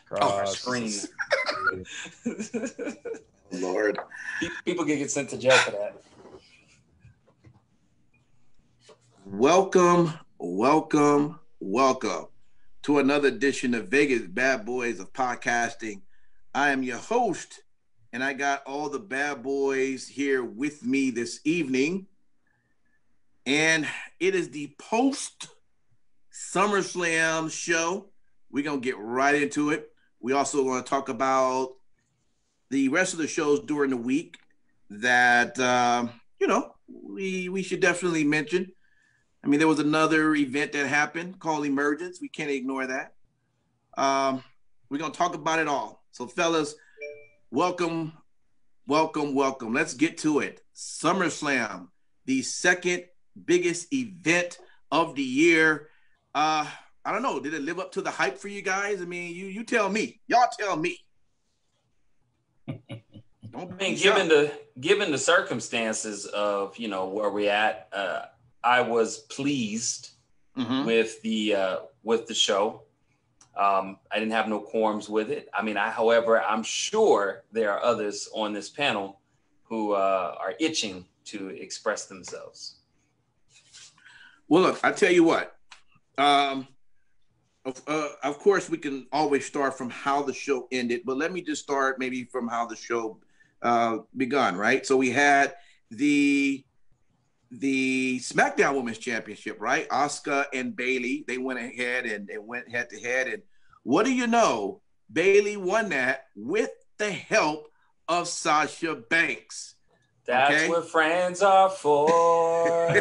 Cross. Screen. Lord. People can get sent to jail for that. Welcome to another edition of Vegas Bad Boys of Podcasting. I am your host, and I got all the bad boys here with me this evening. And it is the post Summerslam show. We're going to get right into it. We also want to talk about the rest of the shows during the week that, we should definitely mention. I mean, there was another event that happened called Emergence. We can't ignore that. We're going to talk about it all. So, fellas, welcome. Let's get to it. SummerSlam, the second biggest event of the year. I don't know. Did it live up to the hype for you guys? I mean, you tell me. Y'all tell me. Given the circumstances of where we're at, I was pleased with the show. I didn't have no qualms with it. I mean, however, I'm sure there are others on this panel who are itching to express themselves. Well, look, I tell you what. Of course, we can always start from how the show ended, but let me just start maybe from how the show begun, right? So we had the SmackDown Women's Championship, right? Asuka and Bayley, they went ahead and went head to head. And what do you know? Bayley won that with the help of Sasha Banks. That's what friends are for.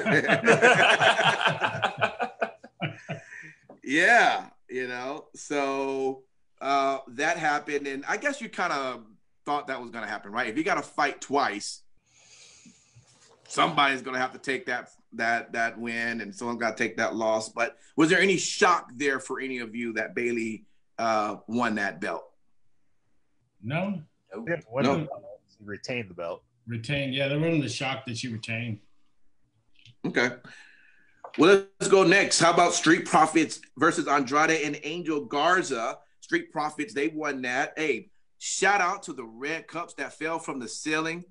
Yeah, so that happened. And I guess you kind of thought that was going to happen, right? If you got to fight twice, somebody's going to have to take that win, and someone's got to take that loss. But was there any shock there for any of you that Bayley won that belt? No. No. She retained the belt. Retained, yeah. There wasn't the shock that she retained. Okay. Well, let's go next. How about Street Profits versus Andrade and Angel Garza? Street Profits, they won that. Hey, shout out to the red cups that fell from the ceiling.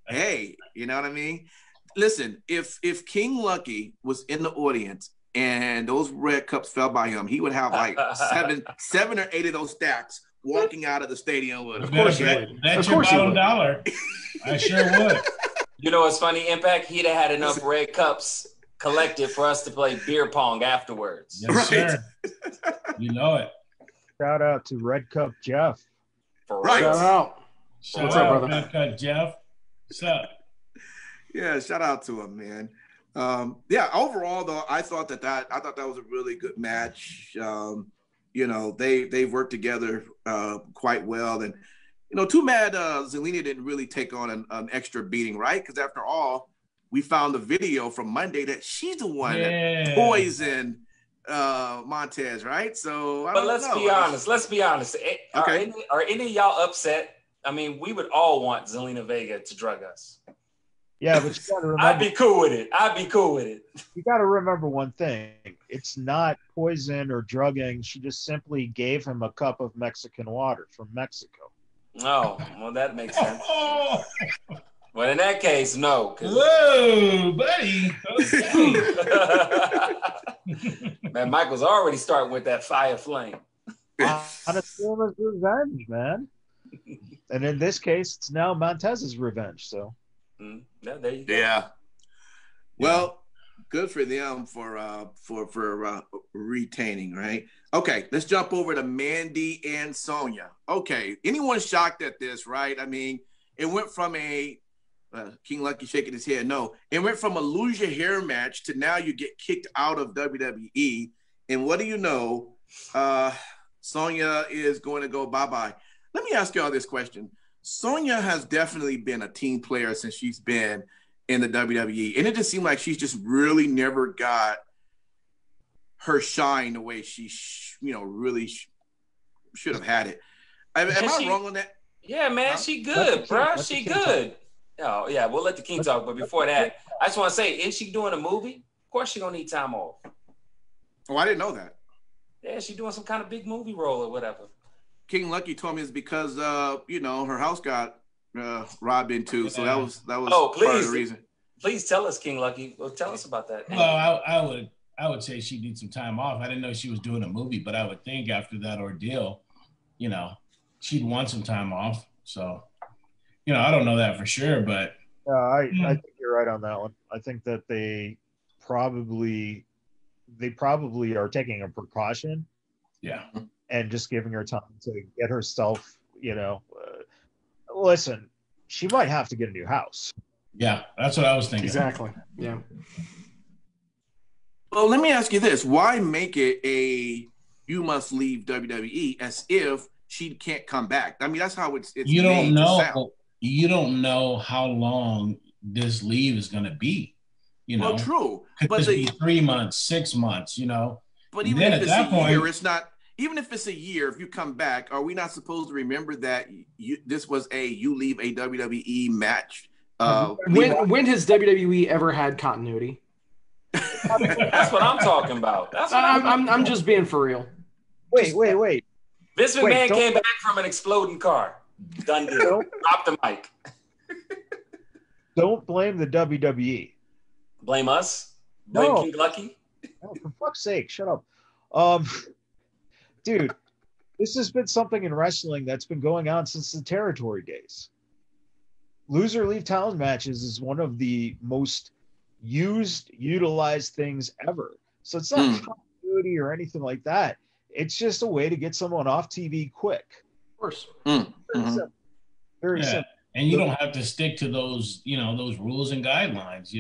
Hey, you know what I mean? Listen, if King Lucky was in the audience and those red cups fell by him, he would have like seven or eight of those stacks walking out of the stadium with him. Of course you would. That's your bottom dollar. I sure would. You know what's funny, Impact? He'd have had enough red cups collected for us to play beer pong afterwards. Yes, sir. You know it. Shout out to Red Cup Jeff. Right. Shout out. What's up, brother? Red Cup Jeff. What's up? Yeah, shout out to him, man. Overall though, I thought that was a really good match. They've worked together quite well, and too bad Zelina didn't really take on an extra beating, right? Because after all, we found the video from Monday that she's the one that poisoned Montez, right? So, let's be honest. Okay. Are any of y'all upset? I mean, we would all want Zelina Vega to drug us. Yeah, but you gotta remember, I'd be cool with it. You got to remember one thing. It's not poison or drugging. She just simply gave him a cup of Mexican water from Mexico. Oh, well, that makes sense. Well, in that case, no. Whoa, buddy. Okay. Man, Michael's already starting with that fire flame. Honestly, it's revenge, man. And in this case, it's now Montez's revenge. So, yeah, there you go. Yeah. Well, good for them for retaining, right? Okay, let's jump over to Mandy and Sonya. Okay, anyone shocked at this, right? I mean, it went from a King Lucky shaking his head. No, it went from a lose your hair match to now you get kicked out of WWE. And what do you know? Sonya is going to go bye-bye. Let me ask y'all this question. Sonya has definitely been a team player since she's been in the WWE. And it just seemed like she's just really never got her shine the way she, really should have had it. Am I wrong on that? Yeah, man, she good, bro. She good. Oh, yeah, we'll let the King talk. But before that, I just want to say, is she doing a movie? Of course she's going to need time off. Oh, I didn't know that. Yeah, she's doing some kind of big movie role or whatever. King Lucky told me it's because her house got robbed into, so that was part of the reason. Please tell us, King Lucky. Well, tell us about that. Well, I would say she needs some time off. I didn't know she was doing a movie, but I would think after that ordeal, she'd want some time off. So, I don't know that for sure, but I think you're right on that one. I think that they probably are taking a precaution. Yeah. And just giving her time to get herself, listen, she might have to get a new house. Yeah, that's what I was thinking. Exactly. Yeah. Well, let me ask you this. Why make it you must leave WWE as if she can't come back? I mean, that's how it's you don't know. You don't know how long this leave is going to be. Well, true. Could be 3 months, 6 months, But even if it's a year, it's not. Even if it's a year, if you come back, are we not supposed to remember that this was you leave a WWE match? When has WWE ever had continuity? That's what I'm talking about. I'm just being for real. Wait. Vince McMahon came back from an exploding car. Done deal. Drop the mic. Don't blame the WWE. Blame us? Blame King Lucky? Oh, for fuck's sake, shut up. Dude, this has been something in wrestling that's been going on since the territory days. Loser leave town matches is one of the most utilized things ever. So it's not continuity or anything like that. It's just a way to get someone off TV quick. Of course. Very simple. And you don't have to stick to those, those rules and guidelines,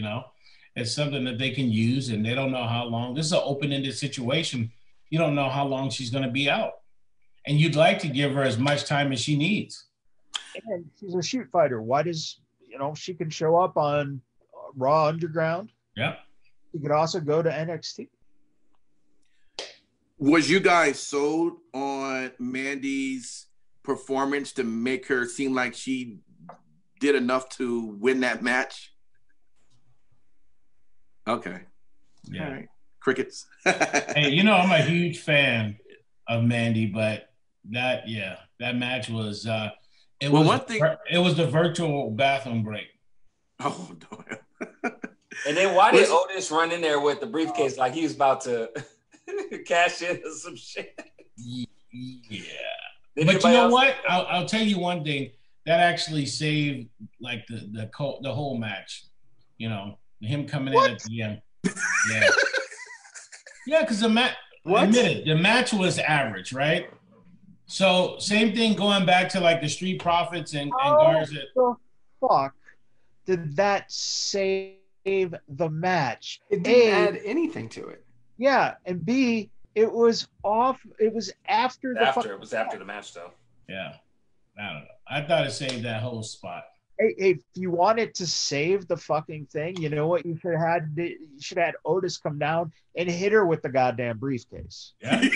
It's something that they can use, and they don't know how long. This is an open-ended situation. You don't know how long she's going to be out. And you'd like to give her as much time as she needs. And she's a shoot fighter. Why does, she can show up on Raw Underground. Yeah. She could also go to NXT. Was you guys sold on Mandy's performance to make her seem like she did enough to win that match? Okay. Yeah. All right. Crickets. Hey, I'm a huge fan of Mandy, but that match was it was the virtual bathroom break. Oh no. And then why did Otis run in there with the briefcase like he was about to cash in or some shit? Yeah. But you know what? I'll tell you one thing. That actually saved like the whole match. Him coming in at the end. Yeah. Yeah, because the match was average, right? So same thing going back to like the Street Profits and Garza. The fuck did that save the match? It didn't add anything to it. Yeah, and B, it was off. It was after it was after the match, though. Yeah, I don't know. I thought it saved that whole spot. Hey, if you wanted to save the fucking thing, you know what you should have had? You should have had Otis come down and hit her with the goddamn briefcase. Yeah.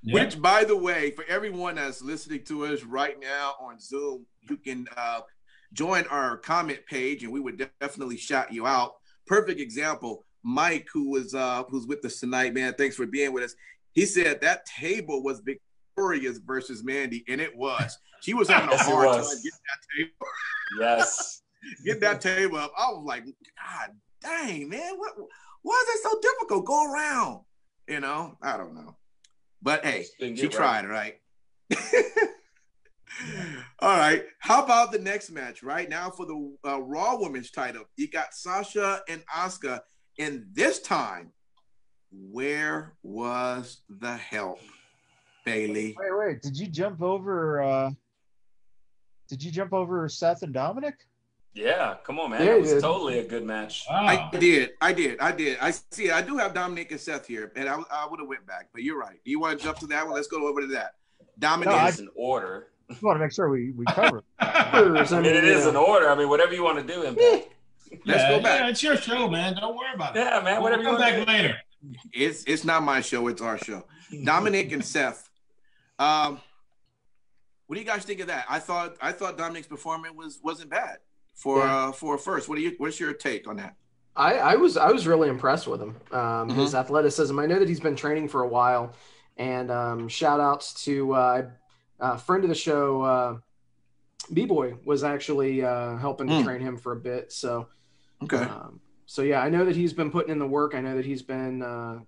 Which, by the way, for everyone that's listening to us right now on Zoom, you can join our comment page, and we would definitely shout you out. Perfect example. Mike, who's with us tonight, man, thanks for being with us. He said that table was Victoria's versus Mandy, and it was. She was having a hard time getting that table. Yes. Getting that table up. I was like, God dang, man, why is it so difficult? Go around. I don't know. But hey, she tried, right? All right. How about the next match? Right now for the Raw Women's title, you got Sasha and Asuka. And this time, where was the help, Bailey? Wait. Did you jump over Seth and Dominic? Yeah, come on, man. It was totally a good match. Wow. I did. I see. I do have Dominic and Seth here, and I would have went back, but you're right. Do you want to jump to that one? Let's go over to that. Dominic is in order. I just want to make sure we cover it. It is in order. I mean, whatever you want to do, Impact. Let's go back. Yeah, it's your show, man. Don't worry about it. Yeah, man. Whatever you want to do. Come back later. It's not my show. It's our show. Dominic and Seth. What do you guys think of that? I thought Dominic's performance wasn't bad for a first. What's your take on that? I was really impressed with him. His athleticism. I know that he's been training for a while, and shout outs to a friend of the show, B-Boy was actually helping to train him for a bit. So, okay. So yeah, I know that he's been putting in the work. I know that he's been,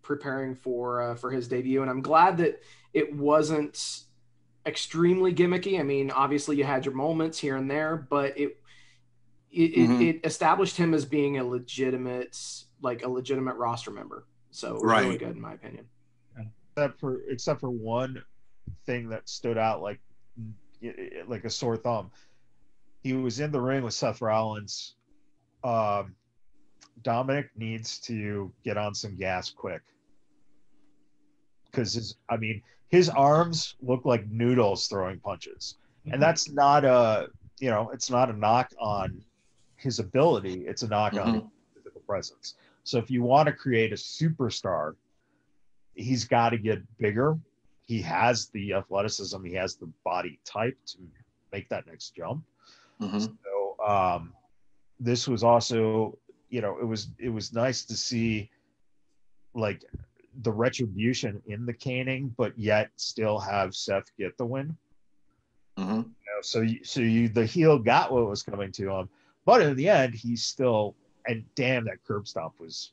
preparing for his debut, and I'm glad that it wasn't extremely gimmicky. I mean, obviously you had your moments here and there, but it established him as being a legitimate roster member. So it was really good in my opinion. Except for one thing that stood out like a sore thumb. He was in the ring with Seth Rollins. Dominic needs to get on some gas quick, because his arms look like noodles throwing punches, and that's not it's not a knock on his ability, it's a knock on his physical presence. So if you want to create a superstar, he's got to get bigger. He has the athleticism, he has the body type to make that next jump. So this was also, it was nice to see like the retribution in the caning, but yet still have Seth get the win. So the heel got what was coming to him, but in the end, he's still, and damn, that curb stomp was.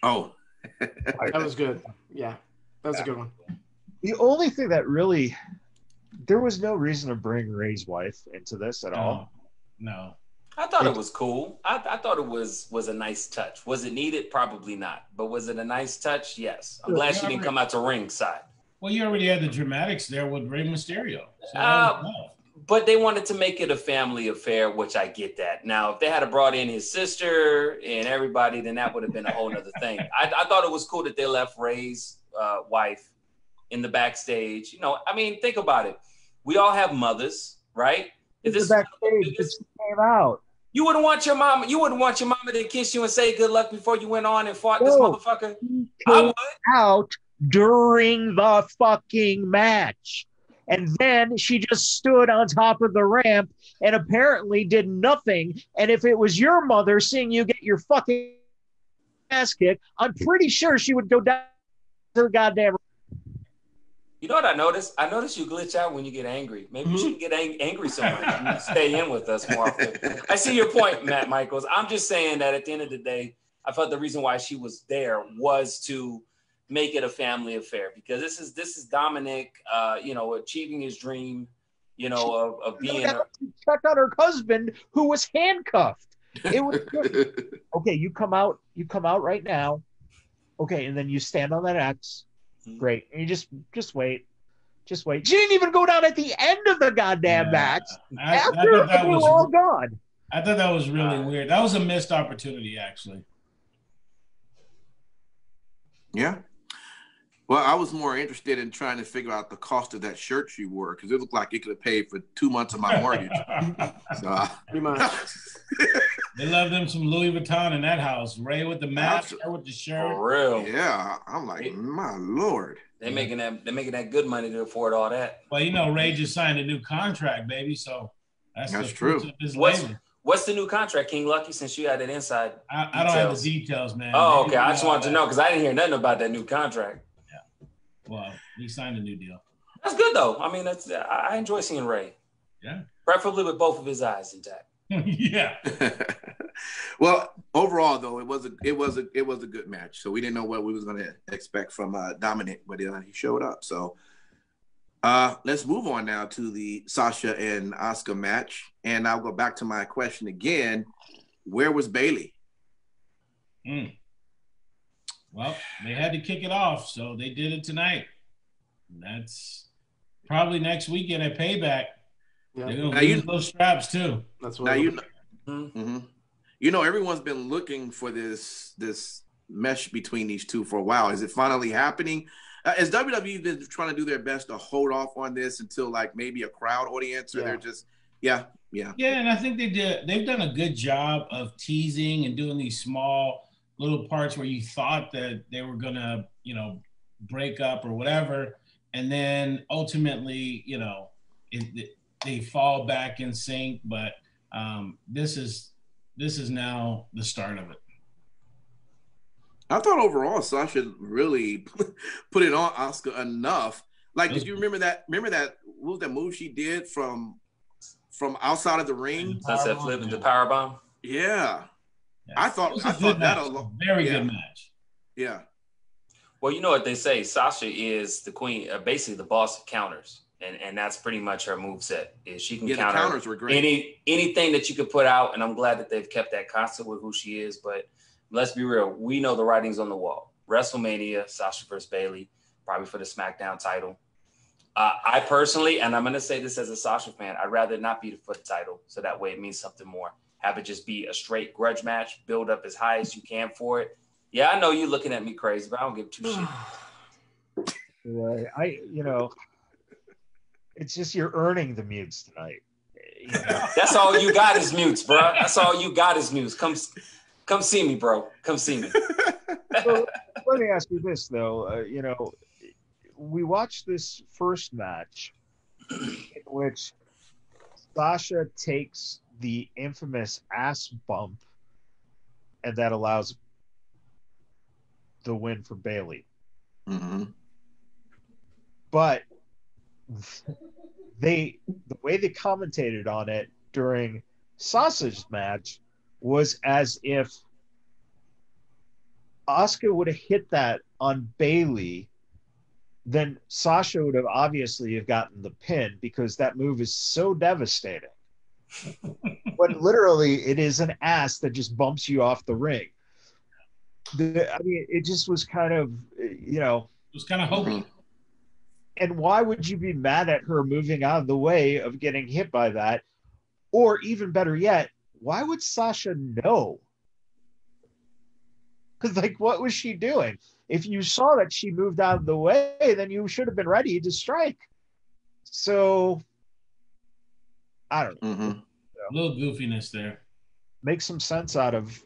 Oh, that was good. Yeah, that's a good one. The only thing that really, there was no reason to bring Ray's wife into this at all. No. I thought it was cool. I thought it was a nice touch. Was it needed? Probably not. But was it a nice touch? Yes. I'm glad she didn't come out to ringside. Well, you already had the dramatics there with Rey Mysterio. So but they wanted to make it a family affair, which I get that. Now, if they had brought in his sister and everybody, then that would have been a whole other thing. I thought it was cool that they left Ray's wife in the backstage. Think about it. We all have mothers, right? If this backstage just came out. You wouldn't want your mama to kiss you and say good luck before you went on and fought this motherfucker? I would. Out during the fucking match. And then she just stood on top of the ramp and apparently did nothing. And if it was your mother seeing you get your fucking ass kicked, I'm pretty sure she would go down to the goddamn. You know what I noticed? I noticed you glitch out when you get angry. Maybe you shouldn't get angry so much. You stay in with us more often. I see your point, Matt Michaels. I'm just saying that at the end of the day, I felt the reason why she was there was to make it a family affair, because this is Dominic, achieving his dream, of being. Check on her husband who was handcuffed. It was okay. You come out right now. Okay, and then you stand on that X. Great. And you just wait. Just wait. She didn't even go down at the end of the goddamn match. After they were all gone. I thought that was really weird. That was a missed opportunity, actually. Yeah. Well, I was more interested in trying to figure out the cost of that shirt she wore, because it looked like it could have paid for 2 months of my mortgage. Pretty much. They love them some Louis Vuitton in that house. Ray with the mask, her with the shirt. For real. Yeah, I'm like, my Lord. They're making that good money to afford all that. Well, Ray just signed a new contract, baby. So that's true. What's the new contract, King Lucky? Since you had it inside, I don't have the details, man. Oh, okay. I just wanted to know, because I didn't hear nothing about that new contract. Yeah. Well, he signed a new deal. That's good though. I mean, I enjoy seeing Ray. Yeah. Preferably with both of his eyes intact. Yeah. Well, overall though, it was a good match. So we didn't know what we was going to expect from Dominic, but he showed up. So let's move on now to the Sasha and Asuka match, and I'll go back to my question again. Where was Bayley? Well, they had to kick it off, so they did it tonight. That's probably next weekend at Payback. Yeah. They're gonna lose those straps too. That's what. Now everyone's been looking for this mesh between these two for a while. Is it finally happening? Has WWE been trying to do their best to hold off on this until like maybe a crowd audience, or they're just Yeah, and I think they've done a good job of teasing and doing these small little parts where you thought that they were gonna, break up or whatever, and then ultimately, they fall back in sync. But this is this is now the start of it. I thought overall Sasha really put it on Asuka enough. Like, did you remember that? What was that move she did from outside of the ring? Sunset flip and the powerbomb. Yeah. Yeah. I thought that a very good match. Yeah. Well, you know what they say. Sasha is the queen, basically the boss of counters, and that's pretty much her moveset. Is she can counter the counters were great. anything that you could put out, and I'm glad that they've kept that constant with who she is. But let's be real, we know the writing's on the wall. WrestleMania, Sasha versus Bayley, probably for the SmackDown title. I personally, and I'm going to say this as a Sasha fan, I'd rather not be for the title, so that way it means something more. Have it just be a straight grudge match, build up as high as you can for it. Yeah, I know you're looking at me crazy, but I don't give two shit. Right. It's just you're earning the mutes tonight. That's all you got is mutes, bro. That's all you got is mutes. Come see me, bro. Come see me. So, let me ask you this, though. We watched this first match in which Sasha takes the infamous ass bump, and that allows the win for Bayley. Mm-hmm. But the way they commentated on it during Sasha's match was as if Asuka would have hit that on Bayley, then Sasha would have obviously have gotten the pin because that move is so devastating. But literally, it is an ass that just bumps you off the ring. It just was kind of, It was kind of hokey. And why would you be mad at her moving out of the way of getting hit by that? Or even better yet, why would Sasha know? Because, what was she doing? If you saw that she moved out of the way, then you should have been ready to strike. So, I don't know. Mm-hmm. A little goofiness there. Make some sense out of,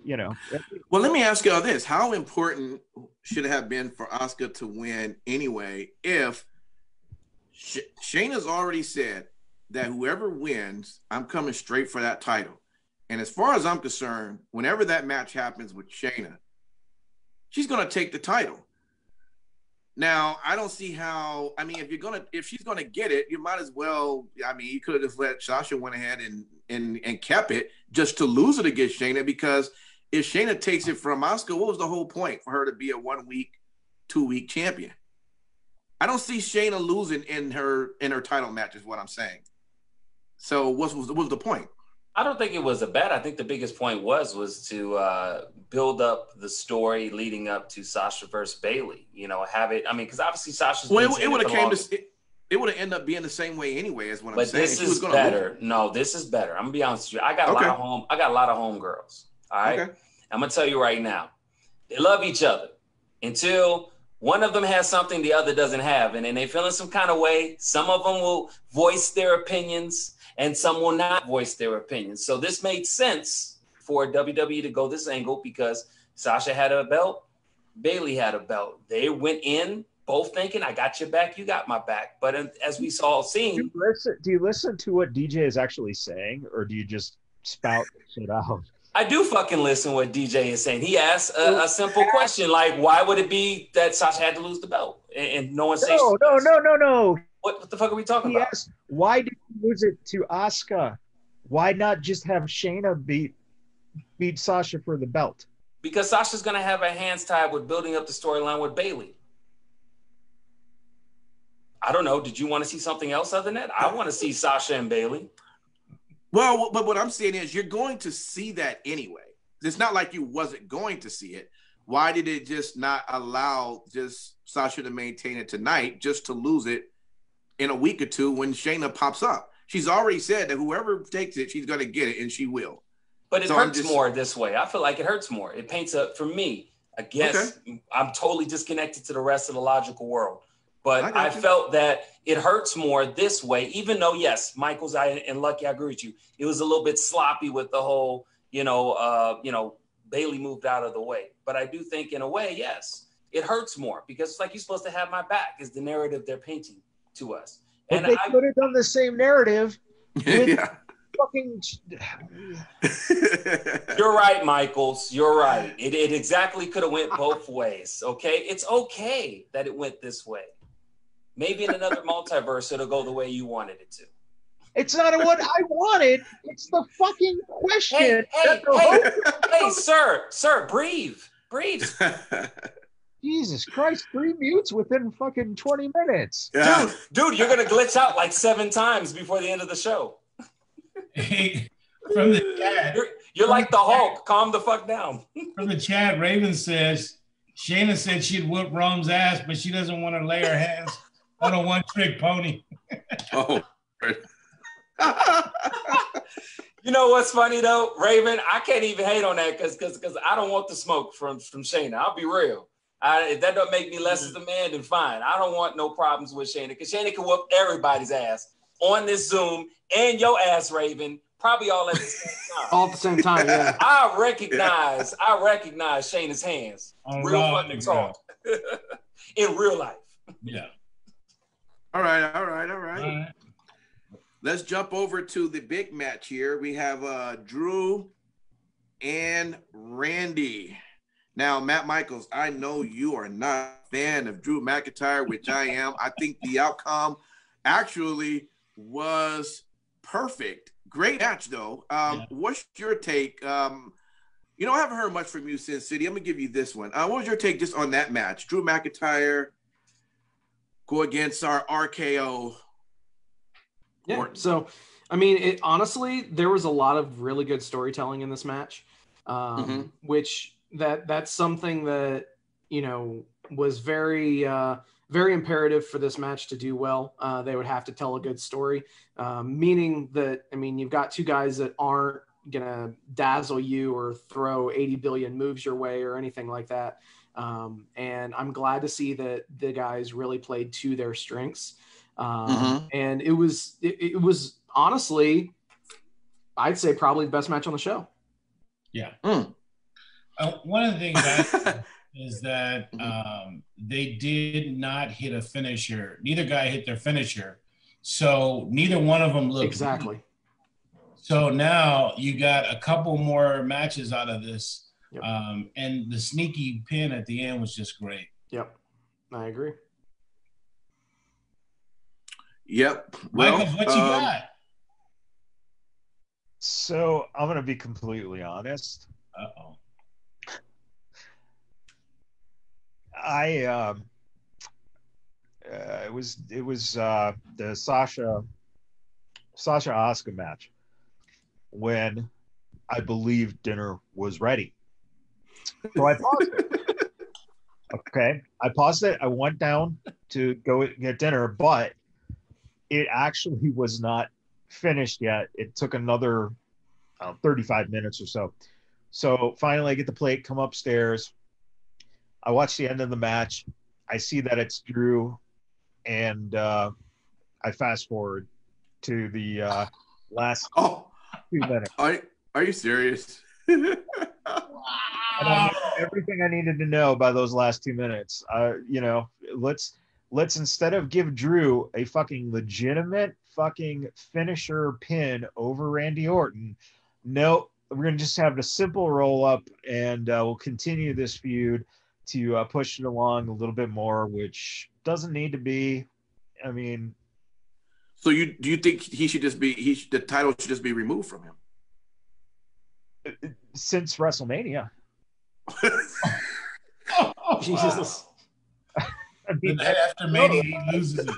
Well, let me ask y'all this. How important should it have been for Asuka to win anyway if Shayna's already said that whoever wins, I'm coming straight for that title. And as far as I'm concerned, whenever that match happens with Shayna, she's going to take the title. Now, I don't see how, if she's going to get it, you might as well, you could have let Sasha went ahead and kept it just to lose it against Shayna, because if Shayna takes it from Asuka, what was the whole point for her to be a 1 week, 2 week champion? I don't see Shayna losing in her title match is what I'm saying. So what was the point? I don't think it was a bet. I think the biggest point was to build up the story leading up to Sasha versus Bayley. Have it. Because obviously Sasha's. Well, it would have ended up being the same way anyway, is what I'm saying. But this is better. No, this is better. I'm gonna be honest with you. I got a lot of home girls. All right. Okay. I'm gonna tell you right now. They love each other until one of them has something the other doesn't have, and then they feel in some kind of way. Some of them will voice their opinions, and some will not voice their opinions. So this made sense for WWE to go this angle because Sasha had a belt, Bayley had a belt. They went in both thinking, I got your back, you got my back. But as we saw, do you listen to what DJ is actually saying, or do you just spout shit out? I do fucking listen what DJ is saying. He asked a simple question, like, why would it be that Sasha had to lose the belt? And no one says... No. What the fuck are we talking about? Yes. Why did you lose it to Asuka? Why not just have Shayna beat Sasha for the belt? Because Sasha's going to have her hands tied with building up the storyline with Bayley. I don't know. Did you want to see something else other than that? I want to see Sasha and Bayley. Well, but what I'm saying is you're going to see that anyway. It's not like you wasn't going to see it. Why did it just not allow just Sasha to maintain it tonight just to lose it in a week or two when Shayna pops up? She's already said that whoever takes it, she's going to get it, and she will. But it hurts more this way. I feel like it hurts more. It paints for me, I guess, I'm totally disconnected to the rest of the logical world. But I felt that it hurts more this way, even though, yes, Michaels and Lucky, I agree with you. It was a little bit sloppy with the whole, Bayley moved out of the way. But I do think in a way, yes, it hurts more because it's like you're supposed to have my back is the narrative they're painting to us. But they could have done the same narrative with fucking. You're right, Michaels. You're right. It exactly could have went both ways. Okay, it's okay that it went this way. Maybe in another multiverse, it'll go the way you wanted it to. It's not what I wanted. It's the fucking question. Hey, sir, breathe. Jesus Christ, 3 mutes within fucking 20 minutes. Yeah. Dude, you're gonna glitch out like 7 times before the end of the show. Hey, from the chat, you're like the Hulk. Calm the fuck down. From the chat, Raven says Shayna said she'd whoop Rome's ass, but she doesn't want to lay her hands on a one-trick pony. Oh. You know what's funny though, Raven? I can't even hate on that because I don't want the smoke from Shayna. I'll be real. If that don't make me less as a man, then fine. I don't want no problems with Shayna because Shayna can whoop everybody's ass on this Zoom and your ass, Raven, probably all at the same time. All at the same time, yeah. I recognize Shayna's hands. On real Raw fucking talk. In real life. Yeah. All right. Let's jump over to the big match here. We have Drew and Randy. Now, Matt Michaels, I know you are not a fan of Drew McIntyre, which I am. I think the outcome actually was perfect. Great match, though. What's your take? I haven't heard much from you, Sin City. I'm going to give you this one. What was your take just on that match? Drew McIntyre go against our RKO. Yeah, so, I mean, honestly, there was a lot of really good storytelling in this match, which that's something that, was very, very imperative for this match to do well. They would have to tell a good story, meaning that, I mean, you've got 2 guys that aren't going to dazzle you or throw 80 billion moves your way or anything like that. And I'm glad to see that the guys really played to their strengths. And it was honestly, I'd say probably the best match on the show. Yeah. One of the things is that they did not hit a finisher. Neither guy hit their finisher. So neither one of them looked exactly good. So now you got a couple more matches out of this. Yep. And the sneaky pin at the end was just great. Yep. I agree. Yep. Michael, what you got? So I'm going to be completely honest. Uh-oh. It was the Sasha Asuka match when I believed dinner was ready. So I paused it. Okay. I paused it. I went down to go get dinner, but it actually was not finished yet. It took another 35 minutes or so. So finally I get the plate, come upstairs. I watch the end of the match. I see that it's Drew, and I fast forward to the last 2 minutes. Are you serious? And I knew everything I needed to know by those last 2 minutes. Let's instead of give Drew a fucking legitimate fucking finisher pin over Randy Orton, no, we're gonna just have a simple roll up, and we'll continue this feud to push it along a little bit more, which doesn't need to be. I mean, so do you think the title should just be removed from him since WrestleMania? Jesus. I mean, after Mania, he loses it.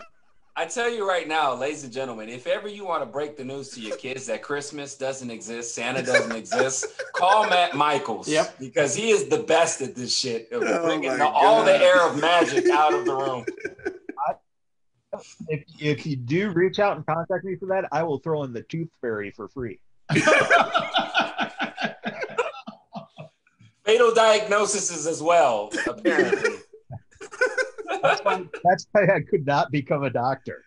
I tell you right now, ladies and gentlemen, if ever you want to break the news to your kids that Christmas doesn't exist, Santa doesn't exist, call Matt Michaels. Yep. Because he is the best at this shit. Bringing all the air of magic out of the room. If you do reach out and contact me for that, I will throw in the Tooth Fairy for free. Fatal diagnoses as well, apparently. That's why I could not become a doctor.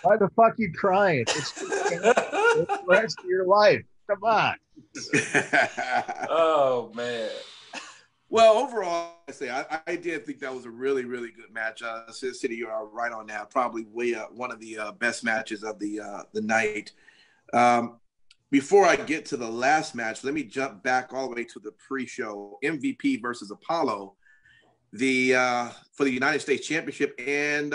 Why the fuck you crying? It's the rest of your life. Come on. Oh man. Well, overall, I did think that was a really, really good match. City, you are right on that. Probably one of the best matches of the night. Before I get to the last match, let me jump back all the way to the pre-show. MVP versus Apollo, for the United States Championship, and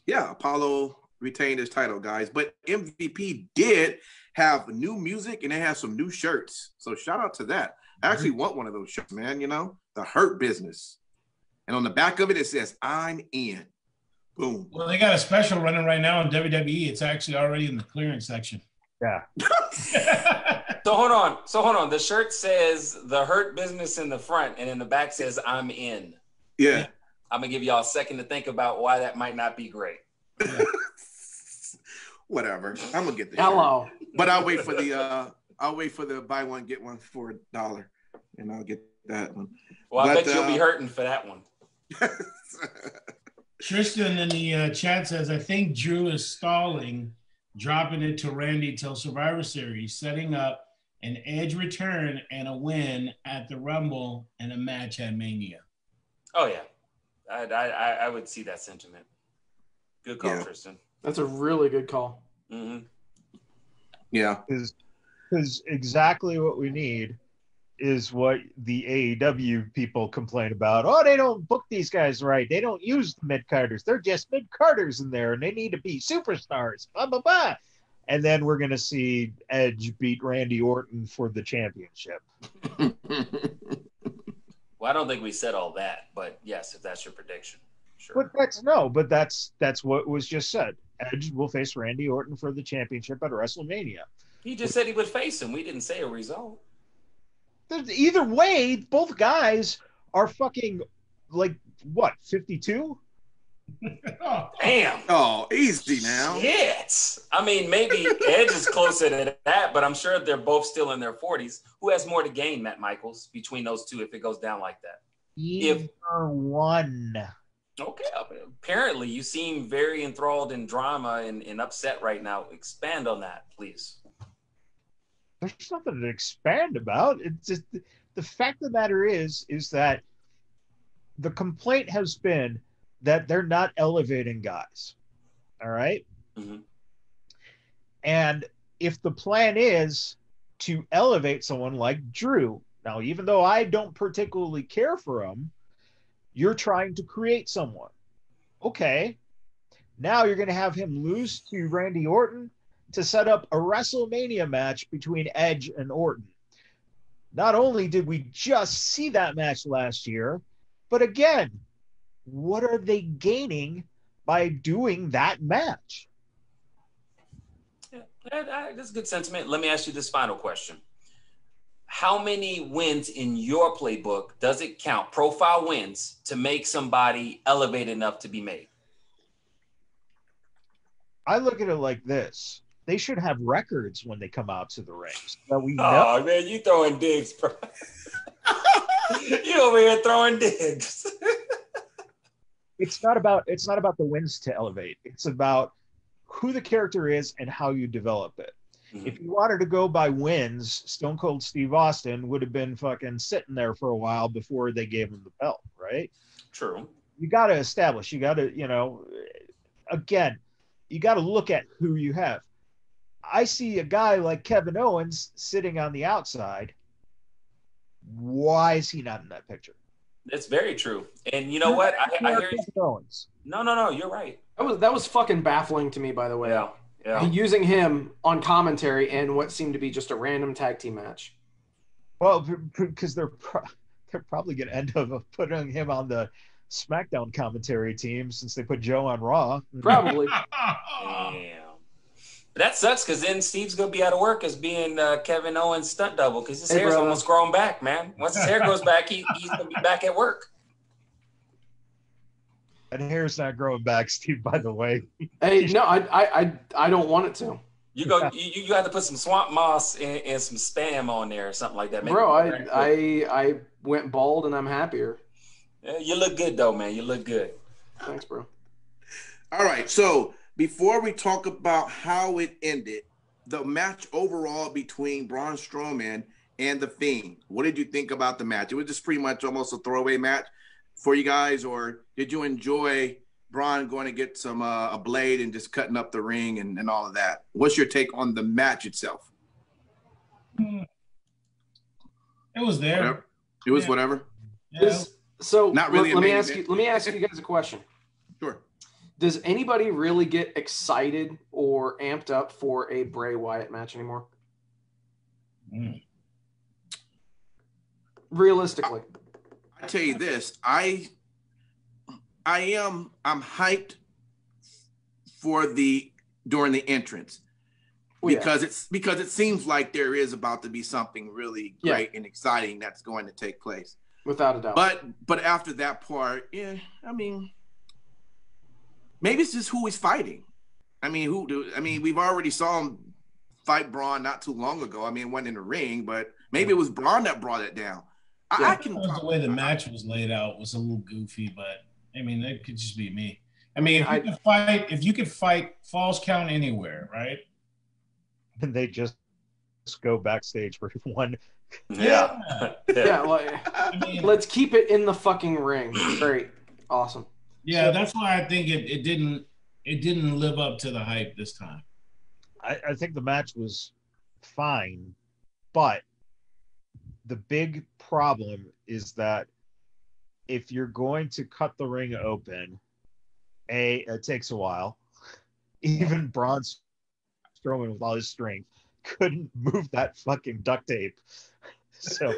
Apollo retained his title, guys. But MVP did have new music and they have some new shirts. So shout out to that. I actually want one of those shirts, man. You know, the Hurt Business, and on the back of it, it says "I'm in." Boom. Well, they got a special running right now on WWE. It's actually already in the clearance section. Yeah. So hold on. The shirt says "The Hurt Business" in the front, and in the back says "I'm in." Yeah. I'm gonna give y'all a second to think about why that might not be great. Yeah. Whatever. I'm gonna get the Hello. shirt. But I'll wait for the buy one get one for $1, and I'll get that one. Well, I bet you'll be hurting for that one. Tristan in the chat says, I think Drew is stalling, dropping it to Randy till Survivor Series, setting up an Edge return and a win at the Rumble and a match at Mania. Oh yeah, I would see that sentiment. Good call, Tristan. That's a really good call. Mm-hmm. Yeah, because exactly what we need is what the AEW people complain about. Oh, they don't book these guys right. They don't use the mid-carders. They're just mid-carders in there, and they need to be superstars. Blah, blah, blah. And then we're going to see Edge beat Randy Orton for the championship. Well, I don't think we said all that, but yes, if that's your prediction, sure. But that's what was just said. Edge will face Randy Orton for the championship at WrestleMania. He just said he would face him. We didn't say a result. Either way, both guys are fucking, like, what, 52? Oh, damn. Oh, easy now. Shit. I mean, maybe Edge is closer to that, but I'm sure they're both still in their 40s. Who has more to gain, Matt Michaels, between those two if it goes down like that? Either one. Okay. Apparently, you seem very enthralled in drama and upset right now. Expand on that, please. There's nothing to expand about. It's just the fact of the matter is that the complaint has been that they're not elevating guys. All right. Mm-hmm. And if the plan is to elevate someone like Drew, now, even though I don't particularly care for him, you're trying to create someone. Okay. Now you're going to have him lose to Randy Orton to set up a WrestleMania match between Edge and Orton. Not only did we just see that match last year, but again, what are they gaining by doing that match? Yeah, that's a good sentiment. Let me ask you this final question. How many wins in your playbook does it count, profile wins, to make somebody elevated enough to be made? I look at it like this. They should have records when they come out to the ring. So we know. Oh, man, you throwing digs, bro. You over here throwing digs. It's not about the wins to elevate. It's about who the character is and how you develop it. Mm-hmm. If you wanted to go by wins, Stone Cold Steve Austin would have been fucking sitting there for a while before they gave him the belt, right? True. You got to establish. You got to, again, you got to look at who you have. I see a guy like Kevin Owens sitting on the outside. Why is he not in that picture? That's very true. And you know what? I hear you. Owens. No, you're right. That was fucking baffling to me, by the way. Yeah. Using him on commentary in what seemed to be just a random tag team match. Well, because they're probably going to end up putting him on the SmackDown commentary team since they put Joe on Raw. Probably. Damn. That sucks because then Steve's going to be out of work as being Kevin Owens' stunt double because his hair's almost grown back, man. Once his hair grows back, he's going to be back at work. And hair's not growing back, Steve, by the way. Hey, no, I don't want it to. You have to put some swamp moss and some Spam on there or something like that. Bro, I went bald and I'm happier. Yeah, you look good though, man. You look good. Thanks, bro. All right, so before we talk about how it ended, the match overall between Braun Strowman and The Fiend. What did you think about the match? It was just pretty much almost a throwaway match for you guys, or did you enjoy Braun going to get some a blade and just cutting up the ring and all of that? What's your take on the match itself? It was there. Whatever. It was whatever. Yeah. So not really. Let me ask you guys a question. Sure. Does anybody really get excited or amped up for a Bray Wyatt match anymore? Realistically, I tell you this, I'm hyped for during the entrance because it seems like there is about to be something really great and exciting that's going to take place. Without a doubt. But after that part, I mean, maybe it's just who he's fighting. I mean, we've already saw him fight Braun not too long ago. I mean, it wasn't in the ring, but maybe it was Braun that brought it down. I can. The way the match was laid out was a little goofy, but I mean, that could just be me. I mean, if you could fight Falls Count anywhere, right? And they just go backstage for one. Yeah. Let's keep it in the fucking ring. Great, awesome. Yeah, that's why I think it didn't live up to the hype this time. I think the match was fine, but the big problem is that if you're going to cut the ring open, it takes a while. Even Braun Strowman with all his strength couldn't move that fucking duct tape. So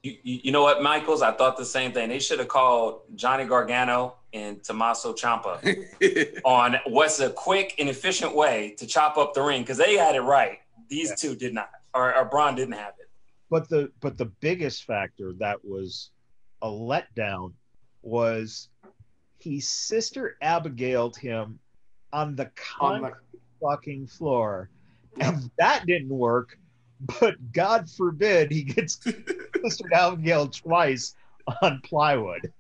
you know what, Michaels? I thought the same thing. They should have called Johnny Gargano and Tommaso Ciampa on what's a quick and efficient way to chop up the ring, because they had it right. These two did not, or Braun didn't have it. But the biggest factor that was a letdown was he Sister Abigail'd him on the fucking floor, and that didn't work. But God forbid he gets Sister Abigail twice on plywood.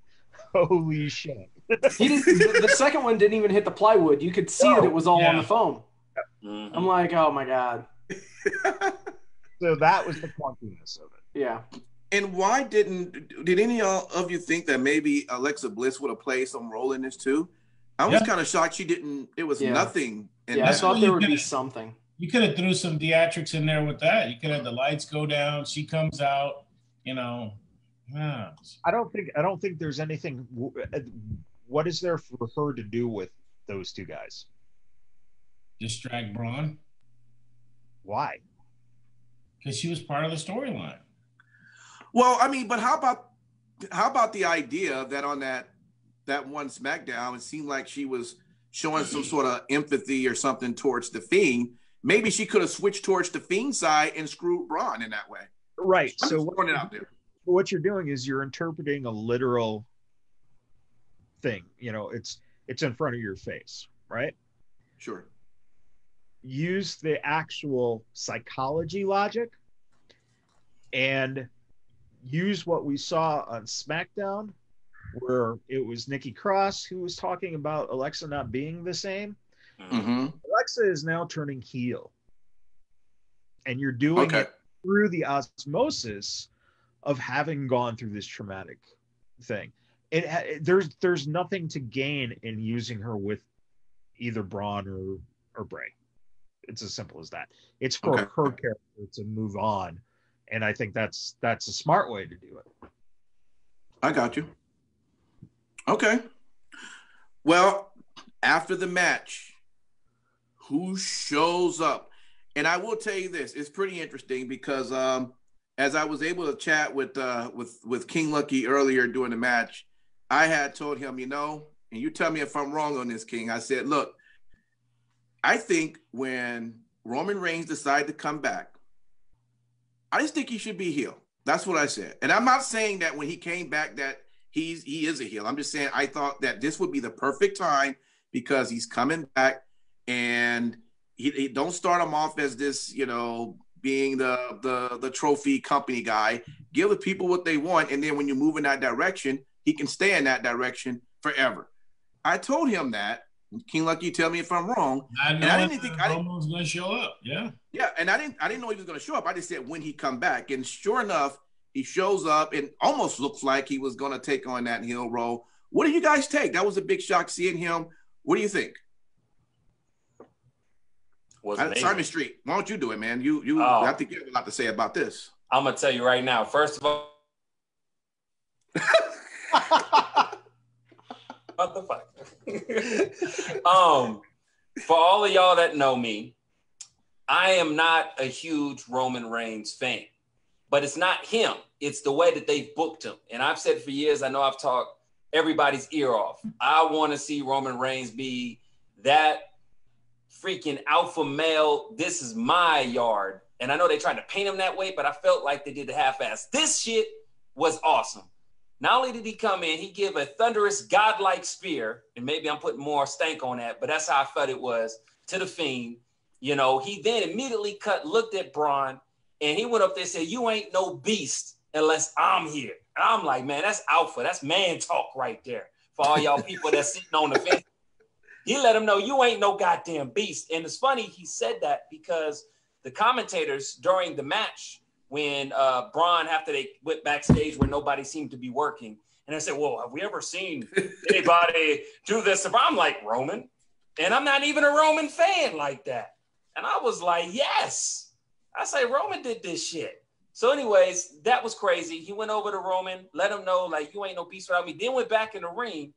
Holy shit! The second one didn't even hit the plywood. You could see that it was all on the foam. Mm-hmm. I'm like, oh my God. So that was the clunkiness of it. Yeah. And why did any of you think that maybe Alexa Bliss would have played some role in this too? I was kind of shocked she didn't. It was nothing. And I thought there would be something. You could have threw some theatrics in there with that. You could have the lights go down. She comes out. Yeah. I don't think there's anything. What is there for her to do with those two guys? Distract Braun. Why? Because she was part of the storyline. Well, I mean, but how about the idea that on that one SmackDown, it seemed like she was showing some sort of empathy or something towards the Fiend. Maybe she could have switched towards the Fiend side and screwed Braun in that way. Right. I'm just throwing it out there. What you're doing is you're interpreting a literal thing. It's in front of your face, right? Sure. Use the actual psychology logic and use what we saw on SmackDown, where it was Nikki Cross who was talking about Alexa not being the same. Mm-hmm. Alexa is now turning heel, and you're doing it through the osmosis of having gone through this traumatic thing. There's nothing to gain in using her with either Braun or Bray. It's as simple as that. It's for her character to move on, and I think that's a smart way to do it. I got you. Okay. Well, after the match, who shows up? And I will tell you this, it's pretty interesting because as I was able to chat with King Lucky earlier during the match, I had told him, and you tell me if I'm wrong on this, King. I said, look, I think when Roman Reigns decided to come back, I just think he should be heel. That's what I said. And I'm not saying that when he came back that he is a heel. I'm just saying I thought that this would be the perfect time because he's coming back, and he don't start him off as this, being the trophy company guy. Give the people what they want, and then when you move in that direction, he can stay in that direction forever. I told him that, King Lucky, tell me if I'm wrong. And I didn't think Roman was going to show up. Yeah. Yeah, and I didn't know he was going to show up. I just said when he come back, and sure enough, he shows up and almost looks like he was going to take on that heel role. What do you guys take? That was a big shock seeing him. What do you think? Simon Street, why don't you do it, man? I think you have a lot to say about this. I'm gonna tell you right now. First of all, motherfucker. For all of y'all that know me, I am not a huge Roman Reigns fan, but it's not him. It's the way that they've booked him. And I've said for years, I know I've talked everybody's ear off. I want to see Roman Reigns be that freaking alpha male. This is my yard. And I know they tried to paint him that way, but I felt like they did the half-ass. This shit was awesome. Not only did he come in, he gave a thunderous godlike spear, and maybe I'm putting more stank on that, but that's how I felt it was, to the Fiend. You know, he then immediately looked at Braun, and he went up there and said, "You ain't no beast unless I'm here." And I'm like, man, that's alpha. That's man talk right there. For all y'all people that's sitting on the fence. He let him know you ain't no goddamn beast. And it's funny he said that because the commentators during the match, when Braun, after they went backstage where nobody seemed to be working, and I said, well, have we ever seen anybody do this? I'm like, Roman? And I'm not even a Roman fan like that. And I was like, yes. I say, Roman did this shit. So anyways, that was crazy. He went over to Roman, let him know, like, you ain't no beast without me. Then went back in the ring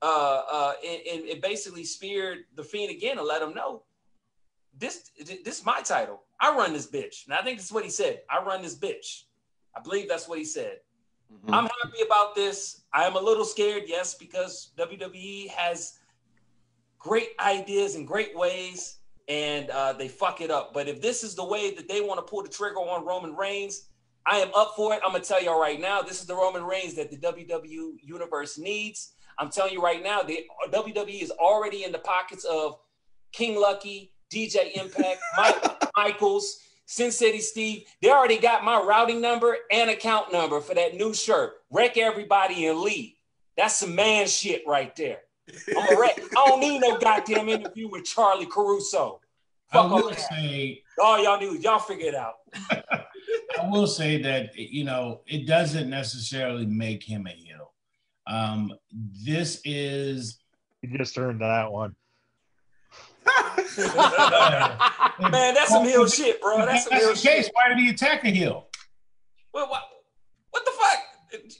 and basically speared the Fiend again and let him know, this is my title. I run this bitch. And I think that's what he said. I run this bitch. I believe that's what he said. Mm-hmm. I'm happy about this. I am a little scared, yes, because WWE has great ideas and great ways, and they fuck it up. But if this is the way that they want to pull the trigger on Roman Reigns, I am up for it. I'm going to tell y'all right now, this is the Roman Reigns that the WWE universe needs. I'm telling you right now, the WWE is already in the pockets of King Lucky, DJ Impact, Michaels, Sin City Steve. They already got my routing number and account number for that new shirt. Wreck everybody and leave. That's some man shit right there. I'm a wreck. I don't need no goddamn interview with Charlie Caruso. Fuck I will say, all y'all do is y'all figure it out. I will say that, you know, it doesn't necessarily make him a heel. This is... You just earned that one. Man, that's some heel shit, bro. That's some heel shit. Why did he attack a heel? Well, what the fuck?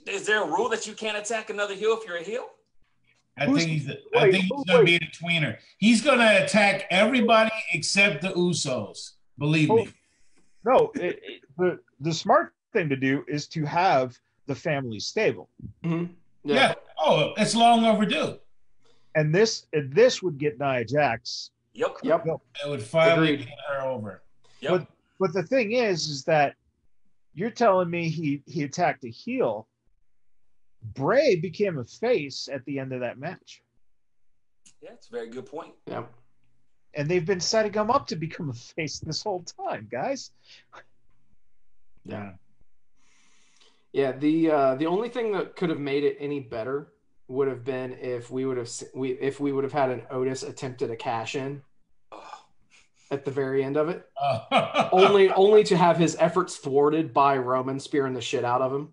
Is there a rule that you can't attack another heel if you're a heel? I think he's going to be a tweener. He's going to attack everybody except the Usos. Believe me. No, the smart thing to do is to have the family stable. Mm-hmm. Yeah. Oh, it's long overdue. And this would get Nia Jax. Yep. It would finally get her over. Yep. But the thing is that you're telling me he attacked a heel. Bray became a face at the end of that match. Yeah, it's a very good point. Yeah. And they've been setting him up to become a face this whole time, guys. Yeah. Yeah, the only thing that could have made it any better would have been if we would have had an Otis attempted a cash in at the very end of it. Only to have his efforts thwarted by Roman spearing the shit out of him.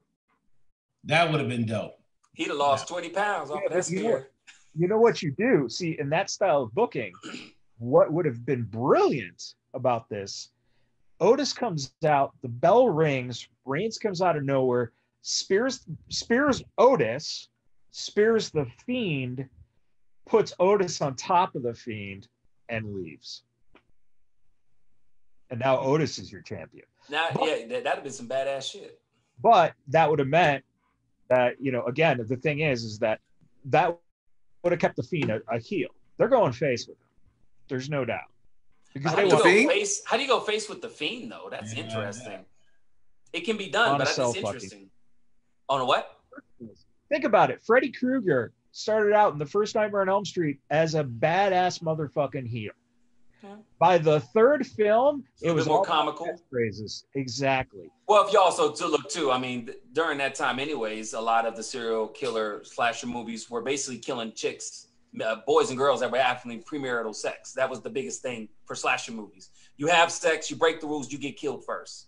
That would have been dope. He'd have lost 20 pounds off that spear. You know what you do? See, in that style of booking, what would have been brilliant about this, Otis comes out, the bell rings, Reigns comes out of nowhere, spears Otis, spears the Fiend, puts Otis on top of the Fiend, and leaves. And now Otis is your champion. That'd have been some badass shit. But that would have meant that, you know, again, the thing is that would have kept the Fiend a heel. They're going face with him. There's no doubt. Because how do you go face with the Fiend, though? That's interesting. Yeah. It can be done, but that's interesting. On a what? Think about it. Freddy Krueger started out in the first Nightmare on Elm Street as a badass motherfucking heel. Okay. By the third film, it was more comical. Phrases. Exactly. Well, if you also look too, I mean, during that time anyways, a lot of the serial killer slasher movies were basically killing chicks boys and girls that were having premarital sex. That was the biggest thing for slasher movies. You have sex, you break the rules, you get killed first.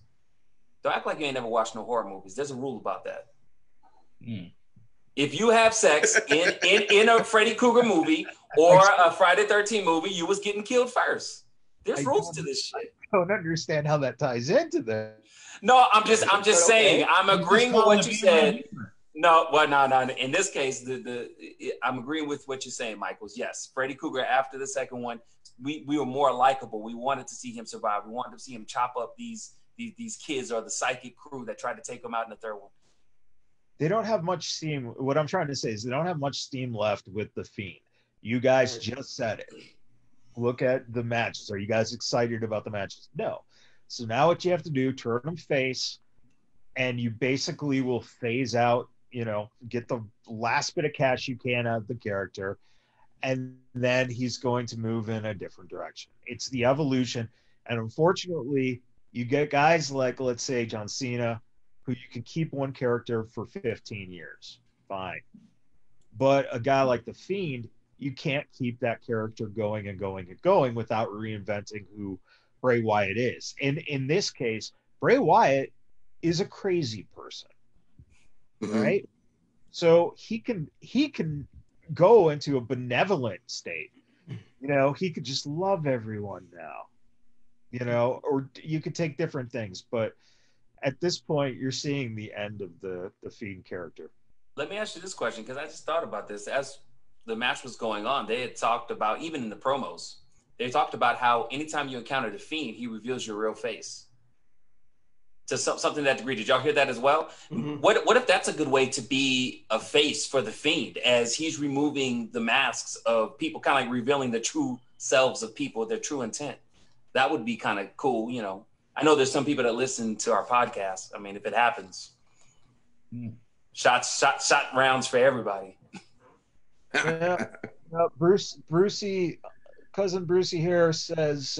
Don't act like you ain't never watched no horror movies. There's a rule about that. If you have sex in a Freddy Krueger movie or a Friday the 13th movie, you was getting killed first. There's rules to this shit. I don't understand how that ties into that. No, I'm just saying. I'm agreeing with what you said. No. In this case, I'm agreeing with what you're saying, Michaels. Yes, Freddy Krueger after the second one, we were more likable. We wanted to see him survive. We wanted to see him chop up these kids or the psychic crew that tried to take him out in the third one. They don't have much steam. What I'm trying to say is they don't have much steam left with The Fiend. You guys just said it. Look at the matches. Are you guys excited about the matches? No. So now what you have to do, turn them face, and you basically will phase out, get the last bit of cash you can out of the character, and then he's going to move in a different direction. It's the evolution. And unfortunately, you get guys like, let's say, John Cena, who you can keep one character for 15 years. Fine. But a guy like The Fiend, you can't keep that character going and going and going without reinventing who Bray Wyatt is. And in this case, Bray Wyatt is a crazy person, right? So he can go into a benevolent state. He could just love everyone now, or you could take different things. But at this point, you're seeing the end of the Fiend character. Let me ask you this question, because I just thought about this. As the match was going on, they had talked about, even in the promos, they talked about how anytime you encounter the Fiend, he reveals your real face. To something to that degree. Did y'all hear that as well? Mm-hmm. What if that's a good way to be a face for the Fiend, as he's removing the masks of people, kind of like revealing the true selves of people, their true intent? That would be kind of cool, I know there's some people that listen to our podcast. I mean, if it happens, shot rounds for everybody. Cousin Brucey here says,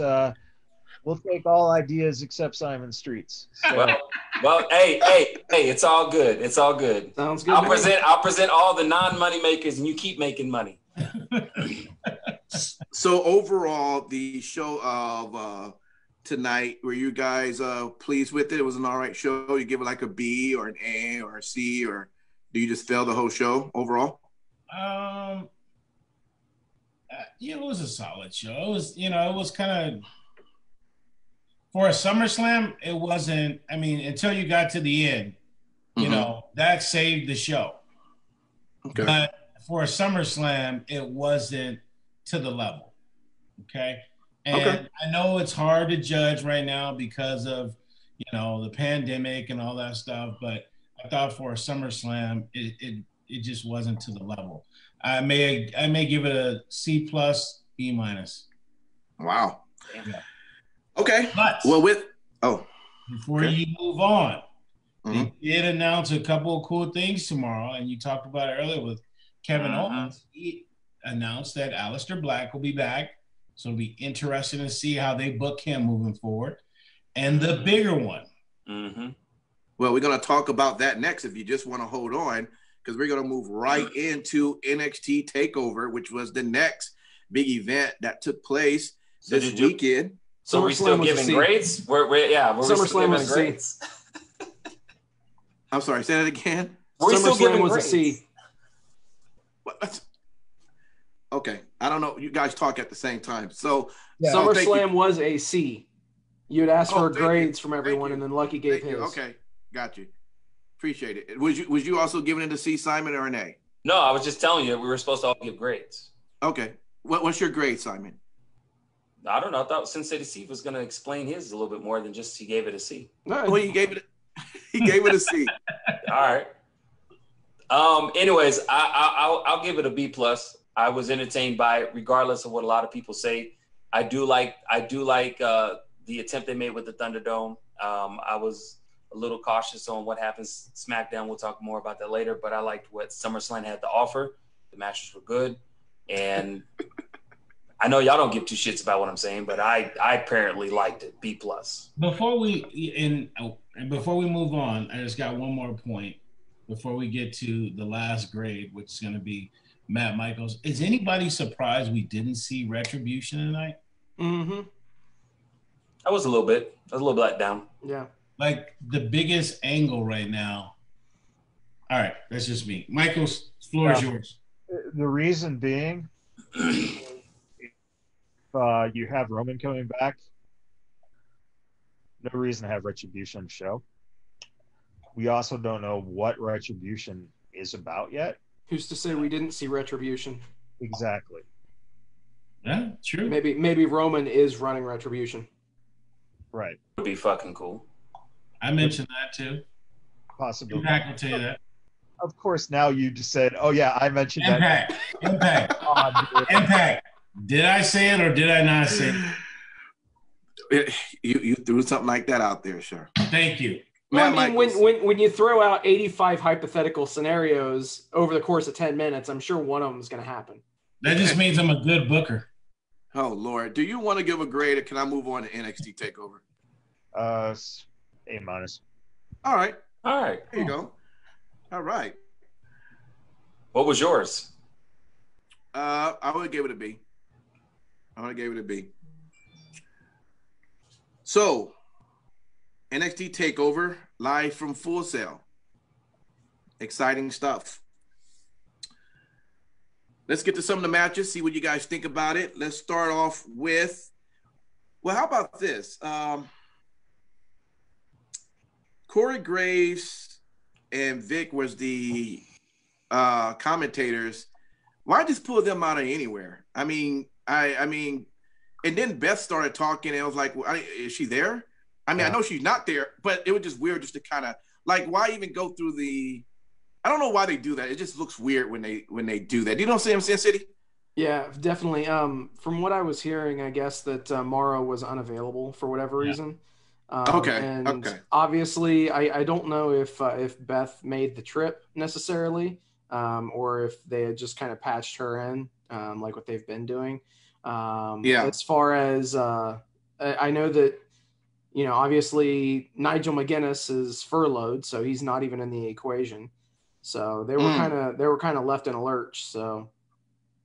we'll take all ideas except Simon Street's. So. Well, hey, it's all good. It's all good. Sounds good. I'll present all the non-money makers, and you keep making money. So overall, the show of tonight, were you guys pleased with it? It was an all right show. You give it like a B or an A or a C, or do you just fail the whole show overall? It was a solid show. It was, it was kind of, for a SummerSlam, it wasn't, until you got to the end, that saved the show. Okay. But for a SummerSlam, it wasn't to the level. Okay. And I know it's hard to judge right now because of, the pandemic and all that stuff, but I thought for a SummerSlam, it just wasn't to the level. I may give it a C+, B-. Wow. Yeah. Okay. But before you move on, they did announce a couple of cool things tomorrow, and you talked about it earlier with Kevin Owens. He announced that Aleister Black will be back, so it'll be interesting to see how they book him moving forward. And the bigger one. Well, we're going to talk about that next if you just want to hold on, because we're going to move right into NXT TakeOver, which was the next big event that took place this weekend. So we're still giving grades? SummerSlam was grades. I'm sorry, say that again. SummerSlam was a C. What? Okay, I don't know. You guys talk at the same time. So SummerSlam was a C. You'd ask for grades from everyone, and then Lucky gave his. Okay, got you. Appreciate it. Was you also giving it a C, Simon, or an A? No, I was just telling you we were supposed to all give grades. Okay. What's your grade, Simon? I don't know. I thought Sensei Steve was going to explain his a little bit more than just he gave it a C. Well, he gave it a C. All right. Anyways, I'll give it a B+. I was entertained by it, regardless of what a lot of people say. I do like the attempt they made with the Thunderdome. I was a little cautious on what happens SmackDown. We'll talk more about that later, but I liked what SummerSlam had to offer. The matches were good, and I know y'all don't give two shits about what I'm saying, but I apparently liked it. B+. Before we move on, I just got one more point before we get to the last grade, which is going to be Matt Michaels. Is anybody surprised we didn't see Retribution tonight? Mm-hmm. I was a little bit let down. Yeah. Like the biggest angle right now. All right, that's just me. Michaels, floor is yours. The reason being, if you have Roman coming back, no reason to have Retribution show. We also don't know what Retribution is about yet. Who's to say we didn't see Retribution? Exactly. Yeah, true. Maybe Roman is running Retribution. Right. Would be fucking cool. I mentioned that too. Possibly. Impact will tell you that. Of course, now you just said, "Oh yeah, I mentioned Impact. that." Impact. Impact. Did I say it or did I not say it? You threw something like that out there, sure. Thank you. Well, I mean, when you throw out 85 hypothetical scenarios over the course of 10 minutes, I'm sure one of them is going to happen. That just means I'm a good booker. Oh Lord, do you want to give a grade, or can I move on to NXT Takeover? A-. All right. There you go. All right. What was yours? I would give it a B. So, NXT Takeover live from Full Sail. Exciting stuff. Let's get to some of the matches, see what you guys think about it. Let's start off with, well, how about this? Corey Graves and Vic was the commentators. Why just pull them out of anywhere? I mean, and then Beth started talking, and I was like, well, is she there? I mean, I know she's not there, but it was just weird just to kind of, like, why even go through the, I don't know why they do that. It just looks weird when they do that. You know what I'm saying, Sin City? Yeah, definitely. From what I was hearing, I guess that Morrow was unavailable for whatever reason. And obviously, I don't know if Beth made the trip necessarily, or if they had just kind of patched her in, like what they've been doing. As far as I know that, you know, obviously Nigel McGuinness is furloughed, so he's not even in the equation. So they were kind of left in a lurch. So,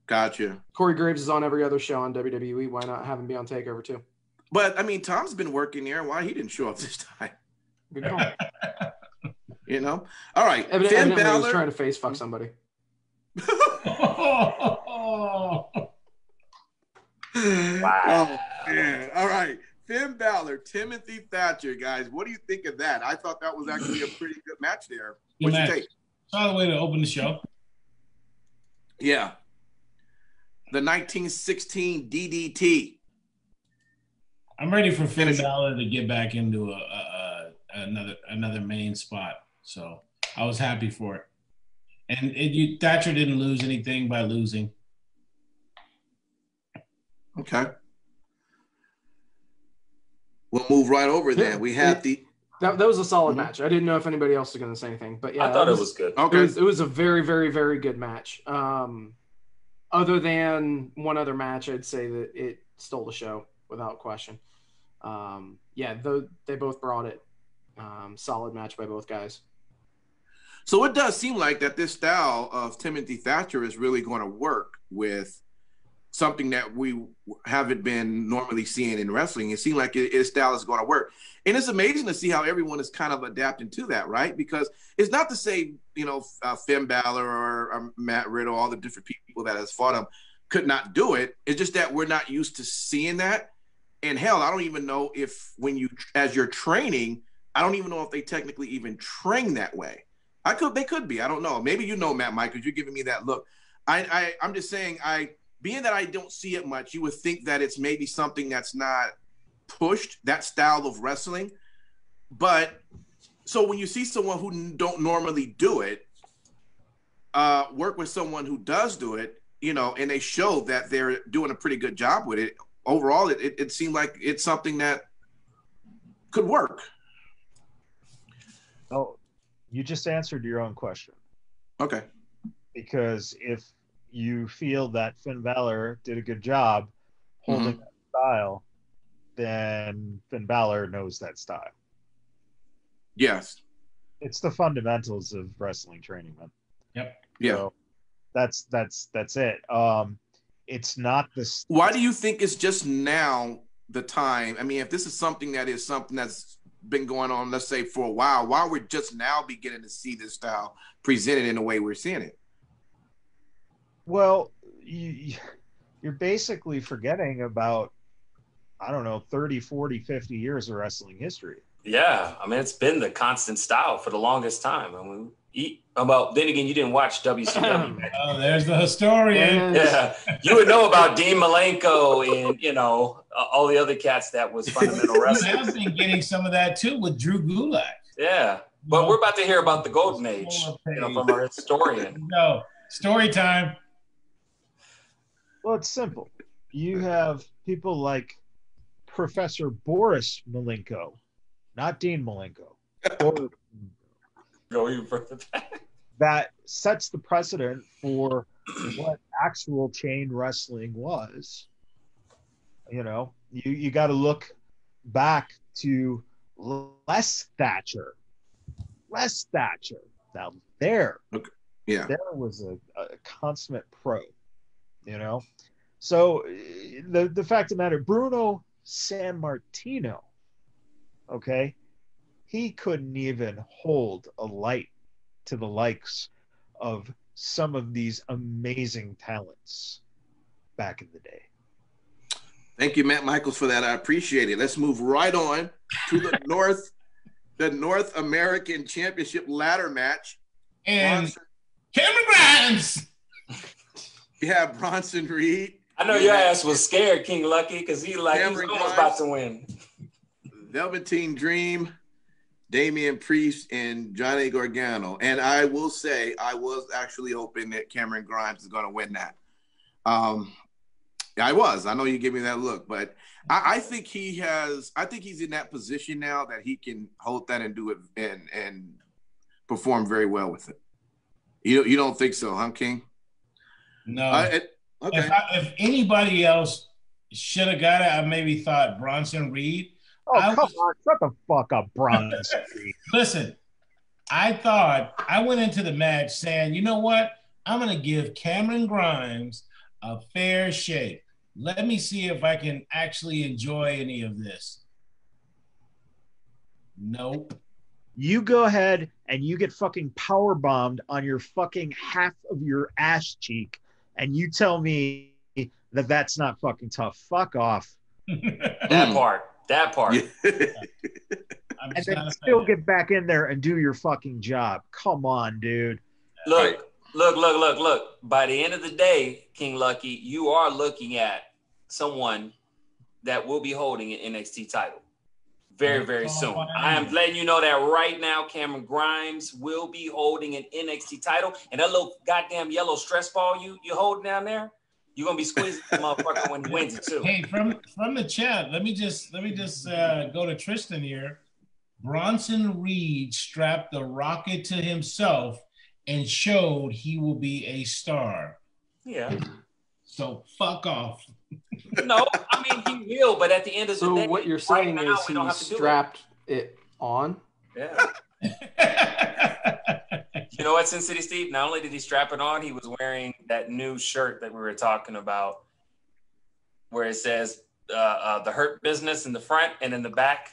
gotcha. Corey Graves is on every other show on WWE. Why not have him be on Takeover too? But I mean, Tom's been working there. Why he didn't show up this time? Good call. You know. All right. Evidently, he was trying to face fuck somebody. Wow. Oh, man. All right. Finn Balor, Timothy Thatcher, guys. What do you think of that? I thought that was actually a pretty good match there. What'd you take? Solid way to open the show. Yeah. The 1916 DDT. I'm ready for Finn Balor to get back into another main spot. So I was happy for it. And Thatcher didn't lose anything by losing. Okay. We'll move right over then. We have that was a solid match. I didn't know if anybody else was going to say anything, but yeah, I thought it was good. Okay. It was a very, very, very good match. Other than one other match, I'd say that it stole the show without question. They both brought it. Solid match by both guys. So it does seem like that this style of Timothy Thatcher is really going to work with something that we haven't been normally seeing in wrestling. It seems like his style is going to work. And it's amazing to see how everyone is kind of adapting to that, right? Because it's not to say, you know, Finn Balor or Matt Riddle, all the different people that has fought him could not do it. It's just that we're not used to seeing that. And hell, I don't even know if as you're training, I don't even know if they technically even train that way. They could be. I don't know. Maybe you know, Matt Mike, because you're giving me that look. I'm just saying, being that I don't see it much, you would think that it's maybe something that's not pushed, that style of wrestling. But so when you see someone who don't normally do it, work with someone who does do it, you know, and they show that they're doing a pretty good job with it, overall, it seemed like it's something that could work. Oh, you just answered your own question. Okay. Because if you feel that Finn Balor did a good job holding that style, then Finn Balor knows that style. Yes. It's the fundamentals of wrestling training, man. Yep. Yeah. So That's it. It's not this. Why do you think it's just now the time? I mean, if this is something that's been going on, let's say for a while, why we're just now beginning to see this style presented in the way we're seeing it? Well, you're basically forgetting about, I don't know, 30, 40, 50 years of wrestling history. Yeah, I mean, it's been the constant style for the longest time. I mean, then again, you didn't watch WCW. Oh, there's the historian. Yeah, you would know about Dean Malenko and, you know, all the other cats that was fundamental wrestling. You have been getting some of that too with Drew Gulak. Yeah, but we're about to hear about the Golden Age, you know, from our historian. No, story time. Well, it's simple. You have people like Professor Boris Malenko, not Dean Malenko. Go even further back. That sets the precedent for what actual chain wrestling was. You know, you got to look back to Les Thatcher. Les Thatcher. Now there was a consummate pro, you know. So the fact of the matter, Bruno Sammartino, okay, he couldn't even hold a light to the likes of some of these amazing talents back in the day. Thank you, Matt Michaels, for that. I appreciate it. Let's move right on to the North American Championship ladder match. And Cameron Grimes. We have Bronson Reed. I know your ass was scared, King Lucky, because he was almost about to win. Velveteen Dream, Damian Priest, and Johnny Gargano. And I will say, I was actually hoping that Cameron Grimes is going to win that. I was. I know you give me that look, but I think he's in that position now that he can hold that and do it and perform very well with it. You don't think so, huh, King? No. Okay. If anybody else should have got it, I maybe thought Bronson Reed. Oh, come on. Shut the fuck up, Bronson Reed. Listen, I went into the match saying, you know what? I'm going to give Cameron Grimes a fair shake. Let me see if I can actually enjoy any of this. Nope. You go ahead and you get fucking power bombed on your fucking half of your ass cheek, and you tell me that that's not fucking tough. Fuck off. That part. Yeah. And then still get back in there and do your fucking job. Come on, dude. Look. By the end of the day, King Lucky, you are looking at someone that will be holding an NXT title very, very soon. I am letting you know that right now. Cameron Grimes will be holding an NXT title, and that little goddamn yellow stress ball you holding down there, you're gonna be squeezing the motherfucker when he wins it too. Hey, from the chat, let me just go to Tristan here. Bronson Reed strapped the rocket to himself and showed he will be a star. Yeah. So fuck off. No, I mean he will, but at the end of the day, so what you're saying right now, is he strapped it on. Yeah. You know what, Sin City Steve? Not only did he strap it on, he was wearing that new shirt that we were talking about, where it says the Hurt Business in the front and in the back.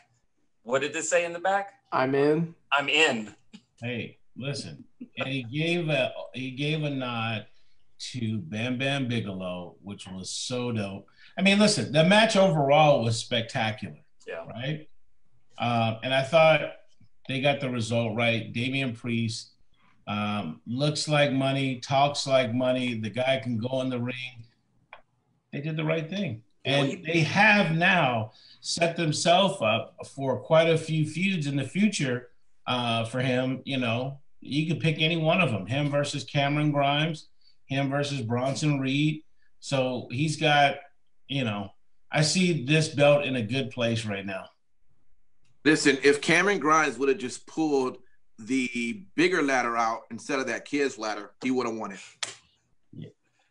What did it say in the back? I'm in. I'm in. Hey, listen, and he gave a nod to Bam Bam Bigelow, which was so dope. I mean, listen, the match overall was spectacular. Yeah. Right. And I thought they got the result right. Damian Priest looks like money, talks like money. The guy can go in the ring. They did the right thing. And they have now set themselves up for quite a few feuds in the future for him. You know, you could pick any one of them, him versus Cameron Grimes, him versus Bronson Reed. So he's got, you know, I see this belt in a good place right now. Listen, if Cameron Grimes would have just pulled the bigger ladder out instead of that kid's ladder, he would have won it.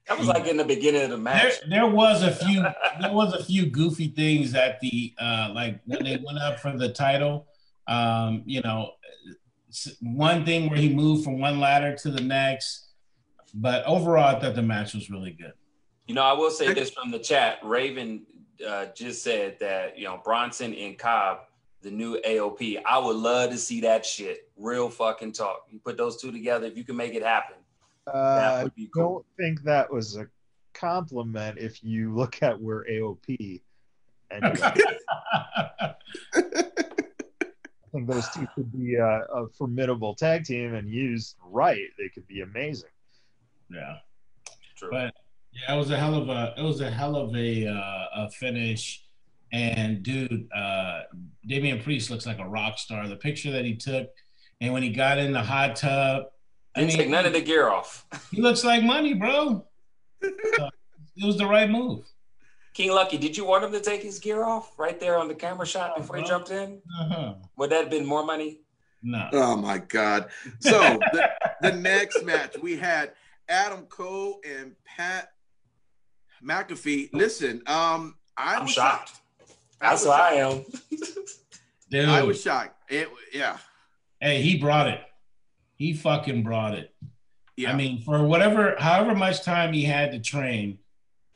That was like in the beginning of the match. There was a few goofy things at the like when they went up for the title. You know, one thing where he moved from one ladder to the next. But overall, I thought the match was really good. You know, I will say this from the chat. Raven just said that, you know, Bronson and Cobb, the new AOP. I would love to see that shit. Real fucking talk. You put those two together, if you can make it happen, that would be cool. I don't think that was a compliment if you look at where AOP ended up. I think those two could be a formidable tag team, and used right, they could be amazing. Yeah, True. But yeah, it was a hell of a finish. And dude, Damian Priest looks like a rock star. The picture that he took, and when he got in the hot tub, Didn't take none of the gear off. He looks like money, bro. It was the right move. King Lucky, did you want him to take his gear off right there on the camera shot before he jumped in? Would that have been more money? No. Oh my God. So the next match we had Adam Cole and Pat McAfee. Listen, I'm shocked. That's what I am. Dude, I was shocked. Yeah. Hey, he brought it. He fucking brought it. Yeah. I mean, for however much time he had to train,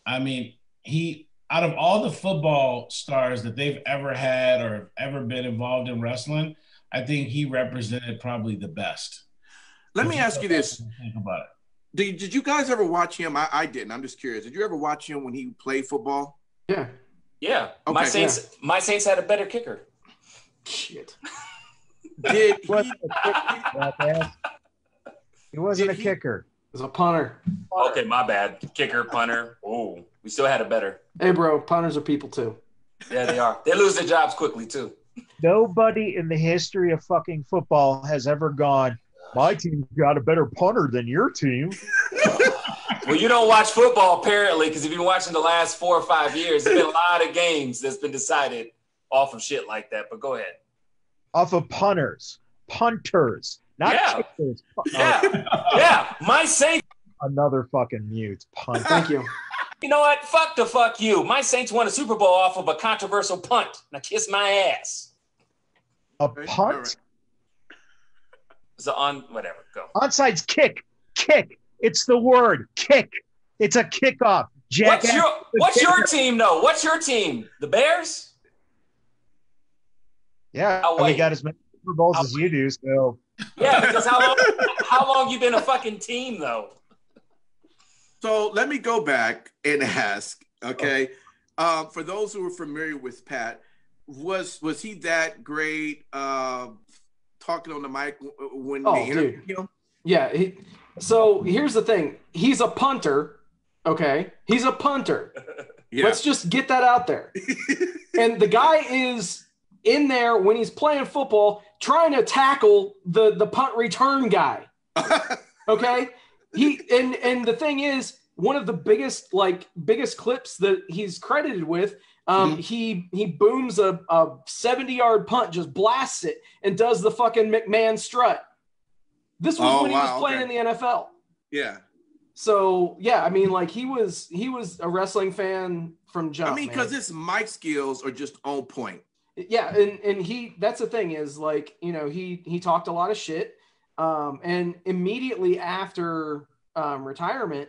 I mean, he, out of all the football stars that they've ever had or ever been involved in wrestling, I think he represented probably the best. Let me ask you this. Think about it. Did you guys ever watch him? I didn't. I'm just curious. Did you ever watch him when he played football? Yeah. Yeah. Okay. My Saints had a better kicker. Shit. Did he wasn't a kicker. It was a punter. Okay, my bad. Kicker, punter. Oh, we still had a better. Hey, bro, punters are people too. Yeah, they are. They lose their jobs quickly too. Nobody in the history of fucking football has ever gone, my team got a better punter than your team. Well, you don't watch football, apparently, because if you've been watching the last 4 or 5 years, there's been a lot of games that's been decided off of shit like that. But go ahead. Off of punters, not kickers. Yeah. My Saints. Another fucking mute punt. Thank you. You know what? Fuck you. My Saints won a Super Bowl off of a controversial punt. Now kiss my ass. A punt? Right. It's whatever. Go. Onside's kick. It's the word kick. It's a kickoff. What's your team though? What's your team? The Bears? Yeah, we got as many Super Bowls as you do. So yeah, because how long you been a fucking team though? So let me go back and ask. Okay, for those who are familiar with Pat, was he that great talking on the mic when they interviewed him? Yeah. So here's the thing. He's a punter. Okay, he's a punter. Yeah. Let's just get that out there. And the guy is in there when he's playing football, trying to tackle the punt return guy. Okay. And the thing is, one of the biggest clips that he's credited with, he booms a 70-yard punt, just blasts it, and does the fucking McMahon strut. This was when he was playing in the NFL. Yeah. So yeah, I mean, like he was a wrestling fan from jump. I mean, because his mic skills are just on point. Yeah, and that's the thing is, like, you know, he talked a lot of shit, and immediately after retirement,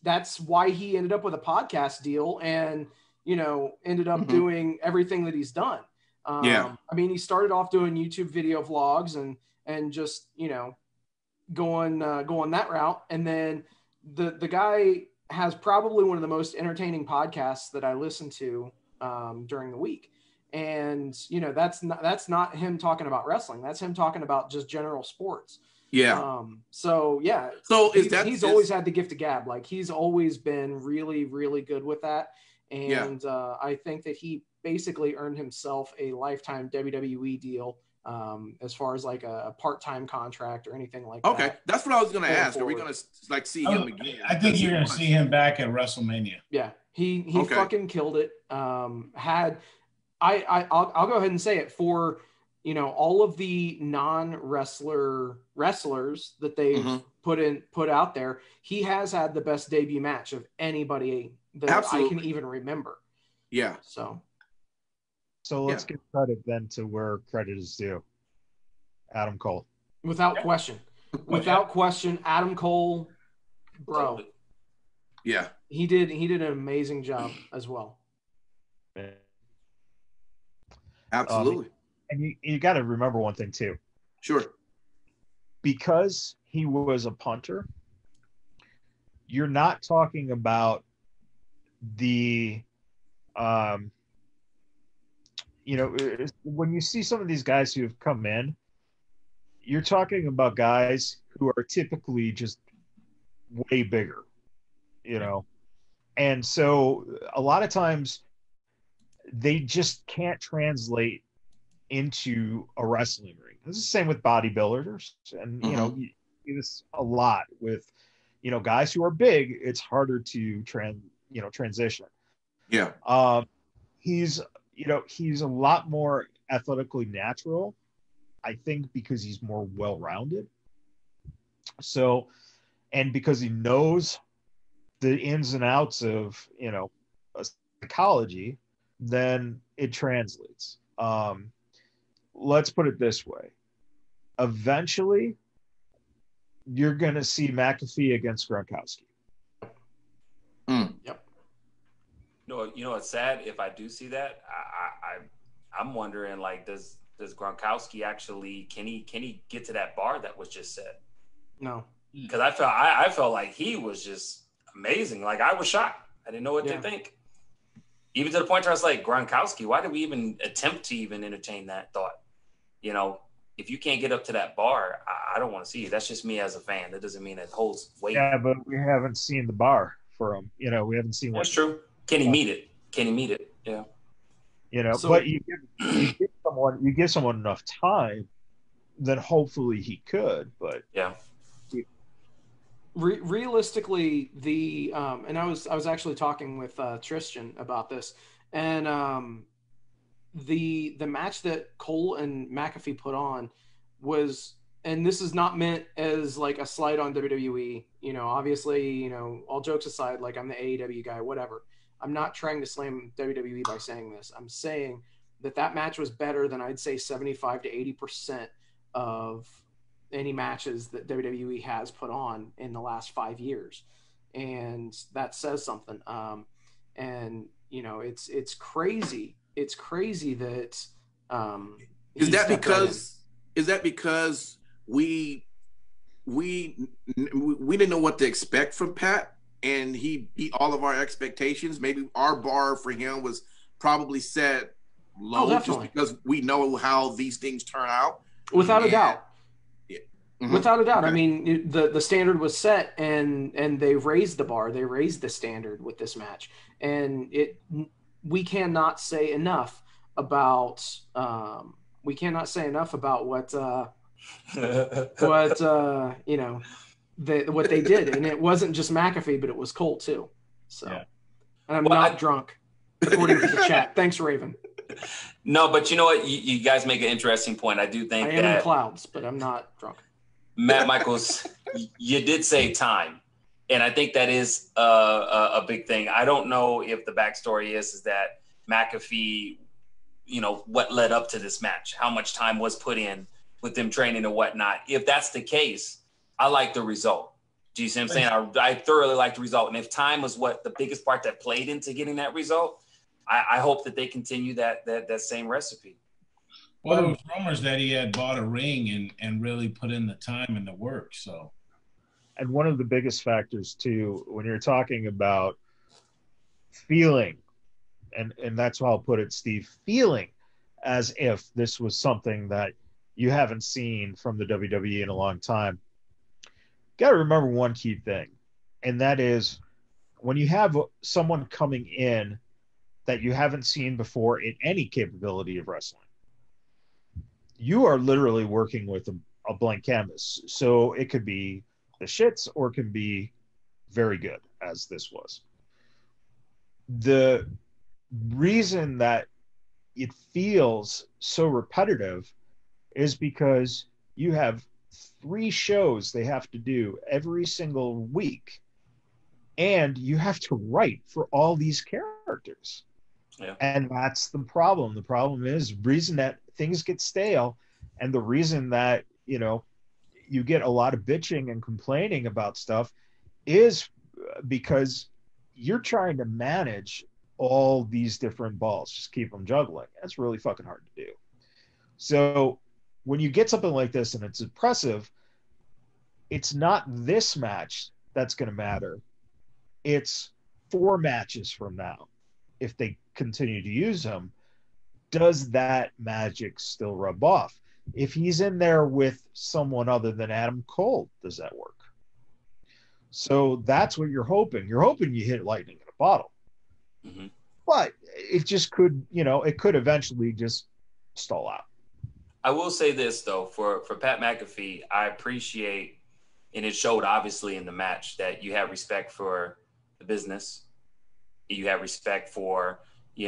that's why he ended up with a podcast deal and, you know, ended up doing everything that he's done. I mean, he started off doing YouTube video vlogs and just, you know, going that route, and then the guy has probably one of the most entertaining podcasts that I listen to during the week. And, you know, that's not him talking about wrestling. That's him talking about just general sports. Yeah. So yeah. So he's always had the gift of gab. Like he's always been really, really good with that. And I think that he basically earned himself a lifetime WWE deal, as far as like a part-time contract or anything like that. Okay. That's what I was going to ask. Are we going to like see him again? I think you're going to see him back at WrestleMania. Yeah. He fucking killed it. I'll go ahead and say it for, you know, all of the wrestlers that they've put out there. He has had the best debut match of anybody that I can even remember. Yeah. So let's give credit then to where credit is due. Adam Cole. Without question, Adam Cole bro. Totally. Yeah. He did an amazing job as well. Absolutely. And you got to remember one thing too. Sure. Because he was a punter, you're not talking about the when you see some of these guys who have come in, you're talking about guys who are typically just way bigger, and so a lot of times they just can't translate into a wrestling ring. This is the same with bodybuilders, and you see this a lot with guys who are big. It's harder to transition. Yeah. He's a lot more athletically natural, I think, because he's more well-rounded. So, and because he knows the ins and outs of psychology, then it translates. Let's put it this way. Eventually, you're going to see McAfee against Gronkowski. Yep. You know what's sad? If I do see that, I'm wondering, like, does Gronkowski actually can he get to that bar that was just set? No. Because I felt like he was just amazing. Like, I was shocked. I didn't know what to think. Even to the point where I was like, Gronkowski, why did we even attempt to even entertain that thought? If you can't get up to that bar, I don't want to see it. That's just me as a fan. That doesn't mean it holds weight. Yeah, but we haven't seen the bar for him. We haven't seen That's true. Can he meet it? Yeah. But you give someone enough time, then hopefully he could. But yeah. Realistically, and I was actually talking with Tristan about this, and the match that Cole and McAfee put on was, and this is not meant as like a slight on WWE. Obviously, all jokes aside, like, I'm the AEW guy, whatever. I'm not trying to slam WWE by saying this. I'm saying that match was better than, I'd say, 75 to 80% of any matches that WWE has put on in the last 5 years. And that says something. It's crazy. It's crazy that is that because we didn't know what to expect from Pat, and he beat all of our expectations? Maybe our bar for him was probably set low, just because we know how these things turn out. Without a doubt. Yeah. Mm-hmm. Without a doubt. Okay. I mean, the standard was set, and they raised the bar. They raised the standard with this match. And we cannot say enough about what what they did. And it wasn't just McAfee, but it was Cole too. So, and I'm not drunk, according to the chat. Thanks, Raven. No, but you know what? You guys make an interesting point. I do think I am in the clouds, but I'm not drunk. Matt Michaels, you did say time. And I think that is a big thing. I don't know if the backstory is that McAfee, what led up to this match, how much time was put in with them training and whatnot. If that's the case, I like the result. Do you see what I'm saying? I thoroughly like the result. And if time was what the biggest part that played into getting that result, I hope that they continue that same recipe. Well, there was rumors that he had bought a ring and really put in the time and the work. So, and one of the biggest factors too, when you're talking about feeling, and that's how I'll put it, Steve, feeling as if this was something that you haven't seen from the WWE in a long time. Got to remember one key thing, and that is when you have someone coming in that you haven't seen before in any capability of wrestling, you are literally working with a blank canvas. So it could be the shits or it can be very good, as this was. The reason that it feels so repetitive is because you have 3 shows they have to do every single week, and you have to write for all these characters. Yeah. And that's the problem. The problem is reason that things get stale, and the reason that you get a lot of bitching and complaining about stuff is because you're trying to manage all these different balls, just keep them juggling. That's really fucking hard to do. So when you get something like this and it's impressive, it's not this match that's going to matter. It's 4 matches from now. If they continue to use him, does that magic still rub off? If he's in there with someone other than Adam Cole, does that work? So that's what you're hoping. You're hoping you hit lightning in a bottle. Mm-hmm. But it just could, it could eventually just stall out. I will say this, though, for Pat McAfee, I appreciate, and it showed obviously in the match, that you have respect for the business. You have respect for,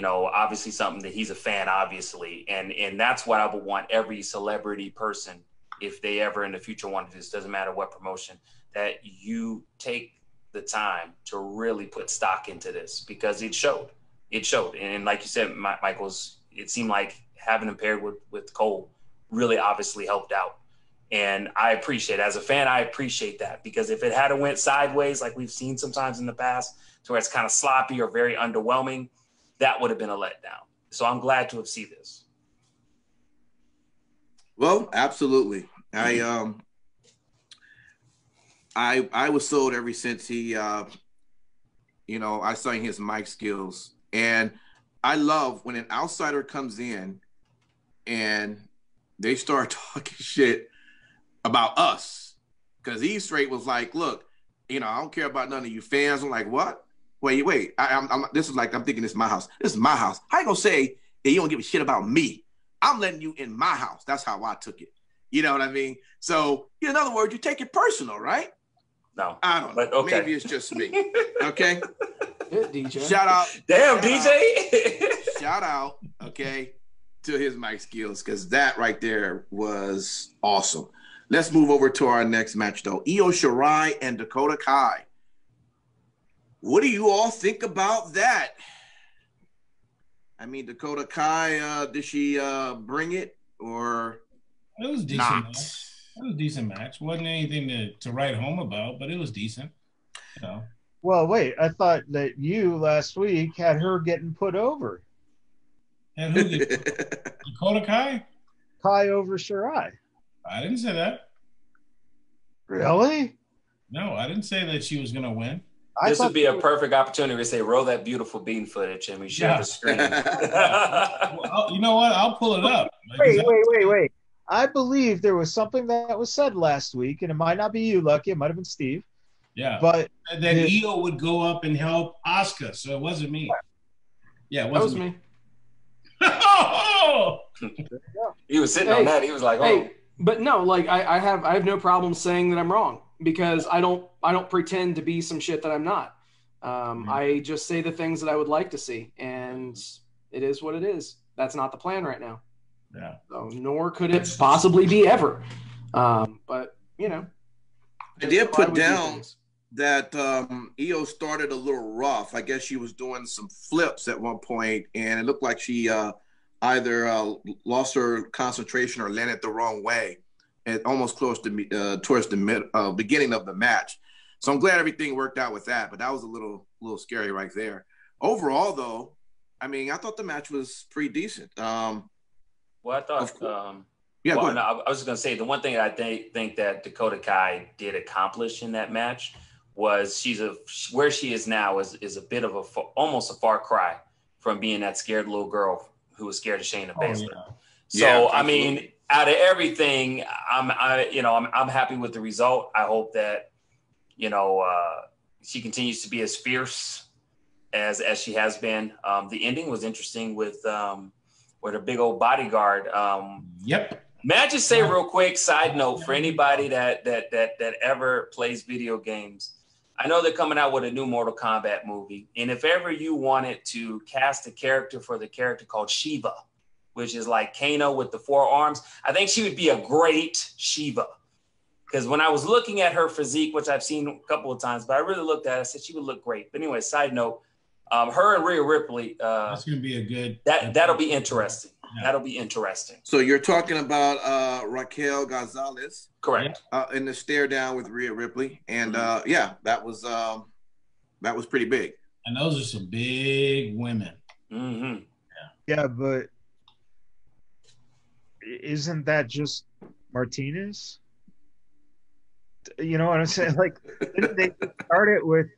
obviously something that he's a fan, obviously. And that's what I would want every celebrity person, if they ever in the future want to do this, doesn't matter what promotion, that you take the time to really put stock into this, because it showed. It showed. And like you said, Michael's, it seemed like having him paired with Cole really obviously helped out. And I appreciate it. As a fan, I appreciate that, because if it had went sideways, like we've seen sometimes in the past, to where it's kind of sloppy or very underwhelming, that would have been a letdown. So I'm glad to have seen this. Well, absolutely. I was sold ever since he, I saw his mic skills, and I love when an outsider comes in and they start talking shit about us, because he straight was like, look, I don't care about none of you fans. I'm like, what? Wait. I'm thinking this is my house. This is my house. How you gonna say that you don't give a shit about me? I'm letting you in my house. That's how I took it. You know what I mean? So, in other words, you take it personal, right? No. I don't know. But okay. Maybe it's just me. Okay? DJ. Shout out. Damn, DJ. Shout out, okay, to his mic skills, because that right there was awesome. Let's move over to our next match, though. Io Shirai and Dakota Kai. What do you all think about that? I mean, Dakota Kai, did she bring it, or it was decent not? Match. It was a decent match. Wasn't anything to write home about, but it was decent. Well, wait. I thought that you last week had her getting put over. And who Dakota Kai? Kai over Shirai. I didn't say that. Really? No, I didn't say that she was going to win. This would be a perfect opportunity to say, roll that beautiful bean footage, and we share the screen. Well, you know what? I'll pull it up. Wait. I believe there was something that was said last week, and it might not be you, Lucky. It might have been Steve. Yeah. But then Io would go up and help Asuka, so it wasn't me. Yeah, it wasn't me. Oh! He was sitting on that. He was like, "Oh." Hey, but no, like I have no problem saying that I'm wrong, because I don't pretend to be some shit that I'm not. I just say the things that I would like to see, and it is what it is. That's not the plan right now. Yeah. So, nor could it possibly be ever. But I did put down that Io started a little rough. I guess she was doing some flips at one point, and it looked like she either lost her concentration or landed the wrong way, and almost close to towards the beginning of the match. So I'm glad everything worked out with that, but that was a little scary right there. Overall, though, I mean, I thought the match was pretty decent. Well, I thought. No, I was just going to say, the one thing I think that Dakota Kai did accomplish in that match was where she is now is a bit of almost a far cry from being that scared little girl who was scared of Shayna Baszler. Yeah. So I mean, out of everything, I'm happy with the result. I hope that she continues to be as fierce as she has been. The ending was interesting with her big old bodyguard. Yep. May I just say real quick, side note, for anybody that ever plays video games, I know they're coming out with a new Mortal Kombat movie. And if ever you wanted to cast a character for the character called Shiva, which is like Kano with the 4 arms, I think she would be a great Shiva. Because when I was looking at her physique, which I've seen a couple of times, but I really looked at it, I said she would look great. But anyway, side note, her and Rhea Ripley. That's going to be a good. That'll be interesting. That'll be interesting. So you're talking about Raquel Gonzalez, correct? In the stare down with Rhea Ripley, and that was pretty big. And those are some big women. Mm-hmm. Yeah, but isn't that just Martinez? You know what I'm saying? Like, didn't they start it with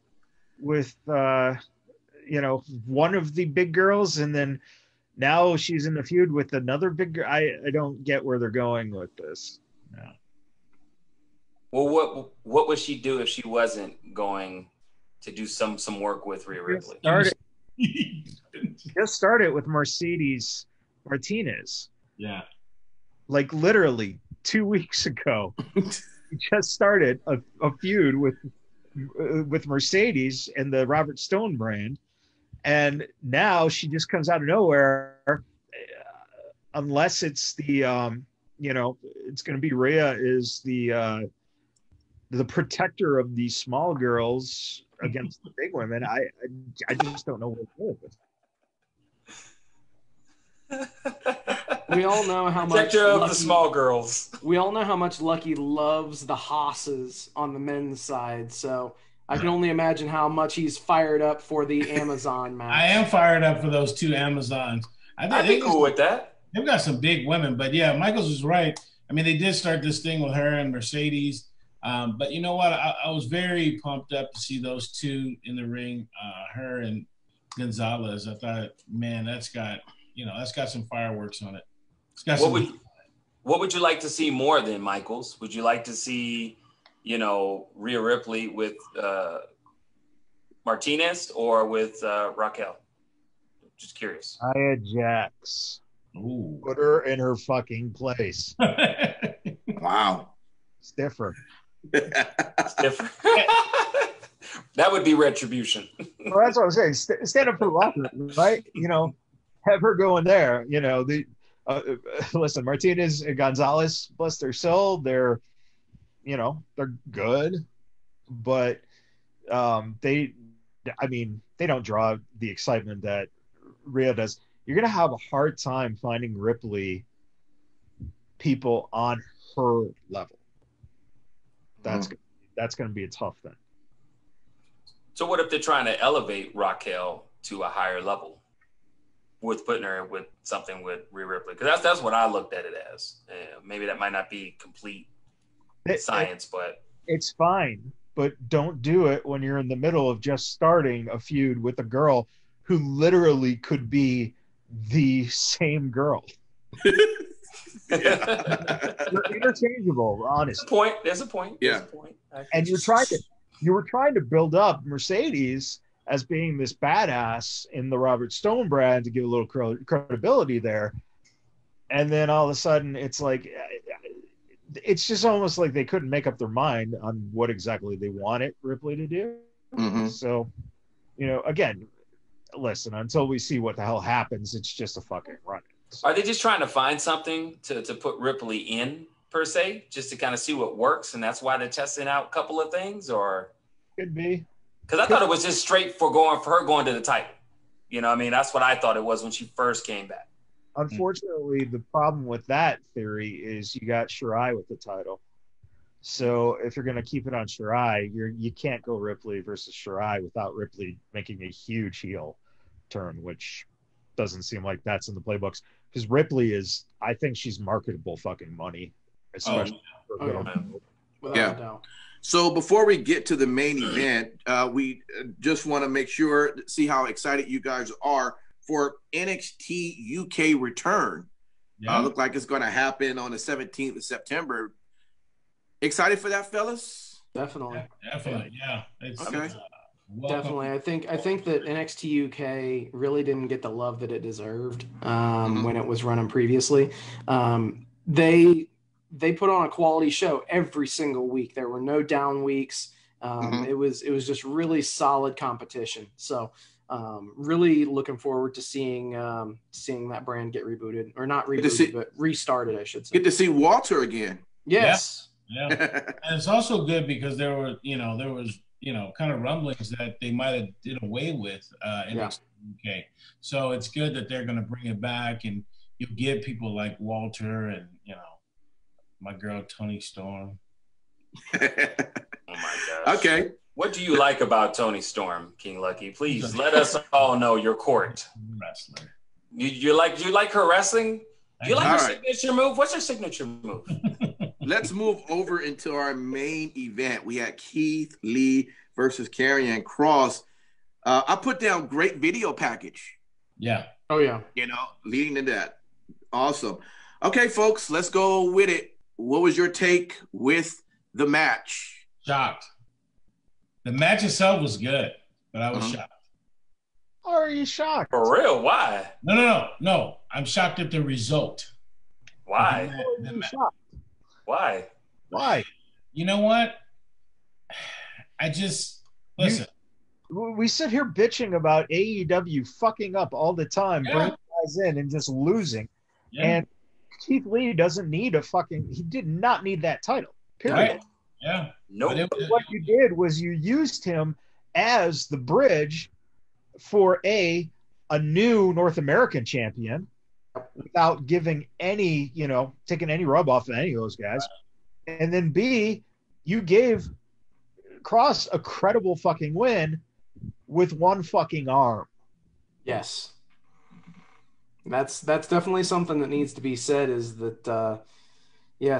one of the big girls, and then now she's in the feud with another big girl? I don't get where they're going with this. Yeah. Well, what would she do if she wasn't going to do some work with Rhea Ripley? Just started with Mercedes Martinez. Yeah. Like literally 2 weeks ago. He just started a feud with Mercedes and the Robert Stone brand, and now she just comes out of nowhere. Unless it's the it's going to be Rhea is the protector of the small girls against the big women. I just don't know what to do with it. We all know how much protector of the small girls. We all know how much Lucky loves the Hosses on the men's side, so I can only imagine how much he's fired up for the Amazon match. I am fired up for those two Amazons. I'd be cool with that. They've got some big women, but yeah, Michaels is right. I mean, they did start this thing with her and Mercedes, but you know what? I was very pumped up to see those two in the ring, her and Gonzalez. I thought, man, that's got some fireworks on it. What would you like to see more than Michaels? Would you like to see, Rhea Ripley with Martinez or with Raquel? Just curious. Nia Jax. Ooh. Put her in her fucking place. Wow. It's different. It's different. That would be retribution. Well, that's what I'm saying. Stand up for the locker room, right? Have her go in there. Listen, Martinez and Gonzalez, bless their soul, they're good, but they don't draw the excitement that Rhea does. You're gonna have a hard time finding Ripley people on her level. That's gonna be a tough thing. So what if they're trying to elevate Raquel to a higher level with putting her with something with Rhea Ripley? Because that's what I looked at it as. Maybe that might not be complete science, but it's fine. But don't do it when you're in the middle of just starting a feud with a girl who literally could be the same girl. They're interchangeable, honestly. There's a point. Yeah. And you were trying to build up Mercedes as being this badass in the Robert Stone brand to give a little credibility there. And then all of a sudden it's like, it's just almost like they couldn't make up their mind on what exactly they wanted Ripley to do. Mm-hmm. So, again, listen, until we see what the hell happens, it's just a fucking run. Are they just trying to find something to put Ripley in, per se, just to kind of see what works, and that's why they're testing out a couple of things? Or could be. Because I thought it was just straight for her going to the title. That's what I thought it was when she first came back. Unfortunately, the problem with that theory is you got Shirai with the title. So if you're going to keep it on Shirai, you can't go Ripley versus Shirai without Ripley making a huge heel turn, which doesn't seem like that's in the playbooks. Because Ripley I think she's marketable fucking money, especially for without a doubt. So before we get to the main event, we just want to see how excited you guys are for NXT UK return. Yeah. Look like it's going to happen on the 17th of September. Excited for that, fellas? Definitely. Definitely, yeah. Okay. Definitely. I think that NXT UK really didn't get the love that it deserved when it was running previously. They put on a quality show every single week. There were no down weeks. It was just really solid competition. So really looking forward to seeing that brand get rebooted, or not rebooted, but restarted, I should say. Get to see Walter again. Yes. Yeah. And it's also good because there was kind of rumblings that they might have did away with NXT UK. So it's good that they're going to bring it back, and you get people like Walter and, my girl Toni Storm. Oh my gosh. Okay. What do you like about Toni Storm, King Lucky? Please let us all know your court. Wrestler. Do you like her wrestling? Do you like her signature move? What's her signature move? Let's move over into our main event. We had Keith Lee versus Karrion Kross. I put down great video package. Yeah. Oh, yeah. Leading to that. Awesome. Okay, folks, let's go with it. What was your take with the match? Shocked. The match itself was good, but I was shocked. Are you shocked? For real? Why? No. I'm shocked at the result. Why? Why? Why? You know what? Listen. We sit here bitching about AEW fucking up all the time, bringing guys in and just losing. Yeah. And Keith Lee he did not need that title. Period. Right. Yeah. Nope. What you did was you used him as the bridge for a new North American champion without giving any, taking any rub off of any of those guys. Right. And then B, you gave Kross a credible fucking win with one fucking arm. Yes. That's definitely something that needs to be said, is that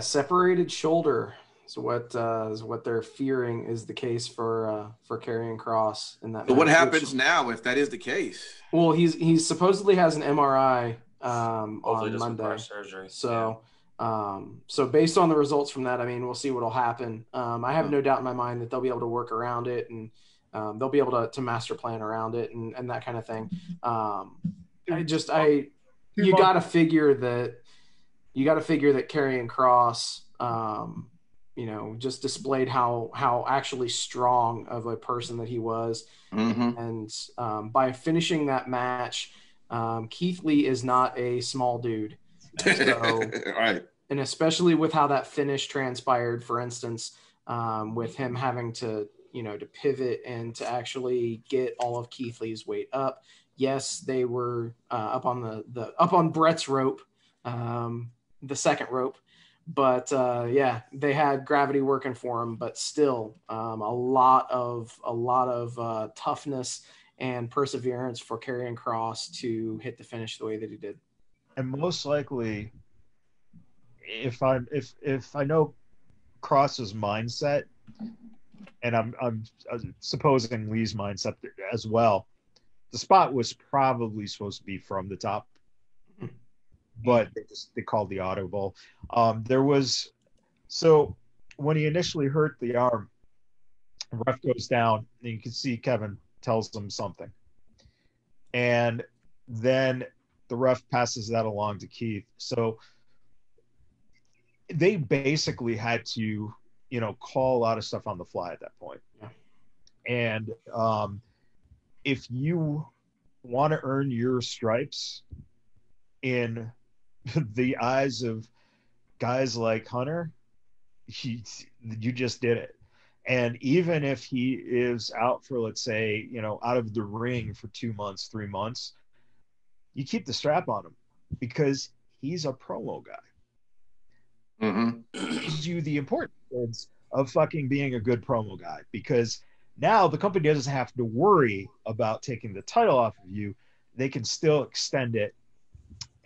separated shoulder is what they're fearing is the case for Karrion Kross in that match. What happens now if that is the case? Well, he supposedly has an MRI on Monday. Surgery. So so based on the results from that, I mean, we'll see what'll happen. I have no doubt in my mind that they'll be able to work around it, and they'll be able to master plan around it and that kind of thing. You got to figure that Karrion Kross, just displayed how actually strong of a person that he was. And by finishing that match, Keith Lee is not a small dude. So, right. And especially with how that finish transpired, for instance, with him having to pivot and to actually get all of Keith Lee's weight up. Yes, they were up on Brett's rope, the second rope, but they had gravity working for him. But still, a lot of toughness and perseverance for Karrion Kross to hit the finish the way that he did. And most likely, if I know Kross's mindset, and I'm supposing Lee's mindset as well, the spot was probably supposed to be from the top, but they called the audible. So when he initially hurt the arm, the ref goes down, and you can see Kevin tells him something, and then the ref passes that along to Keith. So they basically had to, call a lot of stuff on the fly at that point. Yeah. And if you want to earn your stripes in the eyes of guys like Hunter, you just did it. And even if he is out for, let's say, out of the ring for 2 months, 3 months, you keep the strap on him because he's a promo guy. Gives you the importance of fucking being a good promo guy, because now the company doesn't have to worry about taking the title off of you. They can still extend it,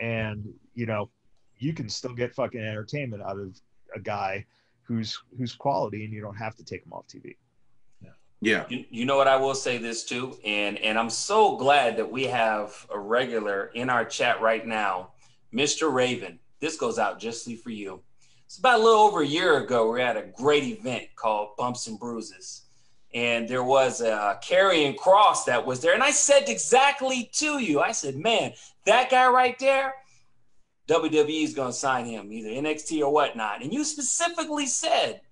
and you can still get fucking entertainment out of a guy who's quality, and you don't have to take him off TV. Yeah. You know what, I will say this too, and I'm so glad that we have a regular in our chat right now, Mr. Raven. This goes out justly for you. It's about a little over a year ago, we had a great event called Bumps and Bruises. And there was a Karrion Kross that was there. And I said exactly to you, I said, man, that guy right there, WWE is going to sign him, either NXT or whatnot. And you specifically said.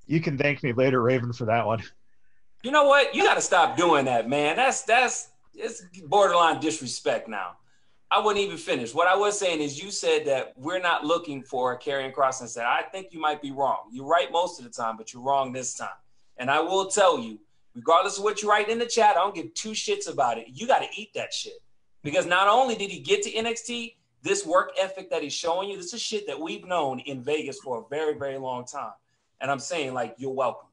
You can thank me later, Raven, for that one. You know what? You got to stop doing that, man. It's borderline disrespect now. I wouldn't even finish. What I was saying is, you said that we're not looking for Karrion Kross, and I said, I think you might be wrong. You're right most of the time, but you're wrong this time. And I will tell you, regardless of what you write in the chat, I don't give two shits about it. You got to eat that shit. Because not only did he get to NXT, this work ethic that he's showing you, this is shit that we've known in Vegas for a very, very long time. And I'm saying, like, you're welcome.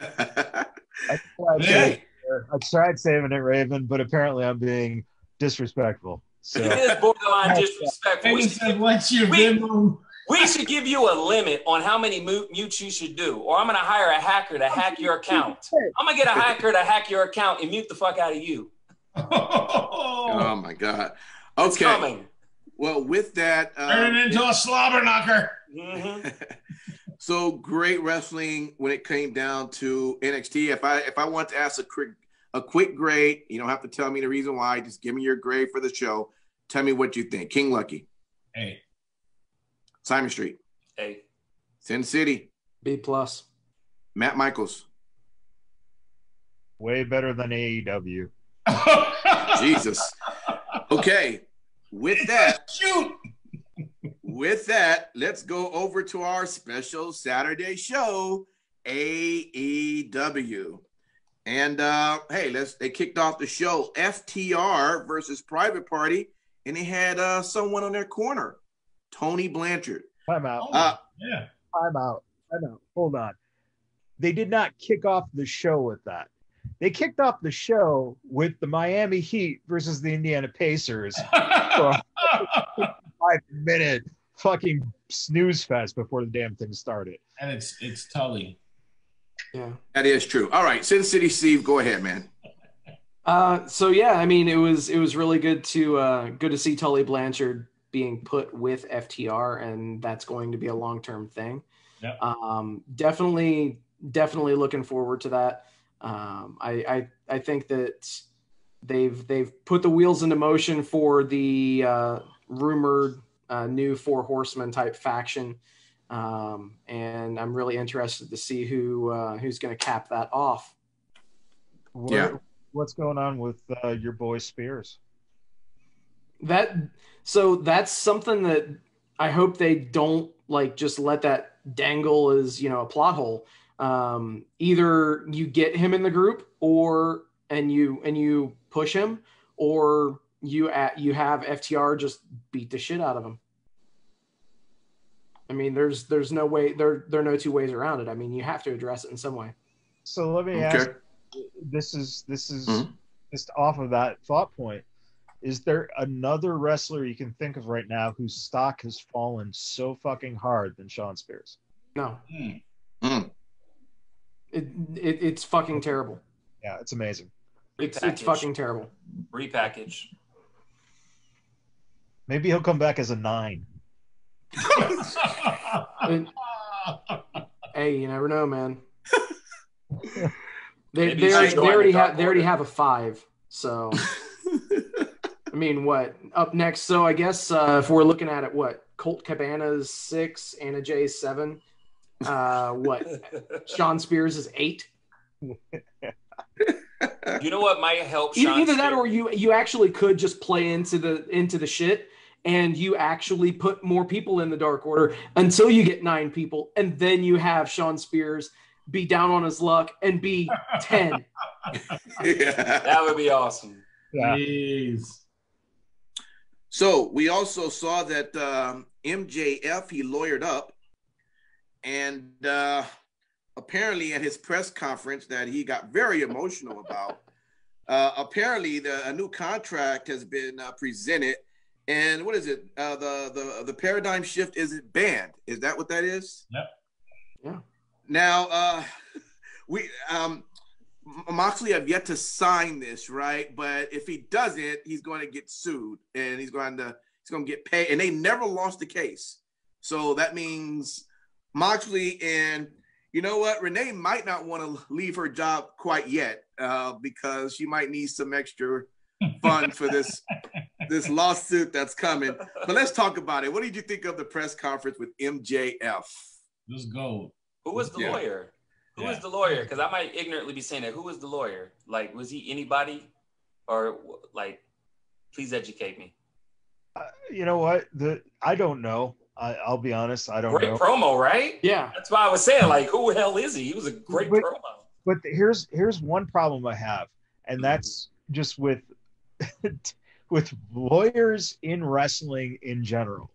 I tried saving it, Raven, but apparently I'm being disrespectful. So. It is borderline disrespectful. We should give you a limit on how many mutes you should do, or I'm going to hire a hacker to hack your account. I'm going to get a hacker to hack your account and mute the fuck out of you. Oh my God. It's Okay. coming. Well, with that, turn it into a slobber knocker. Mm-hmm. So great wrestling when it came down to NXT. If I want to ask a quick grade, you don't have to tell me the reason why. Just give me your grade for the show. Tell me what you think. King Lucky. A. Simon Street. A. Sin City. B+. Matt Michaels. Way better than AEW. Jesus. Okay. With that, let's go over to our special Saturday show, AEW. And hey, they kicked off the show, FTR versus Private Party, and they had someone on their corner, Tony Blanchard. Time out. Yeah. Time out. Hold on. They did not kick off the show with that. They kicked off the show with the Miami Heat versus the Indiana Pacers for a 5-minute fucking snooze fest before the damn thing started. And it's Tully. Yeah. That is true. All right, Sin City Steve, go ahead, man. So yeah, I mean, it was really good to see Tully Blanchard being put with FTR, and that's going to be a long-term thing. Yep. Definitely looking forward to that. I think that they've put the wheels into motion for the rumored new Four Horsemen type faction, and I'm really interested to see who's going to cap that off. What's going on with your boy Spears? That's something that I hope they don't just let that dangle as a plot hole. Either you get him in the group, and you push him, or you have FTR just beat the shit out of him. I mean, there's no way there are no two ways around it. I mean, you have to address it in some way. So let me ask. This is just off of that thought point. Is there another wrestler you can think of right now whose stock has fallen so fucking hard than Sean Spears? No. It's fucking terrible. Yeah, it's amazing. It's fucking terrible. Repackage. Maybe he'll come back as a 9. Hey, you never know, man. They already have a 5. So I mean, what up next? So I guess if we're looking at it, what Colt Cabana's 6, Anna Jay's 7. What Sean Spears is 8. You know what might help Sean either that, or you actually could just play into the shit, and you actually put more people in the Dark Order until you get 9 people, and then you have Sean Spears be down on his luck and be 10. That would be awesome. Yeah. Jeez. So we also saw that MJF, he lawyered up, and apparently at his press conference that he got very emotional about, apparently a new contract has been presented. And what is it? The paradigm shift isn't banned. Is that what that is? Yep. Yeah. Now, we Moxley have yet to sign this, right? But if he doesn't, he's going to get sued, and he's going to get paid. And they never lost the case, so that means Moxley and you know what, Renee might not want to leave her job quite yet because she might need some extra funds for this lawsuit that's coming. But let's talk about it. What did you think of the press conference with MJF? Just go. Who was the lawyer? Who was the lawyer? Because I might ignorantly be saying that. Who was the lawyer? Like, was he anybody? Or, like, please educate me. You know what? I don't know. I'll be honest. I don't know. Great promo, right? Yeah. That's why I was saying, like, who the hell is he? He was a great promo. But here's one problem I have, and that's just with with lawyers in wrestling in general.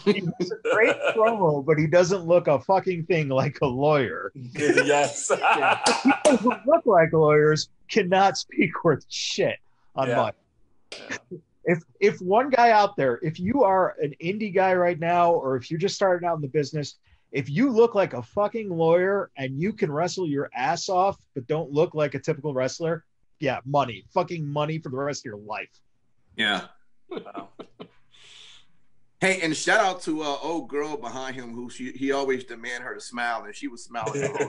He has a great promo, but he doesn't look a fucking thing like a lawyer. Yes. People who look like lawyers cannot speak worth shit on mic. If one guy out there, if you are an indie guy right now, or if you're just starting out in the business, if you look like a fucking lawyer and you can wrestle your ass off, but don't look like a typical wrestler, fucking money for the rest of your life. Yeah. Wow. Hey, and shout out to old girl behind him who he always demand her to smile, and she was smiling the whole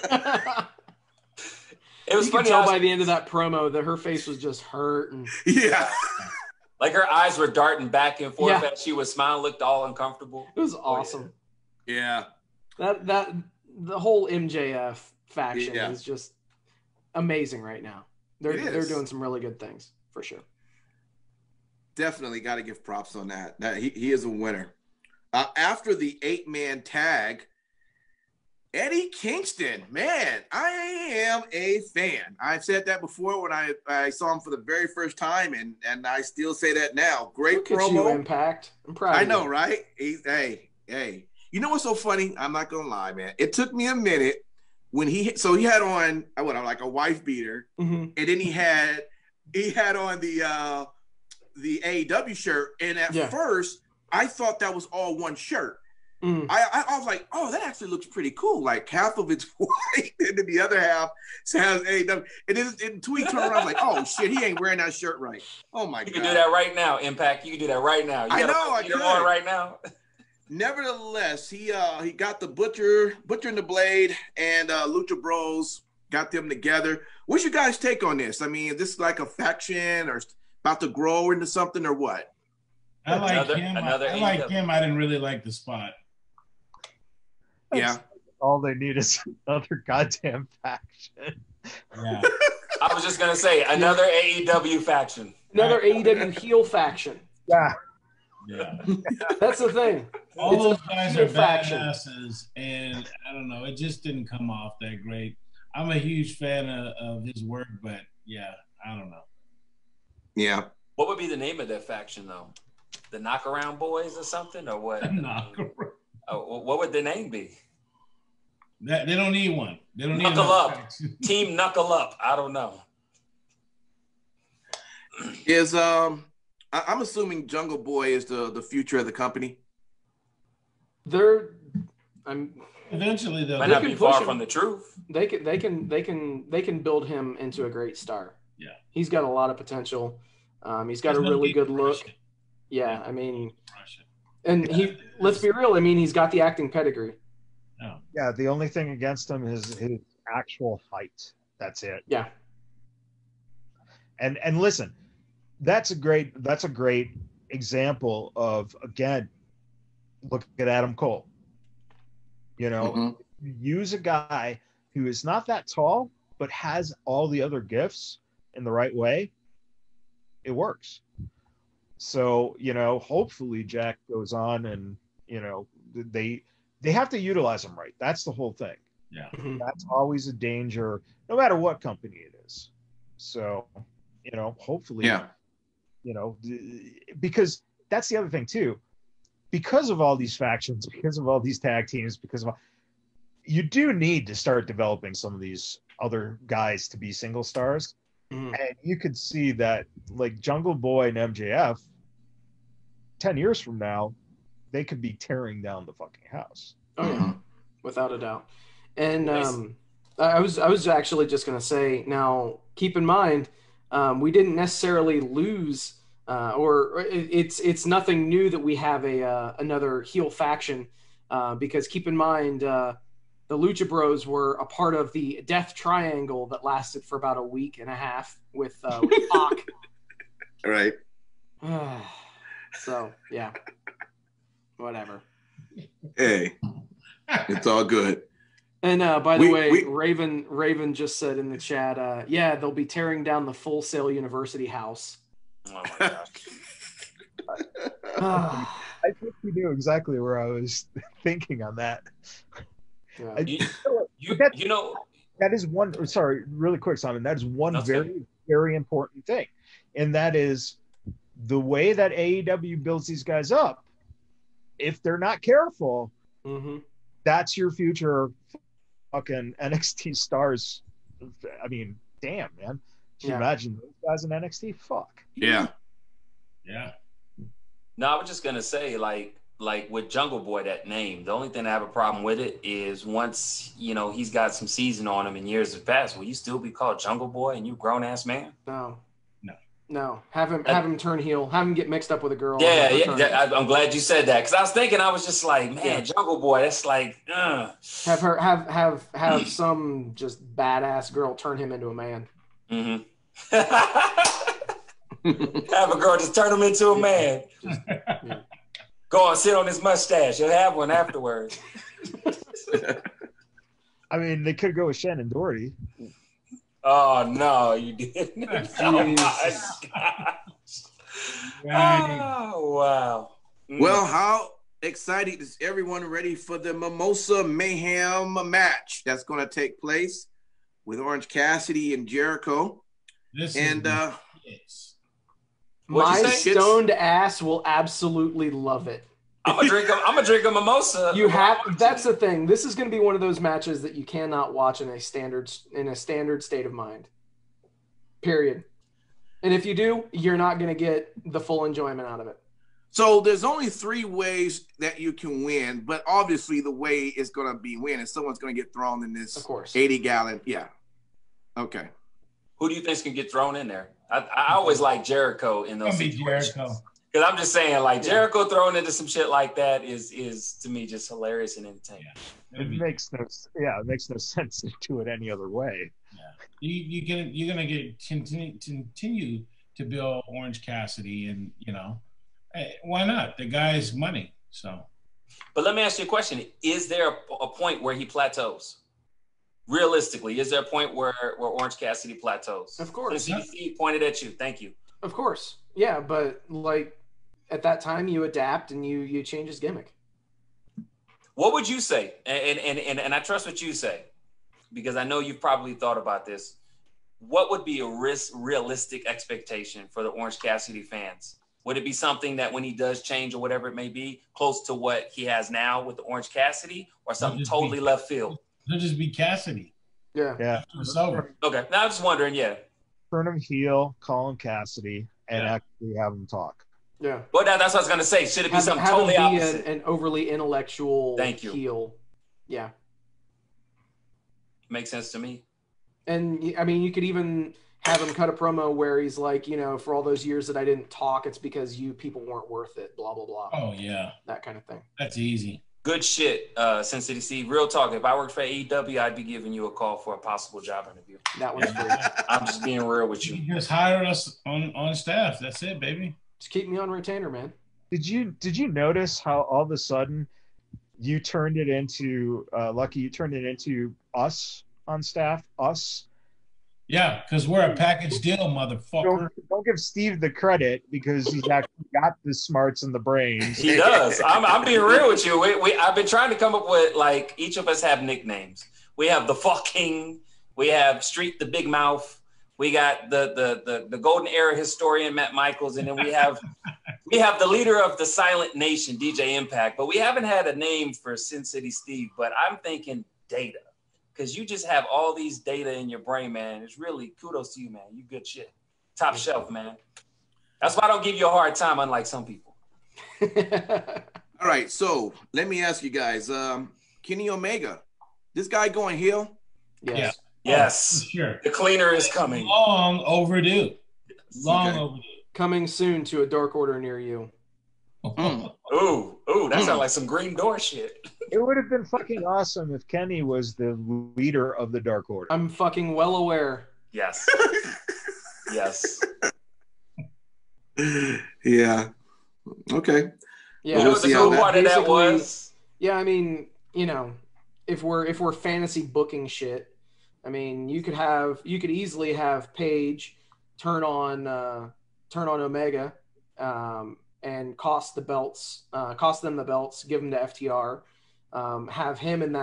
time. It was funny. By the end of that promo, that her face was just hurt, and like her eyes were darting back and forth as she was smiling, looked all uncomfortable. It was awesome. Yeah, that the whole MJF faction is just amazing right now. They're doing some really good things for sure. Definitely got to give props on that. That he is a winner. After the 8-man tag, Eddie Kingston, man, I am a fan. I've said that before when I saw him for the very first time, and I still say that now. Great Look promo. At you, Impact. I'm proud. I know, right? Hey. You know what's so funny? I'm not gonna lie, man. It took me a minute when he had on like a wife beater, and then he had on the AEW shirt, and at first I thought that was all one shirt. I was like, oh, that actually looks pretty cool. Like half of it's white, and then the other half has AEW. And then Tweet turned around, I was like, oh shit, he ain't wearing that shirt right. Oh my god, you can do that right now, Impact. You can do that right now. I know, I could. On right now. Nevertheless, he got the Butcher and the Blade and Lucha Bros got them together. What's your guys' take on this? I mean, is this like a faction or about to grow into something or what? I like him. I didn't really like the spot. Yeah. All they need is another goddamn faction. Yeah. I was just gonna say another AEW faction. Another AEW heel faction. Yeah. Yeah. That's the thing. All those guys are badasses, and I don't know. It just didn't come off that great. I'm a huge fan of his work, but I don't know. Yeah. What would be the name of that faction, though? The Knockaround Boys or something, or what? What would the name be? They don't need one. They don't need Knuckle Up. Team Knuckle Up. I don't know. Is I'm assuming Jungle Boy is the future of the company. Eventually they'll might not be far from the truth. They can build him into a great star. Yeah, he's got a lot of potential. He's got a really good look. Yeah, I mean, and let's be real. I mean, he's got the acting pedigree. Oh. Yeah, the only thing against him is his actual height. That's it. Yeah. And listen, that's a great example of, again, look at Adam Cole. You know, use a guy who is not that tall but has all the other gifts in the right way. It works. So, you know, hopefully Jack goes on and, you know, they have to utilize him right. That's the whole thing. Yeah. That's always a danger, no matter what company it is. So, you know, hopefully, you know, because that's the other thing too. Because of all these factions, because of all these tag teams, you do need to start developing some of these other guys to be single stars. And you could see that, like Jungle Boy and MJF, 10 years from now, they could be tearing down the fucking house. Oh yeah, without a doubt. And I was actually just gonna say, now keep in mind, we didn't necessarily lose, or it's nothing new that we have another heel faction, because keep in mind, the Lucha Bros were a part of the Death Triangle that lasted for about a week and a half with Pac. Right. So yeah, whatever. Hey, it's all good. And by the way, Raven just said in the chat, yeah, they'll be tearing down the Full Sail University house. Oh my gosh. I think you knew exactly where I was thinking on that. Yeah. You know, that is one. Sorry, really quick, Simon. That is one very important thing, and that is the way that AEW builds these guys up. If they're not careful, that's your future fucking NXT stars. I mean, damn, man. Can you imagine those guys in NXT? Fuck. Yeah. No, I was just gonna say, like with Jungle Boy, that name. The only thing I have a problem with it is once he's got some season on him and years have passed, will you still be called Jungle Boy and you grown ass man? No. Have him turn heel. Have him get mixed up with a girl. Yeah. I'm glad you said that because I was thinking, I was just like, man, Jungle Boy. That's like, have some just badass girl turn him into a man. Mm-hmm. Have a girl just turn him into a man. Go and sit on his mustache. You'll have one afterwards. I mean, they could go with Shannon Doherty. Oh no, you didn't. Oh my gosh. Oh wow. Well, how excited is everyone ready for the Mimosa Mayhem match that's going to take place with Orange Cassidy and Jericho? My stoned ass will absolutely love it. I'm gonna drink a mimosa. That's the thing. This is gonna be one of those matches that you cannot watch in a standard state of mind. Period. And if you do, you're not gonna get the full enjoyment out of it. So there's only 3 ways that you can win, but obviously the way is gonna be win, and someone's gonna get thrown in this 80-gallon. Yeah. Okay. Who do you think's gonna get thrown in there? I always like Jericho in those situations. Because I'm just saying, like, Jericho thrown into some shit like that is to me just hilarious and entertaining. It makes no sense to do it any other way. Yeah. You're gonna continue to build Orange Cassidy, and why not? The guy's money. So. But let me ask you a question: is there a point where he plateaus? Realistically, is there a point where Orange Cassidy plateaus? Of course. CDC pointed at you. Thank you. Of course. Yeah, but like at that time you adapt and you change his gimmick. What would you say? And I trust what you say because I know you've probably thought about this. What would be a realistic expectation for the Orange Cassidy fans? Would it be something that when he does change or whatever it may be, close to what he has now with the Orange Cassidy, or something totally left field? It'll just be Cassidy. Yeah. It's over. Okay. Now I'm just wondering, turn him heel, call him Cassidy, and actually have him talk. Yeah. Well, that's what I was going to say. Should it be something totally opposite? An overly intellectual heel. Yeah. Makes sense to me. And, I mean, you could even have him cut a promo where he's like, for all those years that I didn't talk, it's because you people weren't worth it, blah, blah, blah. Oh, yeah. That kind of thing. That's easy. Good shit, Sin City Steve. Real talk. If I worked for AEW, I'd be giving you a call for a possible job interview. That one's free. I'm just being real with you. You just hire us on staff. That's it, baby. Just keep me on retainer, man. Did you notice how all of a sudden you turned it into Lucky? You turned it into us on staff. Us. Yeah, because we're a package deal, motherfucker. Don't give Steve the credit because he's actually got the smarts and the brains. He does. I'm being real with you. I've been trying to come up with, like, each of us have nicknames. We have the fucking. We have Street the Big Mouth. We got the Golden Era historian Matt Michaels, and then we have the leader of the Silent Nation, DJ Impact. But we haven't had a name for Sin City Steve. But I'm thinking Data. Because you just have all these data in your brain, man. It's really kudos to you, man. You good shit. Top shelf, man. That's why I don't give you a hard time, unlike some people. All right, so let me ask you guys. Kenny Omega, this guy going heel? Yes. Yeah. Yes. Oh, sure. The cleaner is coming. Long overdue. Overdue. Coming soon to a Dark Order near you. Ooh, that sounds like some Green Door shit. It would have been fucking awesome if Kenny was the leader of the Dark Order. I'm fucking well aware. Yes. Yes. Yeah. Okay. Yeah. You know what the cool part of that was? Yeah, I mean, if we're fantasy booking shit, I mean, you could easily have Paige turn on Omega, and cost them the belts, give them to FTR, have him in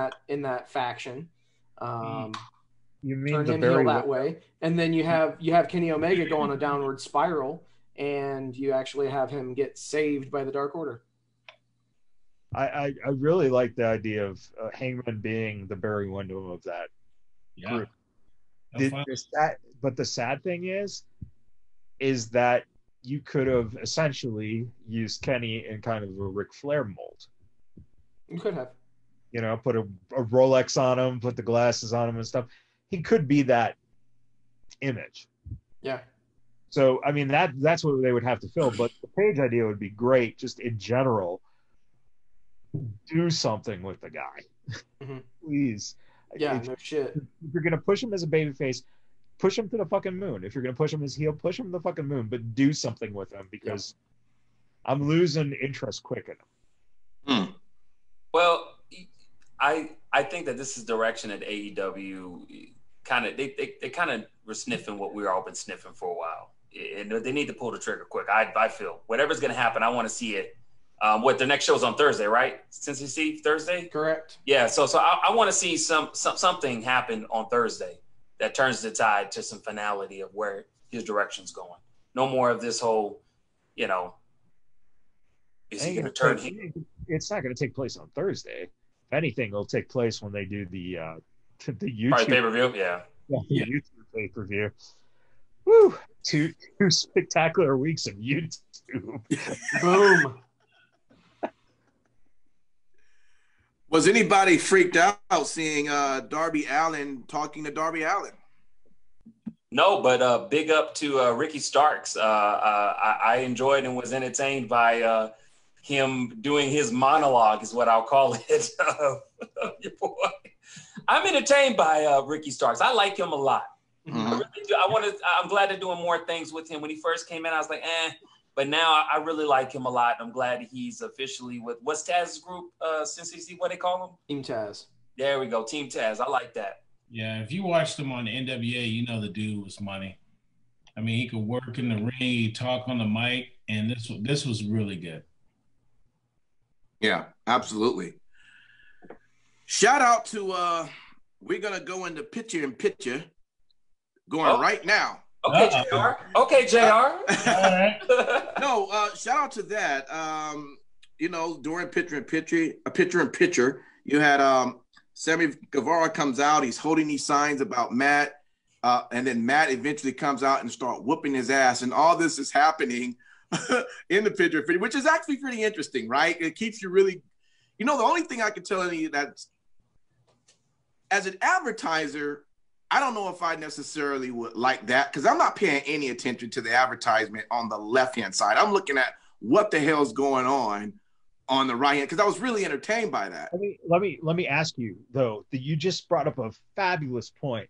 that faction, You mean turn the him Barry heel that way, and then you have Kenny Omega go on a downward spiral, and you actually have him get saved by the Dark Order. I really like the idea of Hangman being the Barry Windham of that group. But the sad thing is that you could have essentially used Kenny in kind of a Ric Flair mold. You could have. You know, put a Rolex on him, put the glasses on him and stuff. He could be that image. Yeah. So, I mean, that's what they would have to fill. But the Page idea would be great, just in general. Do something with the guy. Mm-hmm. Please. Yeah, no shit. If you're going to push him as a babyface, push him to the fucking moon. If you're going to push him as heel, push him to the fucking moon. But do something with him, because I'm losing interest quick in him. Well, I think that this is direction that AEW kind of they kind of were sniffing what we've all been sniffing for a while, and they need to pull the trigger quick. I feel whatever's going to happen, I want to see it. What their next show is on Thursday, right? Since you see Thursday, correct? Yeah. So I want to see something happen on Thursday that turns the tide to some finality of where his direction's going. No more of this whole, you know, is he going to turn? It's not going to take place on Thursday. If anything, it'll take place when they do the YouTube pay-per-view. Yeah, YouTube pay-per-view. Woo! Two spectacular weeks of YouTube. Boom. Was anybody freaked out seeing Darby Allin talking to Darby Allin? No, but big up to Ricky Starks. I enjoyed and was entertained by him doing his monologue, is what I'll call it. Your boy. I'm entertained by Ricky Starks. I like him a lot. Mm-hmm. I really do. I'm glad they're doing more things with him. When he first came in, I was like, but now I really like him a lot. I'm glad he's officially with what's Taz's group? Since you see what they call him? Team Taz. There we go, Team Taz. I like that. Yeah, if you watched him on the NWA, you know the dude was money. I mean, he could work in the ring, he'd talk on the mic, and this was really good. Yeah, absolutely. Shout out to we're gonna go into picture in picture going right now. Okay, JR. Okay, JR. All right. No, shout out to that. You know, during picture in picture, you had Sammy Guevara comes out. He's holding these signs about Matt, and then Matt eventually comes out and start whooping his ass. And all this is happening in the picture, which is actually pretty interesting, right? It keeps you really, you know, the only thing I can tell you that as an advertiser, I don't know if I necessarily would like that, because I'm not paying any attention to the advertisement on the left-hand side. I'm looking at what the hell's going on the right hand, because I was really entertained by that. Let me ask you, though, that you just brought up a fabulous point.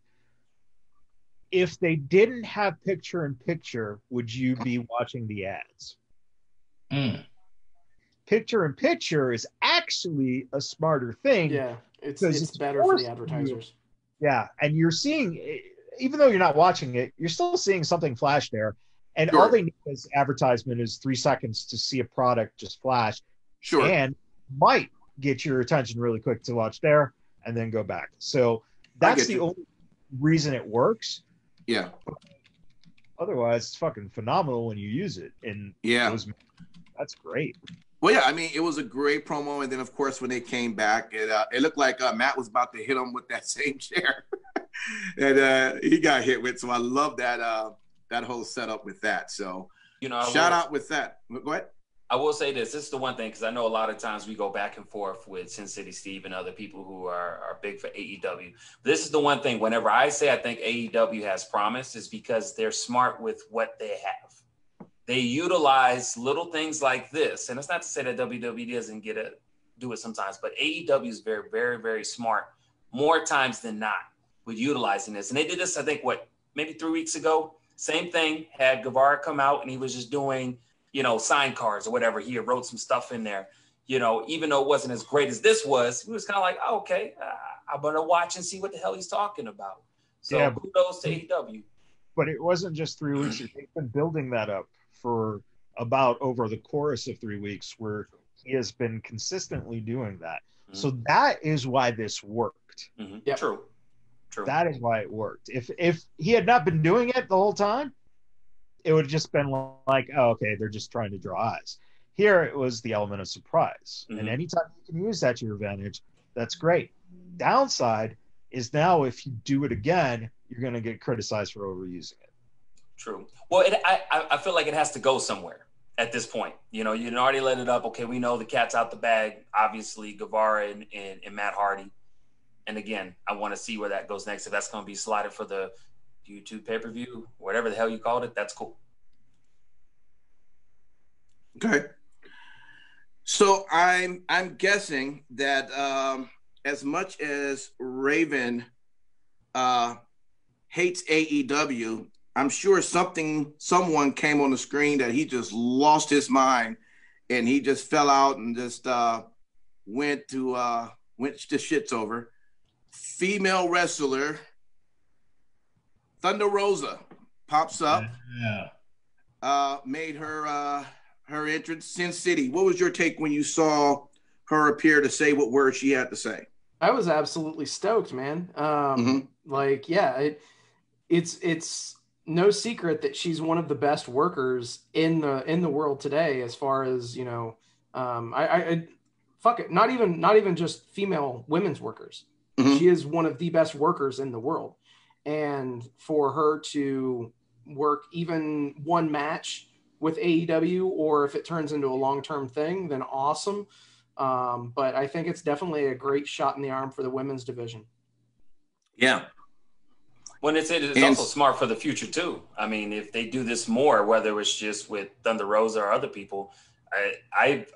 If they didn't have picture in picture, would you be watching the ads? Picture in picture is actually a smarter thing. Yeah, it's better for the advertisers. Yeah, and you're seeing, even though you're not watching it, you're still seeing something flash there. And all they need is advertisement is 3 seconds to see a product just flash. Sure. And might get your attention really quick to watch there and then go back. So that's the only reason it works. Yeah. Otherwise, it's fucking phenomenal when you use it. And that's great. Well, yeah, I mean, it was a great promo. And then, of course, when they came back, it looked like Matt was about to hit him with that same chair. And he got hit with. So I love that whole setup with that. So, you know, shout out with that. Go ahead. I will say this. This is the one thing, because I know a lot of times we go back and forth with Sin City Steve and other people who are big for AEW. This is the one thing, whenever I say I think AEW has promise, is because they're smart with what they have. They utilize little things like this. And it's not to say that WWE doesn't do it sometimes, but AEW is very, very, very smart more times than not with utilizing this. And they did this, I think, maybe 3 weeks ago. Same thing, had Guevara come out and he was just doing, you know, sign cards or whatever. He wrote some stuff in there, you know, even though it wasn't as great as this was, he was kind of like, oh, okay, I'm going to watch and see what the hell he's talking about. So kudos to AEW. But it wasn't just 3 weeks. They've been building that up for about over the course of 3 weeks, where he has been consistently doing that. Mm-hmm. So that is why this worked. Mm-hmm. Yep. True. True. That is why it worked. If he had not been doing it the whole time, it would have just been like, oh, okay, they're just trying to draw eyes. Here, it was the element of surprise. And anytime you can use that to your advantage, that's great. Downside is now if you do it again, you're going to get criticized for overusing it. True. Well, I feel like it has to go somewhere at this point. You know, you already let it up. Okay, we know the cat's out the bag. Obviously, Guevara and Matt Hardy. And again, I want to see where that goes next. If that's going to be slotted for the YouTube pay-per-view, whatever the hell you called it, that's cool. Okay. So I'm guessing that as much as Raven hates AEW, I'm sure someone came on the screen that he just lost his mind and he just fell out and just went to shits over. Female wrestler Thunder Rosa pops up. Yeah. Made her entrance. Sin City. What was your take when you saw her appear to say what words she had to say? I was absolutely stoked, man. Like, yeah, it's no secret that she's one of the best workers in the world today, as far as, you know, I fuck it, not even just female women's workers. She is one of the best workers in the world. And for her to work even one match with AEW, or if it turns into a long-term thing, then awesome. But I think it's definitely a great shot in the arm for the women's division. Yeah. When it's also smart for the future too. I mean, if they do this more, whether it's just with Thunder Rosa or other people, I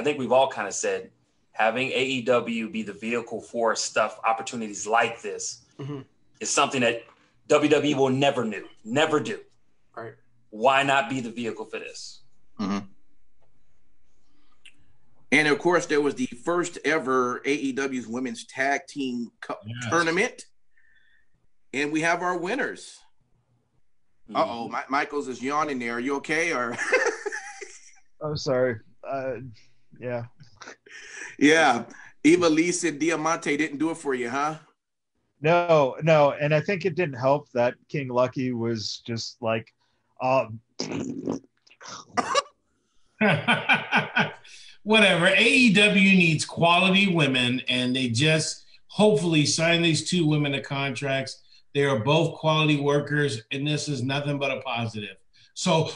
think we've all kind of said having AEW be the vehicle for opportunities like this is something that WWE will never do. Right. Why not be the vehicle for this? And of course, there was the first ever AEW's Women's Tag Team Tournament. And we have our winners. Michaels is yawning there. Are you okay? Or I'm sorry. Yeah. Yeah. Ivelisse and Diamante didn't do it for you, huh? No. And I think it didn't help that King Lucky was just like, whatever. AEW needs quality women, and they just hopefully sign these two women to contracts. They are both quality workers, and this is nothing but a positive. So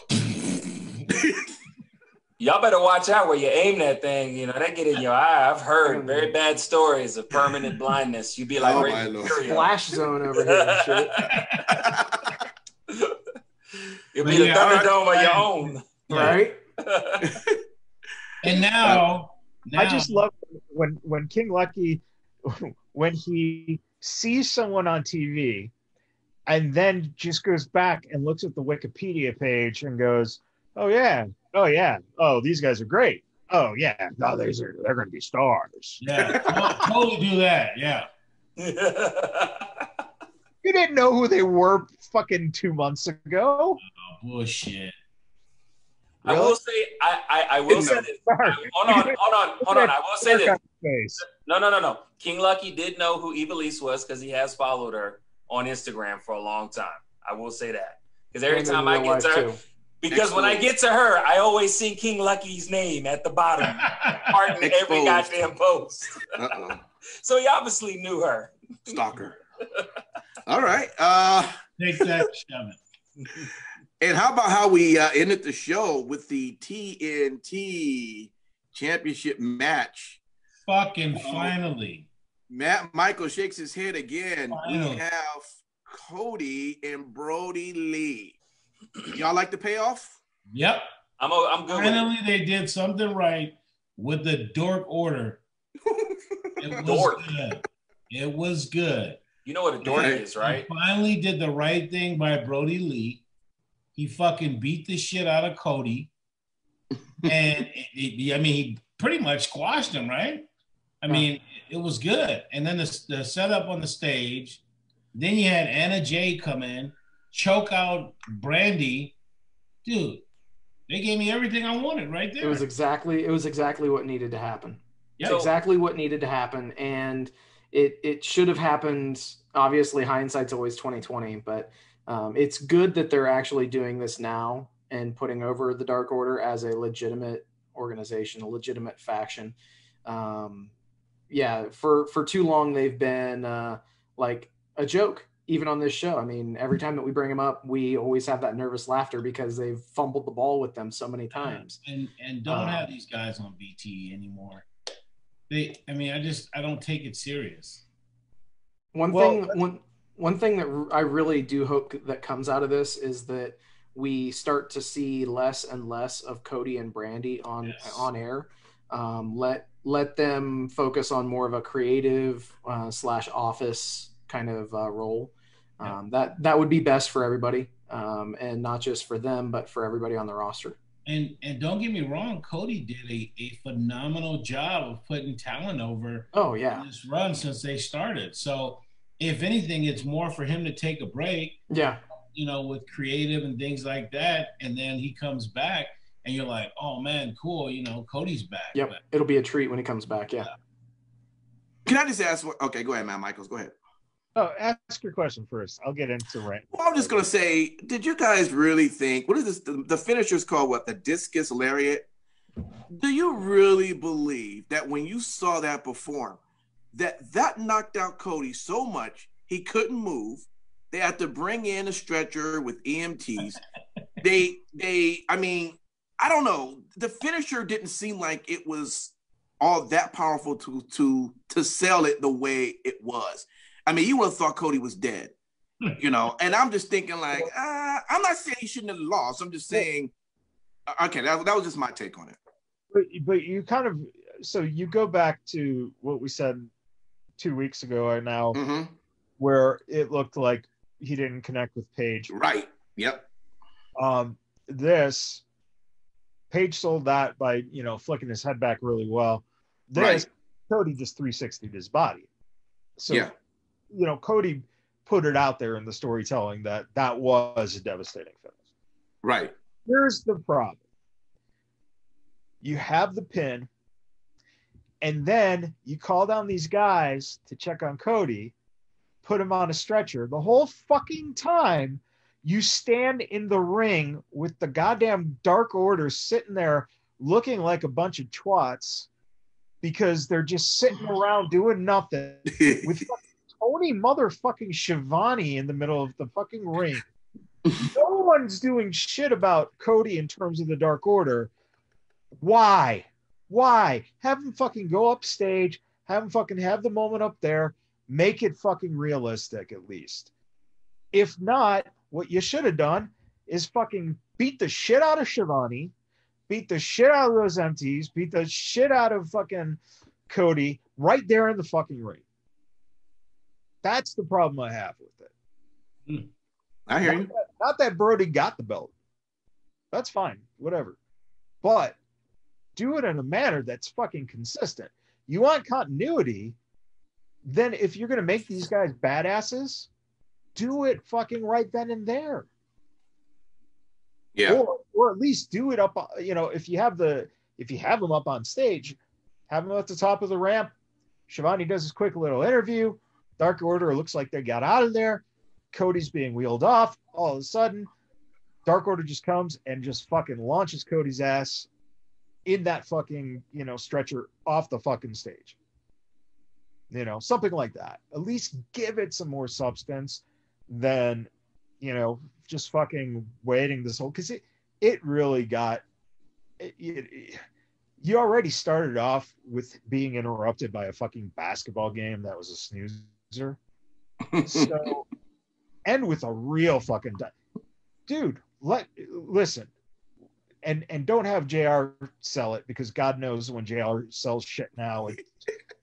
y'all better watch out where you aim that thing. You know, that get in your eye. I've heard very bad stories of permanent blindness. You'd be like, Splash Zone over here and shit. You'll be the Thunderdome of your own. Right? And now I just love when King Lucky, when he sees someone on TV and then just goes back and looks at the Wikipedia page and goes, oh yeah, these guys are great. Oh yeah, no, they're going to be stars. Yeah, totally do that. Yeah. You didn't know who they were fucking 2 months ago. Oh, bullshit. Really? I will say, I will say this. Hold on. I will say this. No. King Lucky did know who Ivelisse was because he has followed her on Instagram for a long time. I will say that. Because every time I get to her, when I get to her, I always see King Lucky's name at the bottom, hearting every goddamn post. So he obviously knew her. Stalker. All right. Take that, shove it. And how about how we ended the show with the TNT Championship match? Fucking finally. Michael shakes his head again. Finally. We have Cody and Brody Lee. Y'all like the payoff? Yep. I'm good. Finally, they did something right with the Dork Order. It was good. It was good. You know what a dork is, right? He finally did the right thing by Brody Lee. He fucking beat the shit out of Cody. And, he pretty much squashed him, right? I mean, it was good. And then the setup on the stage. Then you had Anna Jay come in, choke out Brandy. Dude, they gave me everything I wanted right there. It was exactly what needed to happen. Yep. Exactly what needed to happen. And it should have happened. Obviously, hindsight's always 2020, but it's good that they're actually doing this now and putting over the Dark Order as a legitimate organization, a legitimate faction. Yeah, for too long they've been like a joke, even on this show. I mean, every time that we bring them up, we always have that nervous laughter because they've fumbled the ball with them so many times. And don't have these guys on BT anymore. I don't take it serious. One thing that I really do hope that comes out of this is that we start to see less and less of Cody and Brandy on air. Let them focus on more of a creative / office kind of role. That would be best for everybody, and not just for them, but for everybody on the roster. And don't get me wrong, Cody did a phenomenal job of putting talent over. Oh yeah, in this run since they started. So if anything, it's more for him to take a break. Yeah, with creative and things like that, and then he comes back, and you're like, oh man, cool. Cody's back. Yep, it'll be a treat when he comes back. Yeah. Can I just ask? Okay, go ahead, Matt Michaels. Go ahead. Oh, ask your question first. I'll get into rant. Well, I'm just gonna say, did you guys really think? What is this? The finisher's called what? The discus lariat. Do you really believe that when you saw that perform, that knocked out Cody so much he couldn't move? They had to bring in a stretcher with EMTs. I mean, I don't know. The finisher didn't seem like it was all that powerful to sell it the way it was. I mean, you would have thought Cody was dead, and I'm just thinking like, I'm not saying he shouldn't have lost. I'm just saying, okay, that was just my take on it. But you kind of, so you go back to what we said 2 weeks ago or now, where it looked like he didn't connect with Paige. Right. Yep. This, Paige sold that by, flicking his head back really well. This, Cody just 360'd his body. So, yeah. Cody put it out there in the storytelling that was a devastating finish. Right. Here's the problem. You have the pin, and then you call down these guys to check on Cody, put him on a stretcher. The whole fucking time you stand in the ring with the goddamn Dark Order sitting there looking like a bunch of twats because they're just sitting around doing nothing with Tony motherfucking Schiavone in the middle of the fucking ring. No one's doing shit about Cody in terms of the Dark Order. Why? Have him fucking go upstage, have him fucking have the moment up there, make it fucking realistic at least. If not, what you should have done is fucking beat the shit out of Schiavone, beat the shit out of those MTs, beat the shit out of fucking Cody right there in the fucking ring. That's the problem I have with it. I hear you. Not that Brody got the belt. That's fine, whatever. But do it in a manner that's fucking consistent. You want continuity, then if you're going to make these guys badasses, do it fucking right then and there. Yeah. Or at least do it up, if you have them up on stage, have them at the top of the ramp. Schiavone does his quick little interview. Dark Order looks like they got out of there. Cody's being wheeled off. All of a sudden, Dark Order just comes and just fucking launches Cody's ass in that fucking, stretcher off the fucking stage. Something like that. At least give it some more substance than, just fucking waiting this whole, because it really got, you already started off with being interrupted by a fucking basketball game that was a snoozer. So, and with a real fucking dude, listen, and don't have JR sell it, because God knows when JR sells shit now,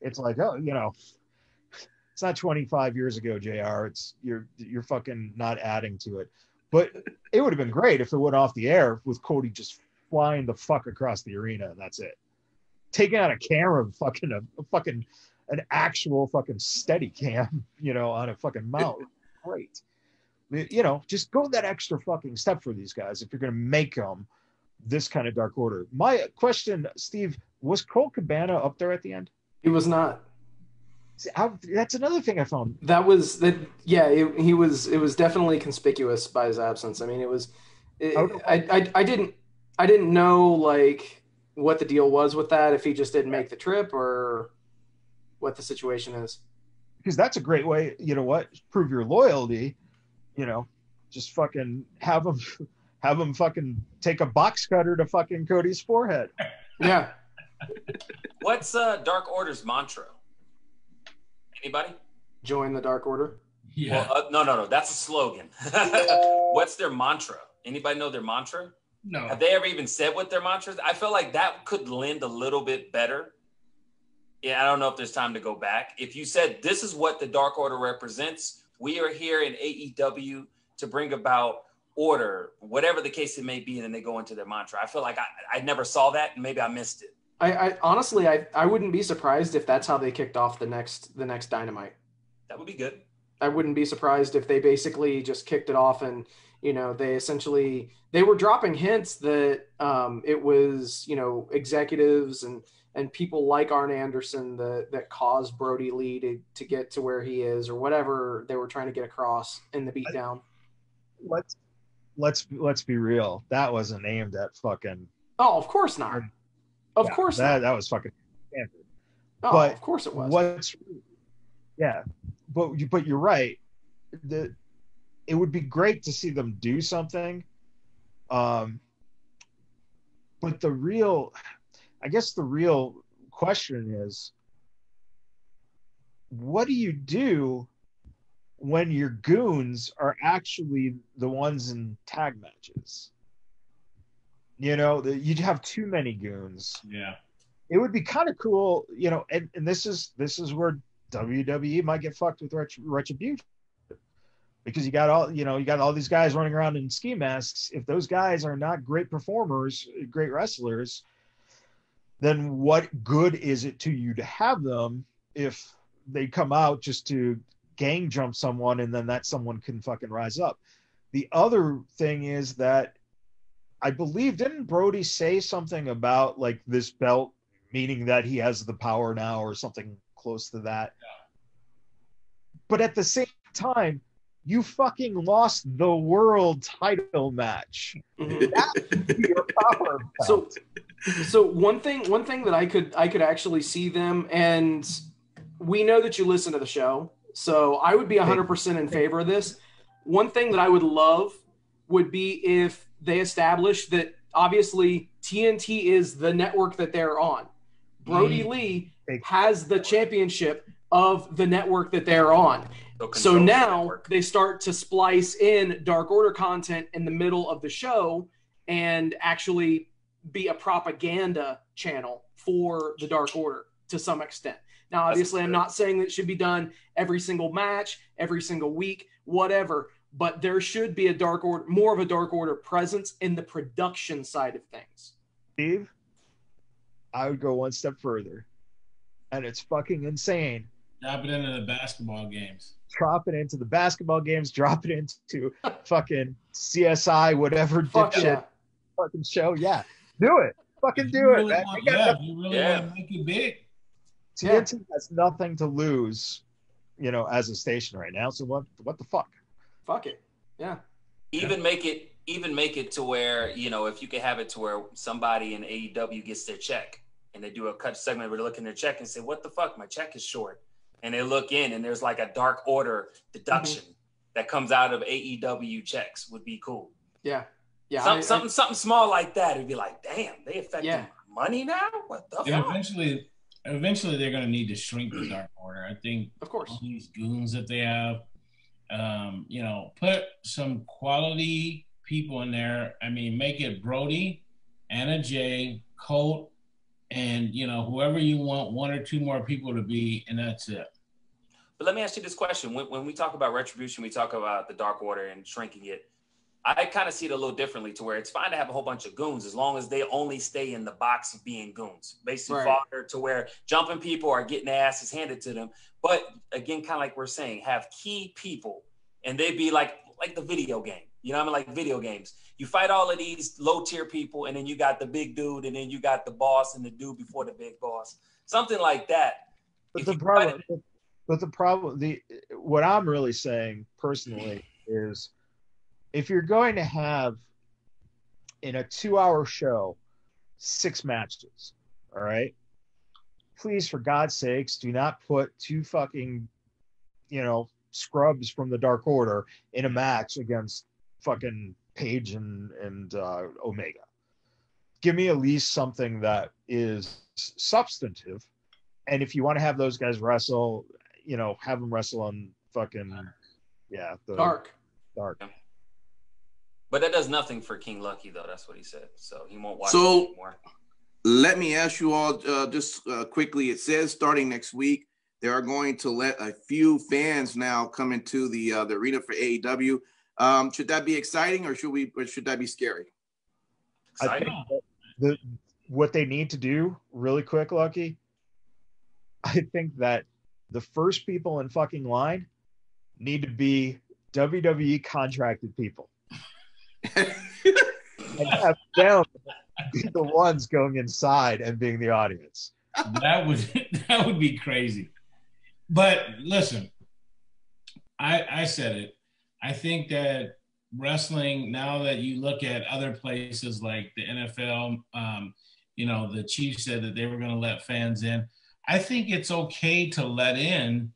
it's like, it's not 25 years ago, JR. It's you're fucking not adding to it. But it would have been great if it went off the air with Cody just flying the fuck across the arena, and that's it. Taking out a camera, an actual fucking steady cam, on a fucking mount. Great. Just go that extra fucking step for these guys if you're going to make them this kind of Dark Order. My question, Steve, was Colt Cabana up there at the end? He was not. That's another thing I found. That was that. Yeah, he was. It was definitely conspicuous by his absence. I mean, it was. I didn't know like what the deal was with that. If he just didn't make the trip or what the situation is. Because that's a great way. You know what? Prove your loyalty. You know, just fucking have him fucking take a box cutter to fucking Cody's forehead. Yeah. What's Dark Order's mantra? Anybody? Join the Dark Order. Yeah. Well, no. That's a slogan. What's their mantra? Anybody know their mantra? No. Have they ever even said what their mantra is? I feel like that could lend a little bit better. Yeah, I don't know if there's time to go back. If you said this is what the Dark Order represents, we are here in AEW to bring about order, whatever the case it may be, and then they go into their mantra. I feel like I never saw that, and maybe I missed it. I honestly, I wouldn't be surprised if that's how they kicked off the next Dynamite. That would be good. I wouldn't be surprised if they basically just kicked it off and, they were dropping hints that it was, executives and people like Arn Anderson that caused Brody Lee to get to where he is or whatever they were trying to get across in the beatdown. Let's be real. That wasn't aimed at fucking. Oh, of course not. Of course not. That was fucking standard. Oh, but of course it was. But you're right. It would be great to see them do something. But the real question is, what do you do when your goons are actually the ones in tag matches? You'd have too many goons. Yeah. It would be kind of cool, and this is where WWE might get fucked with retribution. Because you got all these guys running around in ski masks. If those guys are not great performers, great wrestlers, then what good is it to you to have them if they come out just to gang jump someone and then that someone can fucking rise up? The other thing is that I believe, didn't Brody say something about like this belt, meaning that he has the power now or something close to that? Yeah. But at the same time, you fucking lost the world title match. That would be your power belt. So one thing that I could actually see them, and we know that you listen to the show, so I would be 100% in favor of this. One thing that I would love would be if they established that obviously TNT is the network that they're on. Brody Lee has the championship of the network that they're on. So now they start to splice in Dark Order content in the middle of the show and actually be a propaganda channel for the Dark Order to some extent. Now, obviously, I'm not saying that it should be done every single match, every single week, whatever, but there should be more of a Dark Order presence in the production side of things. Steve, I would go one step further, and it's fucking insane. Drop it into the basketball games. Drop it into the basketball games. Drop it into fucking CSI, whatever dipshit fucking show. Yeah, do it. Fucking do it, man. You really want to make it big. TNT has nothing to lose, as a station right now. So what the fuck? Fuck it. Yeah. Even make it to where, if you can have it to where somebody in AEW gets their check and they do a cut segment where they look in their check and say, what the fuck? My check is short. And they look in and there's like a Dark Order deduction that comes out of AEW checks would be cool. Yeah. Yeah. Something small like that. It'd be like, damn, they affecting my money now? What the fuck? Eventually they're going to need to shrink the Dark Order. I think, of course, all these goons that they have, put some quality people in there. I mean, make it Brody, Anna Jay, Colt, and whoever you want, one or two more people to be, and that's it. But let me ask you this question: when we talk about retribution, we talk about the Dark Order and shrinking it. I kind of see it a little differently, to where it's fine to have a whole bunch of goons as long as they only stay in the box of being goons, basically fodder to where jumping people are getting their asses handed to them. But again, kind of like we're saying, have key people, and they be like the video game. Like video games. You fight all of these low tier people, and then you got the big dude, and then you got the boss and the dude before the big boss. Something like that. But But the problem, what I'm really saying personally is, if you're going to have in a 2-hour show 6 matches, all right, please, for God's sakes, do not put 2 fucking, scrubs from the Dark Order in a match against fucking Page and Omega. Give me at least something that is substantive. And if you want to have those guys wrestle, have them wrestle on fucking, Dark. But that does nothing for King Lucky, though. That's what he said. So he won't watch it anymore. Let me ask you all just quickly. It says starting next week, they are going to let a few fans now come into the arena for AEW. Should that be exciting, or should that be scary? Exciting. I think what they need to do really quick, Lucky, I think that the first people in fucking line need to be WWE contracted people. And have them be the ones going inside and being the audience. That would be crazy. But listen, I said it. I think that wrestling, now that you look at other places like the NFL, the Chiefs said that they were going to let fans in. I think it's okay to let in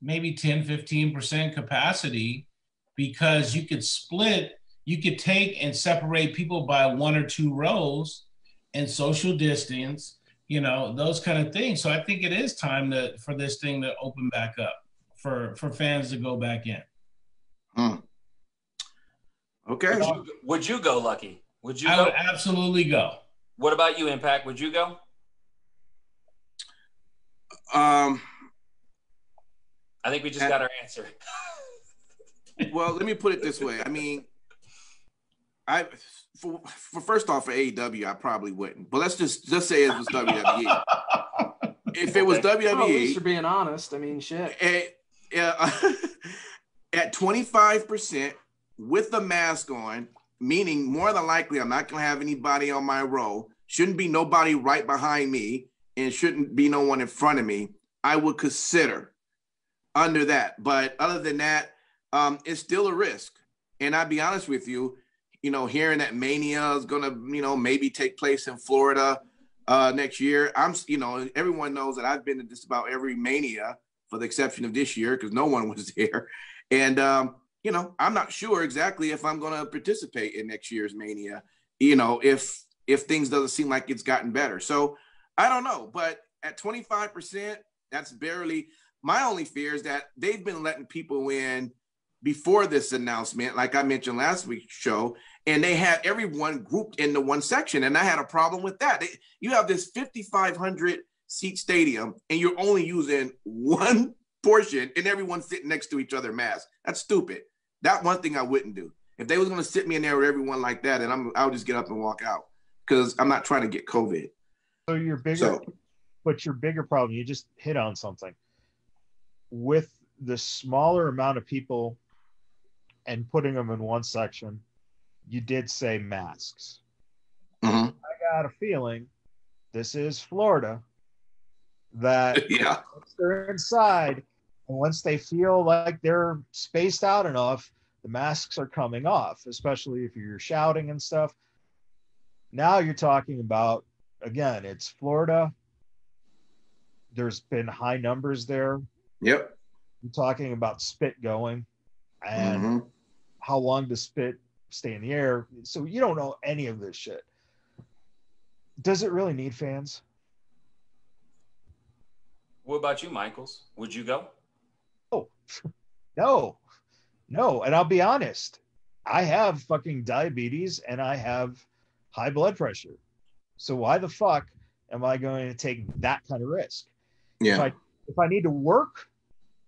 maybe 10, 15% capacity, because you could take and separate people by 1 or 2 rows and social distance, those kind of things. So I think it is time for this thing to open back up for fans to go back in. Okay. Would you go, Lucky? Would you I go? would absolutely go. What about you, Impact? Would you go? I think we just got our answer. Well, let me put it this way. I mean, for first off, for AEW, I probably wouldn't. But let's just say it was WWE. If it was WWE, at least you're being honest. I mean, shit. At 25% with the mask on, meaning more than likely I'm not going to have anybody on my row. Shouldn't be nobody right behind me, and shouldn't be no one in front of me. I would consider under that. But other than that, it's still a risk. And I'll be honest with you, hearing that Mania is going to, maybe take place in Florida next year. Everyone knows that I've been to just about every Mania, for the exception of this year, because no one was there. And, I'm not sure exactly if I'm going to participate in next year's Mania, if things doesn't seem like it's gotten better. So I don't know. But at 25%, that's barely. My only fear is that they've been letting people in before this announcement, like I mentioned last week's show, and they had everyone grouped into one section, and I had a problem with that. You have this 5,500 seat stadium, and you're only using one portion, and everyone's sitting next to each other masked. That's stupid. That one thing I wouldn't do. If they was going to sit me in there with everyone like that, and I'll just get up and walk out, because I'm not trying to get COVID. So your bigger problem, you just hit on something. With the smaller amount of people and putting them in one section, you did say masks. Mm-hmm. I got a feeling this is Florida, that once they're inside and once they feel like they're spaced out enough, the masks are coming off, especially if you're shouting and stuff. Now you're talking about, again, it's Florida. There's been high numbers there. Yep. You're talking about spit going, and how long does spit stay in the air? So you don't know any of this shit. Does it really need fans? What about you, Michaels? Would you go? Oh, no. And I'll be honest, I have fucking diabetes and I have high blood pressure. So why the fuck am I going to take that kind of risk? Yeah. If I need to work,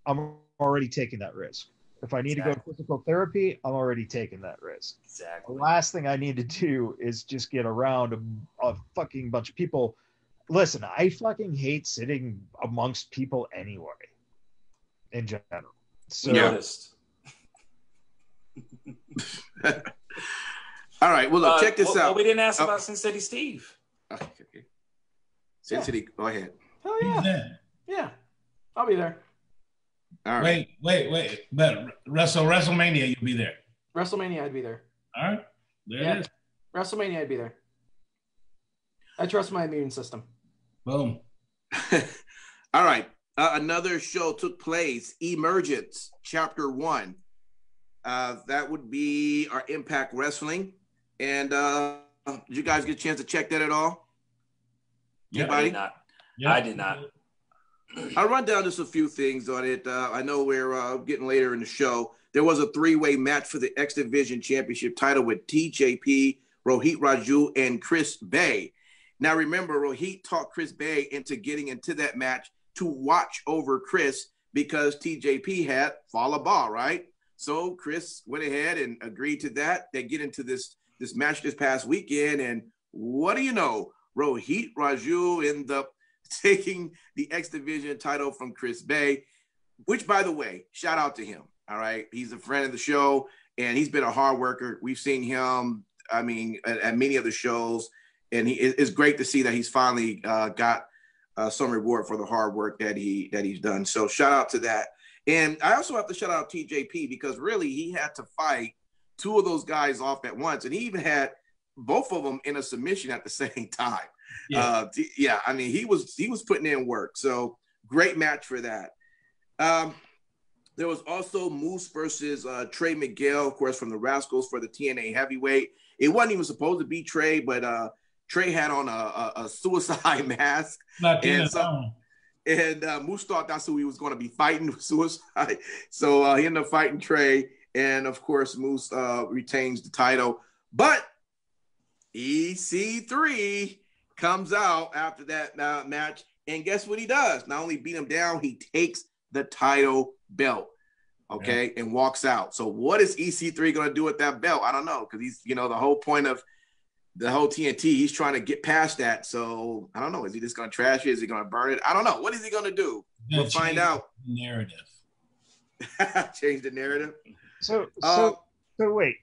I'm already taking that risk. If I need to go to physical therapy, I'm already taking that risk. Exactly. The last thing I need to do is just get around a fucking bunch of people. Listen, I fucking hate sitting amongst people anyway, in general. So, all right. Well, look, check this out. We didn't ask about Sin City Steve. Okay. Sin City, go ahead. Hell yeah. Yeah. I'll be there. All right. Wait. But WrestleMania, you'll be there. WrestleMania, I'd be there. All right. There it is. WrestleMania, I'd be there. I trust my immune system. Boom. All right. Another show took place, Emergence, Chapter 1. That would be our Impact Wrestling. And did you guys get a chance to check that at all? Anybody? I did not. I'll run down just a few things on it. I know we're getting later in the show. There was a 3-way match for the X Division Championship title with TJP, Rohit Raju, and Chris Bay. Now, remember, Rohit talked Chris Bay into getting into that match to watch over Chris because TJP had Fallah, right? So Chris went ahead and agreed to that. They get into this match this past weekend, and what do you know? Rohit Raju ended up taking the X Division title from Chris Bay, which, by the way, shout out to him. All right. He's a friend of the show, and he's been a hard worker. We've seen him, I mean, at many of the shows, and it's great to see that he's finally got some reward for the hard work that he's done. So shout out to that. And I also have to shout out TJP because really he had to fight two of those guys off at once, and he even had both of them in a submission at the same time. Yeah. I mean, he was putting in work. So great match for that. There was also Moose versus Trey Miguel, of course, from the Rascals for the TNA heavyweight. It wasn't even supposed to be Trey, but Trey had on a suicide mask. And Moose thought that's who he was going to be fighting with suicide. So he ended up fighting Trey. And, of course, Moose retains the title. But EC3 comes out after that match. And guess what he does? Not only beat him down, he takes the title belt, okay, and walks out. So what is EC3 going to do with that belt? I don't know, because he's, the whole point of the whole TNT, he's trying to get past that. So I don't know. Is he just going to trash it? Is he going to burn it? I don't know. What is he going to do? We'll find out. Narrative. Change the narrative. So wait.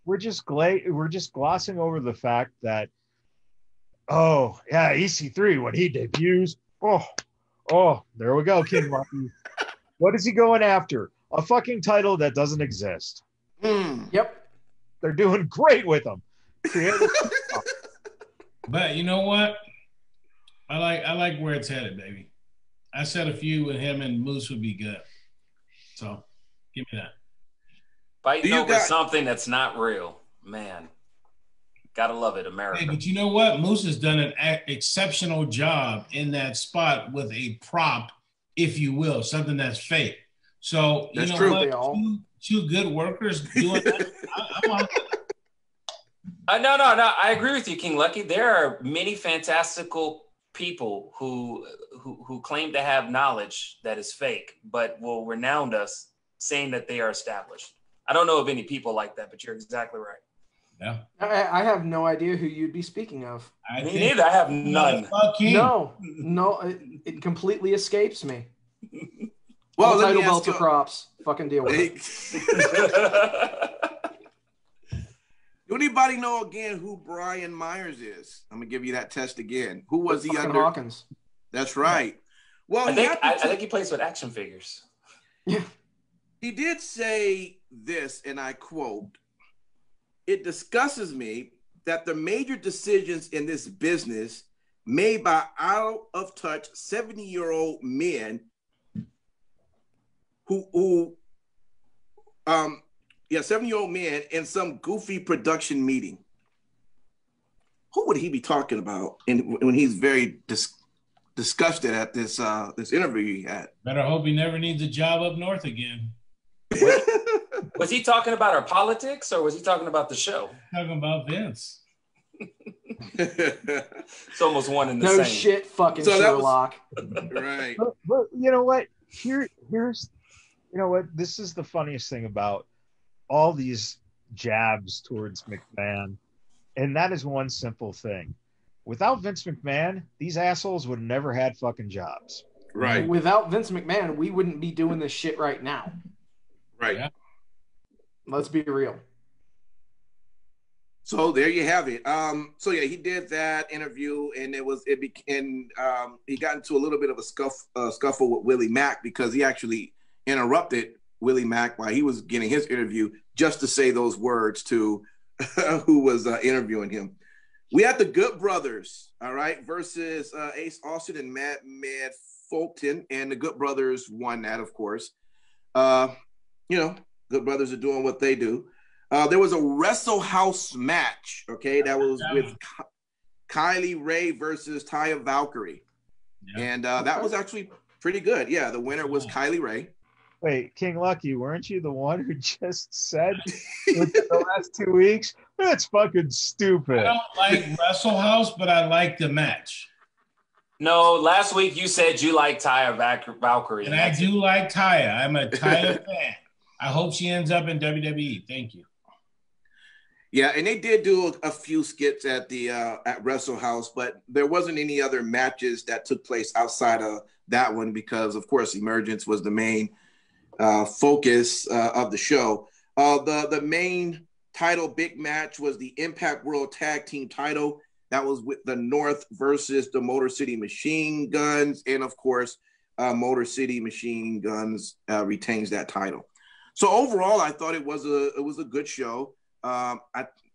We're just glossing over the fact that, EC3 when he debuts. There we go, King Lucky. What is he going after? A fucking title that doesn't exist. Yep. They're doing great with them. But you know what? I like where it's headed, baby. I said a few with him and Moose would be good. So give me that. Fighting over something that's not real, man. Gotta love it, America. Hey, but you know what? Moose has done an exceptional job in that spot with a prop, if you will, something that's fake. So that's you know true. what? Two good workers doing that. I'm on. No. I agree with you, King Lucky. There are many fantastical people who claim to have knowledge that is fake, but will renown us saying that they are established. I don't know of any people like that, but you're exactly right. Yeah. I have no idea who you'd be speaking of. Me neither. I have none. No, it completely escapes me. Well, title belts or props. Fucking deal with it. Do anybody know again who Brian Myers is? I'm gonna give you that test again. Who was he under? Hawkins. That's right. Well, I think he plays with action figures. Yeah. He did say this, and I quote, "It disgustes me that the major decisions in this business made by out-of-touch 70-year-old men who 70-year-old men in some goofy production meeting." Who would he be talking about when he's very disgusted at this interview he had? Better hope he never needs a job up north again. Was he talking about our politics or was he talking about the show? Talking about Vince. It's almost one and the same. No shit, fucking Sherlock. Right. But you know what? Here's you know what? This is the funniest thing about all these jabs towards McMahon, and that is one simple thing. Without Vince McMahon, these assholes would have never had fucking jobs. Right. Without Vince McMahon, we wouldn't be doing this shit right now. Right. Yeah. Let's be real. So there you have it. So yeah, he did that interview, and he got into a little bit of a scuffle with Willie Mack because he actually interrupted Willie Mack while he was getting his interview just to say those words to who was interviewing him. We had the Good Brothers, all right, versus Ace Austin and Mad Fulton, and the Good Brothers won that, of course. Good Brothers are doing what they do. There was a Wrestle House match, okay, that was with Kylie Ray versus Taya Valkyrie. Yeah. And that was actually pretty good. Yeah, the winner was Kylie Ray. Wait, King Lucky, weren't you the one who just said the last 2 weeks? That's fucking stupid. I don't like Wrestle House, but I like the match. No, last week you said you like Taya Valkyrie. And I do like Taya. I'm a Taya fan. I hope she ends up in WWE. Thank you. Yeah, and they did do a few skits at the at Wrestle House, but there wasn't any other matches that took place outside of that one because, of course, Emergence was the main focus of the show. The main title big match was the Impact World Tag Team title. That was with the North versus the Motor City Machine Guns, and of course, Motor City Machine Guns retains that title. So overall, I thought it was a good show.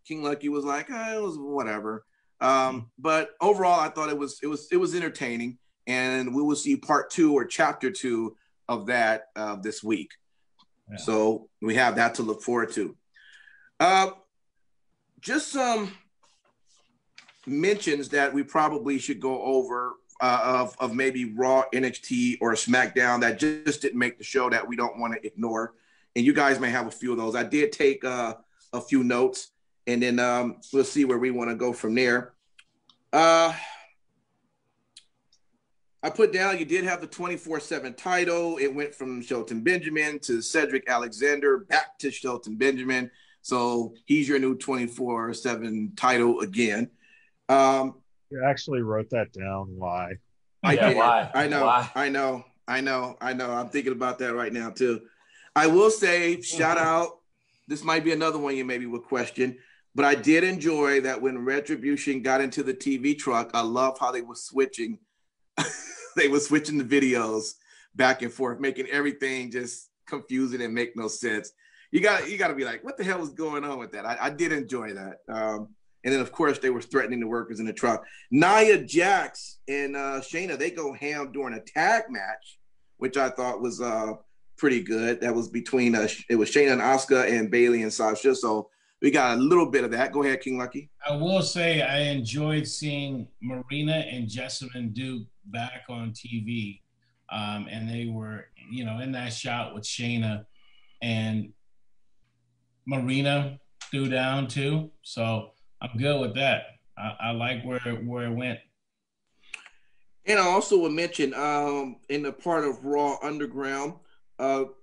King Lucky was like, it was whatever. But overall, I thought it was entertaining, and we will see part 2 or chapter 2 of that this week. Yeah. So we have that to look forward to. Just some mentions that we probably should go over of maybe Raw, NXT, or SmackDown that just didn't make the show that we don't want to ignore. And you guys may have a few of those. I did take a few notes, and then we'll see where we want to go from there. I put down you did have the 24/7 title. It went from Shelton Benjamin to Cedric Alexander back to Shelton Benjamin. So he's your new 24/7 title again. You actually wrote that down. Why? I did. Why? I know. Why? I know. I'm thinking about that right now too. I will say, shout out. This might be another one you maybe would question, but I did enjoy that when Retribution got into the TV truck. I love how they were switching. They were switching the videos back and forth, making everything just confusing and make no sense. You got to be like, what the hell is going on with that? I did enjoy that. And then, of course, they were threatening the workers in the truck. Nia Jax and Shayna, they go ham during a tag match, which I thought was pretty good. That was between it was Shayna and Asuka and Bayley and Sasha. So we got a little bit of that. Go ahead, King Lucky. I will say I enjoyed seeing Marina and Jessamine Duke back on TV. And they were, in that shot with Shayna, and Marina threw down too. So I'm good with that. I like where it went. And I also would mention in the part of Raw Underground,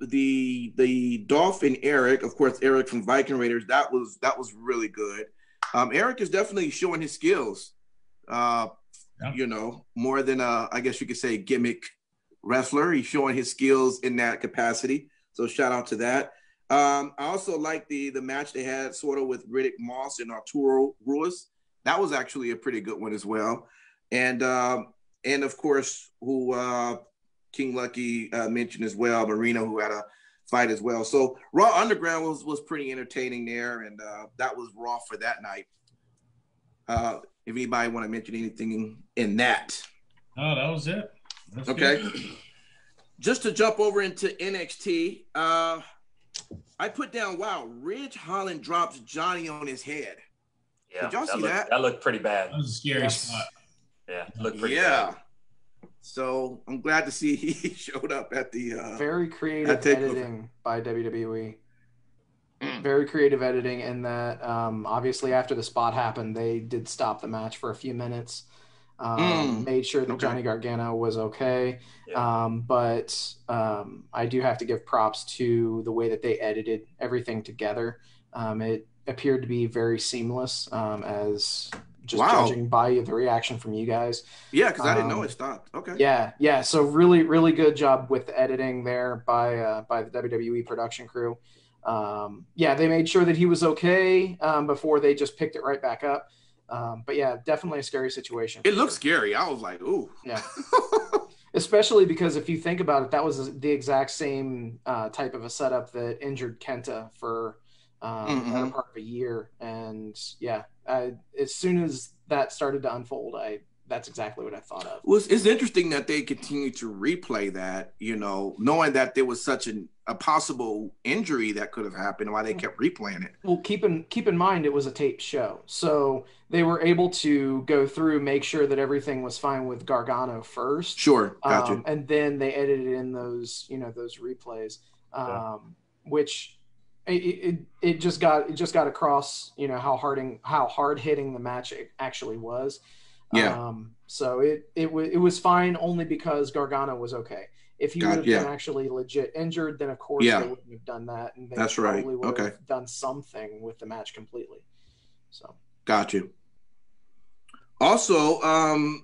the Dolph and Eric, of course, Eric from Viking Raiders, that was really good. Eric is definitely showing his skills. More than I guess you could say gimmick wrestler. He's showing his skills in that capacity. So shout out to that. I also like the match they had sort of with Riddick Moss and Arturo Ruiz. That was actually a pretty good one as well. And of course, who King Lucky mentioned as well, Marina, who had a fight as well. So Raw Underground was pretty entertaining there, and that was Raw for that night. If anybody want to mention anything in that. Oh, that was it. That's okay. Good. Just to jump over into NXT, I put down, wow, Ridge Holland drops Johnny on his head. Yeah, did y'all see that? That looked pretty bad. That was a scary spot. Yeah, looked pretty bad. So I'm glad to see he showed up at the very creative editing by WWE. Very creative editing in that obviously after the spot happened, they did stop the match for a few minutes. Made sure that Johnny Gargano was okay. Yeah. But I do have to give props to the way that they edited everything together. It appeared to be very seamless as just judging by the reaction from you guys. Yeah, because I didn't know it stopped. Okay. Yeah. So really, really good job with the editing there by the WWE production crew. yeah, they made sure that he was okay before they just picked it right back up. But yeah, definitely a scary situation. It looks scary. I was like, ooh. Yeah. Especially because if you think about it, that was the exact same type of a setup that injured Kenta for the better part of a year. And yeah, as soon as that started to unfold, that's exactly what I thought of. Well, it's interesting that they continue to replay that, knowing that there was such a possible injury that could have happened, why they kept replaying it. Well, keep in mind it was a taped show, so they were able to go through, make sure that everything was fine with Gargano first. Sure, gotcha. And then they edited in those those replays, which it just got across how hard hitting the match actually was. Yeah. So it was fine only because Gargano was okay. If he would have been actually legit injured, then of course they wouldn't have done that, and they probably would have done something with the match completely. So got you. Also,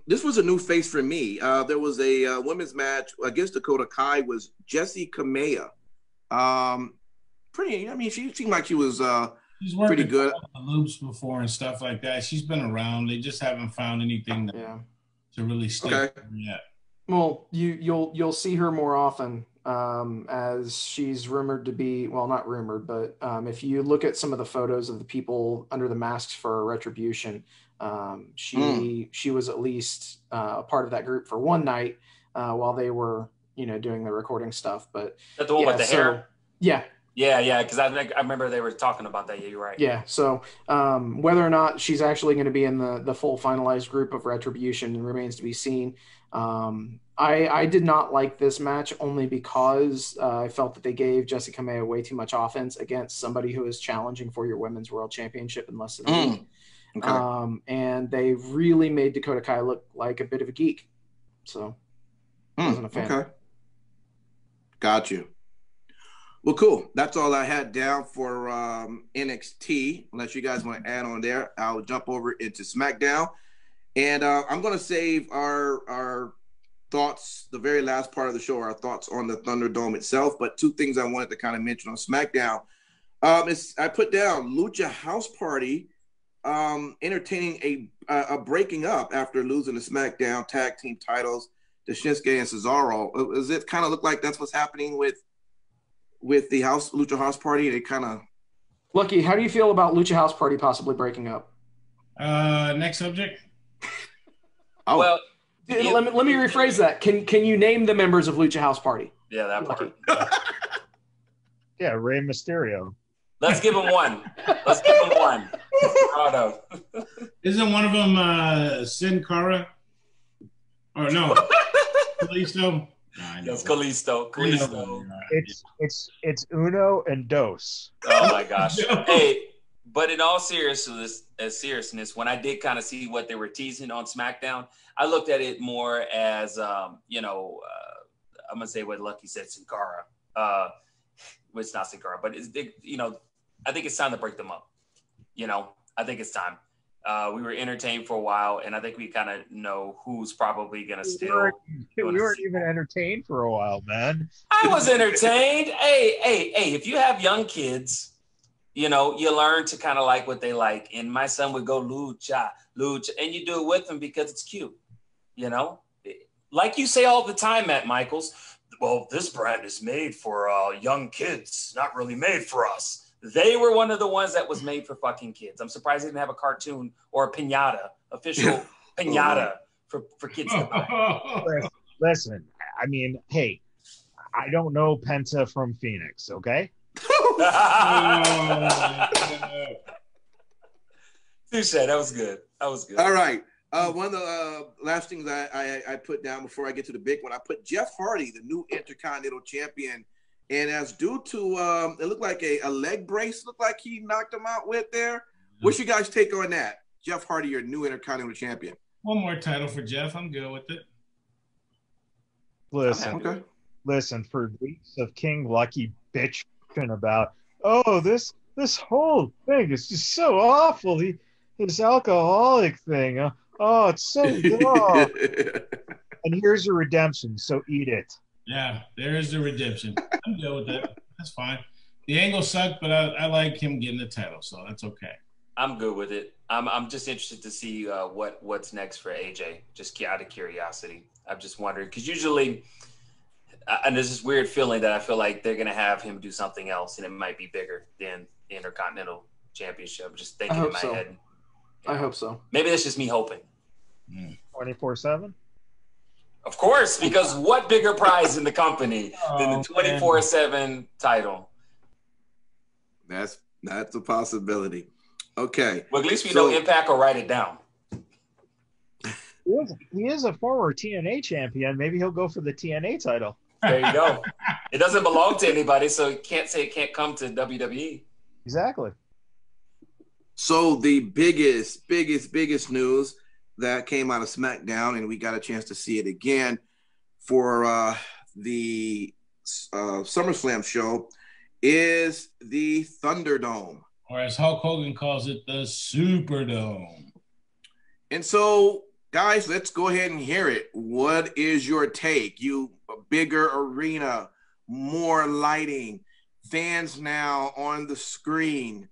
this was a new face for me. There was a women's match against Dakota Kai. Was Jessie Kamea. Pretty. I mean, she seemed like she was she's worked pretty good. The loops before and stuff like that. She's been around. They just haven't found anything to really stick yet. Well, you'll see her more often as she's rumored to be, well, not rumored, but if you look at some of the photos of the people under the masks for Retribution, she was at least a part of that group for one night while they were doing the recording stuff. But that's the one with the hair. Yeah. Yeah, because I remember they were talking about that. Yeah, you're right. Yeah, so whether or not she's actually going to be in the full finalized group of Retribution remains to be seen. I did not like this match only because I felt that they gave Jessie Kamea way too much offense against somebody who is challenging for your Women's World Championship in less than a week. Okay. And they really made Dakota Kai look like a bit of a geek. So I wasn't a fan. Okay. Got you. Well, cool. That's all I had down for NXT. Unless you guys want to add on there, I'll jump over into SmackDown. And I'm going to save our thoughts, the very last part of the show, our thoughts on the Thunderdome itself. But two things I wanted to kind of mention on SmackDown. I put down Lucha House Party entertaining a breaking up after losing the SmackDown tag team titles to Shinsuke and Cesaro. Does it kind of look like that's what's happening with the Lucha House Party? They kind of... Lucky, how do you feel about Lucha House Party possibly breaking up? Next subject. Oh. Well, let me rephrase that. Can you name the members of Lucha House Party? Yeah, that part. Yeah, Rey Mysterio. Let's give him one. Proud of. Isn't one of them Sin Cara? Or no? Kalisto? It's Kalisto. It's Uno and Dos. Oh my gosh. Hey, but in all seriousness, when I did kind of see what they were teasing on SmackDown, I looked at it more as I'm gonna say what Lucky said, Sin Cara. Well, it's not Sin Cara, but it's I think it's time to break them up. I think it's time. We were entertained for a while, and I think we kind of know who's probably going to still. We weren't even entertained for a while, man. I was entertained. Hey, if you have young kids, you learn to kind of like what they like. And my son would go lucha, and you do it with them because it's cute. Like you say all the time, Matt Michaels, well, this brand is made for young kids, not really made for us. They were one of the ones that was made for fucking kids. I'm surprised they didn't have a cartoon or a piñata, official piñata for kids to buy. Listen, I mean, hey, I don't know Penta from Phoenix, okay? Touche, that was good. All right. One of the last things I put down before I get to the big one, I put Jeff Hardy, the new Intercontinental Champion. And as due to, it looked like a leg brace, looked like he knocked him out with there. What's your guys' take on that? Jeff Hardy, your new Intercontinental Champion. One more title for Jeff. I'm good with it. Listen, for weeks of King Lucky bitching about, this whole thing is just so awful. This alcoholic thing. It's so raw. And here's your redemption, so eat it. Yeah, there is the redemption. I'm good with that. That's fine. The angle sucked, but I like him getting the title, so that's okay. I'm good with it. I'm just interested to see what's next for AJ. Just out of curiosity, I'm just wondering because usually, and there's this weird feeling that I feel like they're gonna have him do something else, and it might be bigger than the Intercontinental Championship. I'm just thinking in my head. I hope so. Maybe that's just me hoping. 24/7. Of course, because what bigger prize in the company than the 24/7 title? That's a possibility. Okay. Well, at least we know Impact will write it down. He is a former TNA champion. Maybe he'll go for the TNA title. There you go. It doesn't belong to anybody, so you can't say it can't come to WWE. Exactly. So the biggest news that came out of SmackDown, and we got a chance to see it again for the SummerSlam show, is the Thunderdome. Or as Hulk Hogan calls it, the Superdome. And so, guys, let's go ahead and hear it. What is your take? A bigger arena, more lighting, fans now on the screen,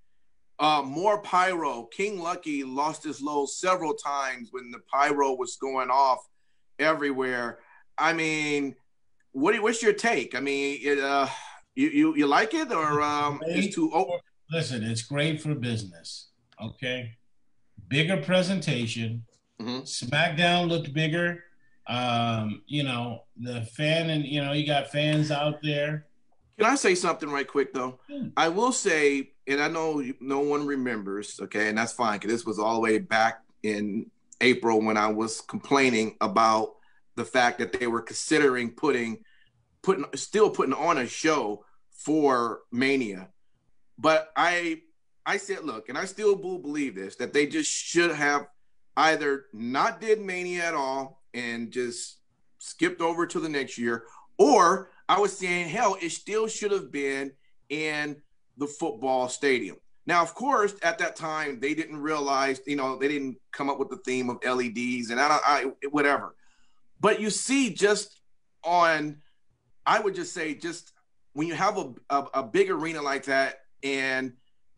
more pyro. King Lucky lost his load several times when the pyro was going off everywhere. I mean, what's your take? I mean, you like it or it's too old? Listen, it's great for business. Okay, bigger presentation. Mm-hmm. SmackDown looked bigger. The fan, and you got fans out there. Can I say something right quick though? I will say, and I know no one remembers, okay, and that's fine because this was all the way back in April when I was complaining about the fact that they were considering putting on a show for Mania. But I said, look, and I still believe this, that they just should have either not did Mania at all and just skipped over to the next year, or I was saying, hell, it still should have been in the football stadium. Now, of course, at that time, they didn't realize, they didn't come up with the theme of LEDs and whatever. But you see I would just say when you have a big arena like that, and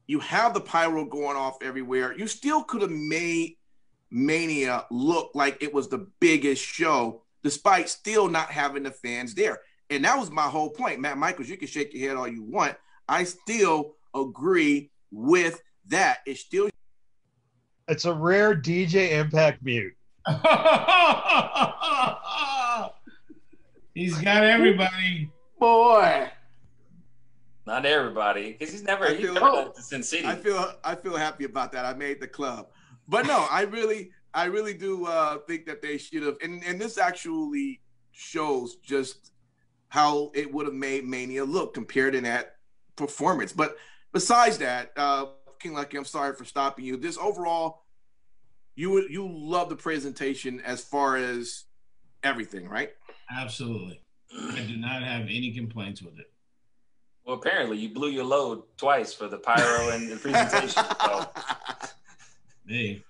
you have the pyro going off everywhere, you still could have made Mania look like it was the biggest show, despite still not having the fans there. And that was my whole point. Matt Michaels, you can shake your head all you want. I still agree with that. It's a rare DJ Impact mute. He's got everybody. Boy. Not everybody, because he's never to Sin City. I feel happy about that. I made the club, but no, I really do think that they should have. And this actually shows just how it would have made Mania look compared to that performance. But besides that, King Lucky, I'm sorry for stopping you. This overall, you love the presentation as far as everything, right? Absolutely. I do not have any complaints with it. Well, apparently you blew your load twice for the pyro and the presentation. So. Hey.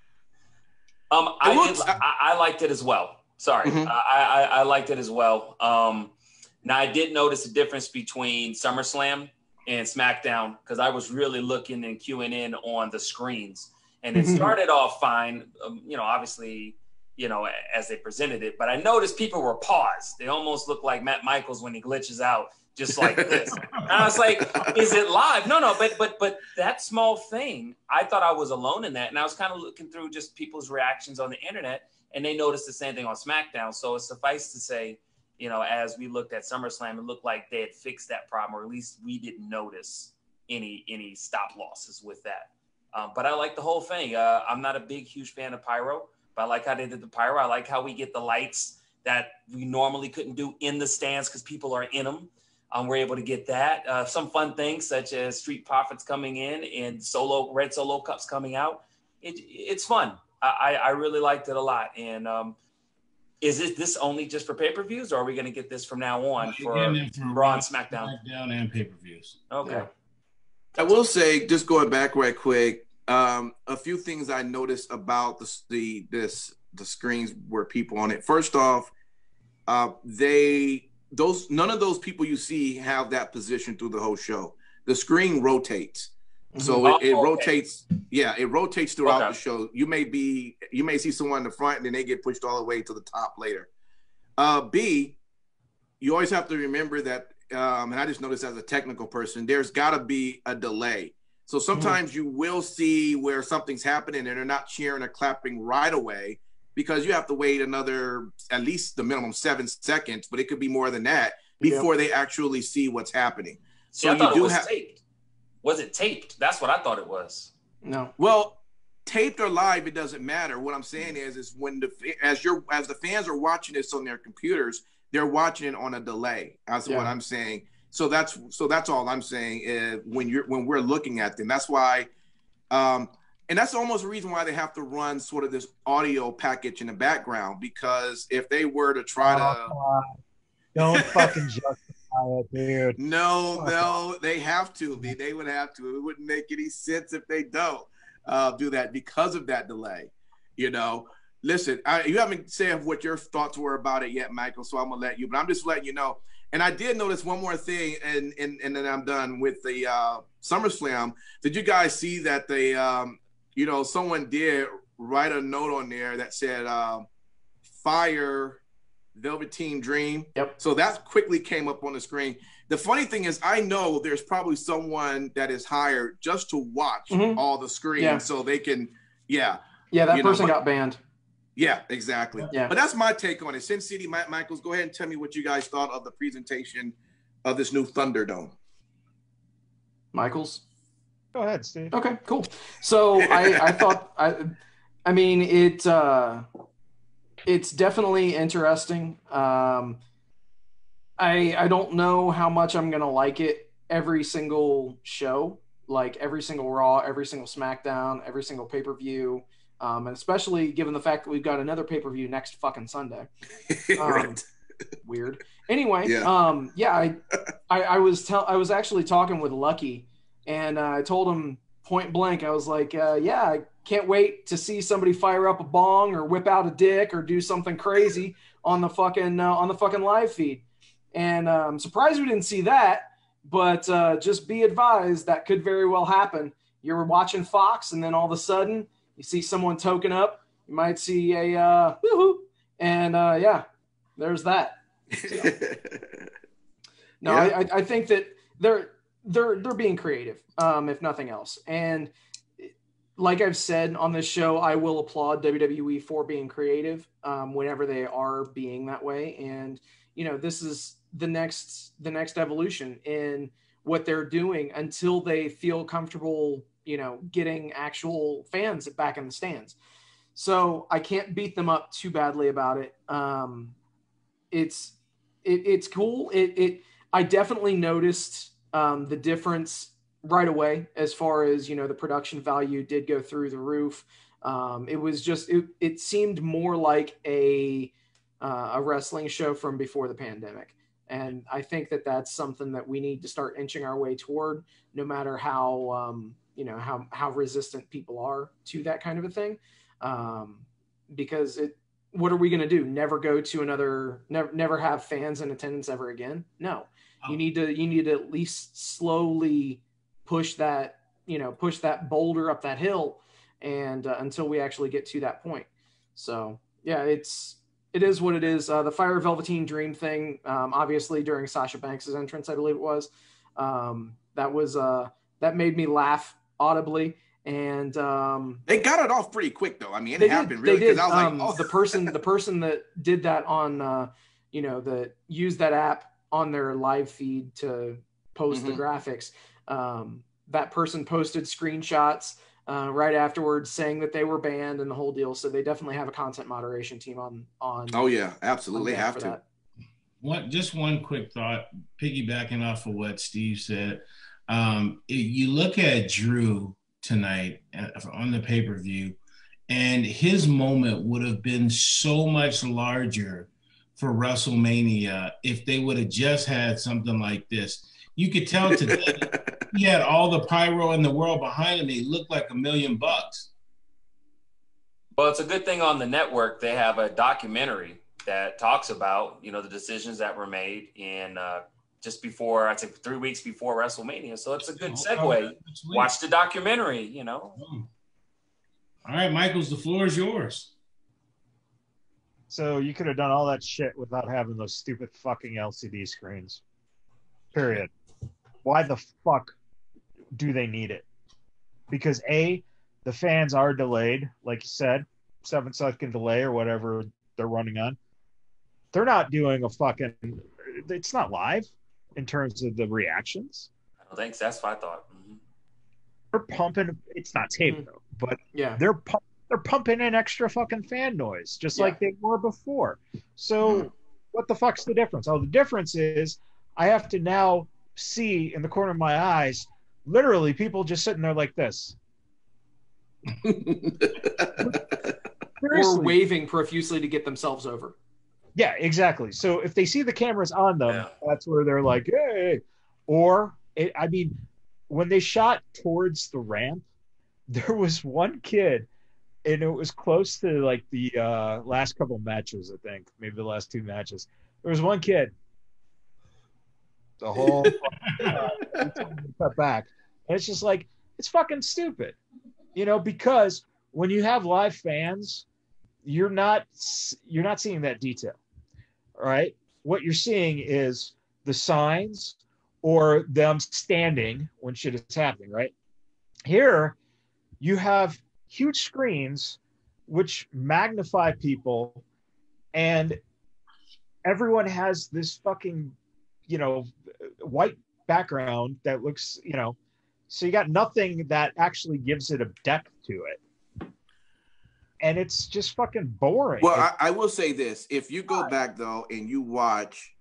I liked it as well. Sorry. Mm-hmm. I liked it as well. Now I did notice a difference between SummerSlam and SmackDown because I was really looking and queuing in on the screens, and it started off fine. Obviously, as they presented it, but I noticed people were paused. They almost looked like Matt Michaels when he glitches out. Just like this. And I was like, is it live? No, but that small thing, I thought I was alone in that. And I was kind of looking through just people's reactions on the internet, and they noticed the same thing on SmackDown. So it's suffice to say, as we looked at SummerSlam, it looked like they had fixed that problem, or at least we didn't notice any stop losses with that. But I like the whole thing. I'm not a huge fan of pyro, but I like how they did the pyro. I like how we get the lights that we normally couldn't do in the stands because people are in them. We're able to get that. Some fun things such as Street Profits coming in and red solo cups coming out. It's fun. I really liked it a lot. And is this only just for pay-per-views, or are we going to get this from now on for Raw and SmackDown? SmackDown and pay-per-views. Okay. Yeah. I will say, just going back right quick, a few things I noticed about the screens where people on it. First off, none of those people you see have that position through the whole show. the screen rotates. So it rotates. Yeah, it rotates throughout the show. You may see someone in the front and then they get pushed all the way to the top later. B, you always have to remember that, and I just noticed as a technical person, there's got to be a delay. So sometimes you will see where something's happening and they're not cheering or clapping right away because you have to wait another, at least the minimum 7 seconds, but it could be more than that before they actually see what's happening. So I thought it was taped. Was it taped? That's what I thought it was. No. Well, taped or live, it doesn't matter. What I'm saying is when as the fans are watching this on their computers, they're watching it on a delay. That's what I'm saying. So that's all I'm saying. When we're looking at them, that's why, and that's almost the reason why they have to run sort of this audio package in the background, because if they were to try don't fucking justify it, dude. No, they have to. They would have to. It wouldn't make any sense if they don't do that because of that delay. You know, listen, you haven't said what your thoughts were about it yet, Michael. So I'm gonna let you. But I'm just letting you know. And I did notice one more thing, and then I'm done with the SummerSlam. Did you guys see that they, someone did write a note on there that said "Fire Velveteen Dream"? Yep. So that quickly came up on the screen. The funny thing is, I know there's probably someone that is hired just to watch all the screens so they can, Yeah, that person got banned. Yeah, exactly. Yeah. But that's my take on it. Sin City, Michaels, go ahead and tell me what you guys thought of the presentation of this new Thunderdome. Michaels? Go ahead, Steve. Okay, cool. So I thought, it's definitely interesting. I don't know how much I'm going to like it every single show, like every single Raw, every single SmackDown, every single pay-per-view. And especially given the fact that we've got another pay-per-view next fucking Sunday. Right. Weird. Anyway, I was actually talking with Lucky, and I told him point blank, I was like, I can't wait to see somebody fire up a bong or whip out a dick or do something crazy on the fucking live feed. And I'm surprised we didn't see that, but just be advised that could very well happen. You're watching Fox, and then all of a sudden you see someone token up. You might see a woohoo, and there's that. So. No, I think that they're being creative, if nothing else. And like I've said on this show, I will applaud WWE for being creative whenever they are being that way. And this is the next evolution in what they're doing until they feel comfortable, getting actual fans back in the stands. So I can't beat them up too badly about it. It's cool. I definitely noticed the difference right away as far as, the production value did go through the roof. It was just, it seemed more like a wrestling show from before the pandemic. And I think that that's something that we need to start inching our way toward, no matter how, how resistant people are to that kind of a thing. Because what are we going to do? Never go to never have fans in attendance ever again? No, you need to at least slowly push that boulder up that hill, and until we actually get to that point. So yeah, it is what it is. The Fire Velveteen Dream thing, obviously during Sasha Banks' entrance, I believe it was, that made me laugh audibly. And they got it off pretty quick, though. I mean, it happened really because I was like, oh. the person that did that on, that used that app on their live feed to post the graphics. That person posted screenshots right afterwards saying that they were banned and the whole deal. So they definitely have a content moderation team on. Oh yeah, absolutely have to. Just one quick thought, piggybacking off of what Steve said. You look at Drew tonight on the pay-per-view, and his moment would have been so much larger for WrestleMania if they would have just had something like this. You could tell today he had all the pyro in the world behind him. He looked like $1 million. Well, it's a good thing on the network they have a documentary that talks about, the decisions that were made in just before, I think 3 weeks before WrestleMania. So it's a good segue. Watch the documentary, you know. All right, Michaels, the floor is yours. So you could have done all that shit without having those stupid fucking LCD screens. Period. Why the fuck do they need it? Because A, the fans are delayed, like you said, 7-second delay or whatever they're running on. They're not doing a fucking, it's not live in terms of the reactions. I don't think so. That's what I thought. They're pumping, it's not tape though, but yeah, they're pumping in extra fucking fan noise, just like they were before. So what the fuck's the difference? Oh, the difference is I have to now see in the corner of my eyes, literally people just sitting there like this. Or waving profusely to get themselves over. Yeah, exactly. So if they see the cameras on them, that's where they're like, hey. Or, I mean, when they shot towards the ramp, there was one kid, and it was close to like the last couple matches, I think, maybe the last 2 matches. There was one kid. The whole cut back, and it's just like, it's fucking stupid, you know, because when you have live fans, you're not seeing that detail, right? What you're seeing is the signs or them standing when shit is happening, right? Here, you have huge screens which magnify people, and everyone has this fucking, you know, white background that looks, you know, so you got nothing that actually gives it a depth to it. And it's just fucking boring. Well, I will say this. If you go back, though, and you watch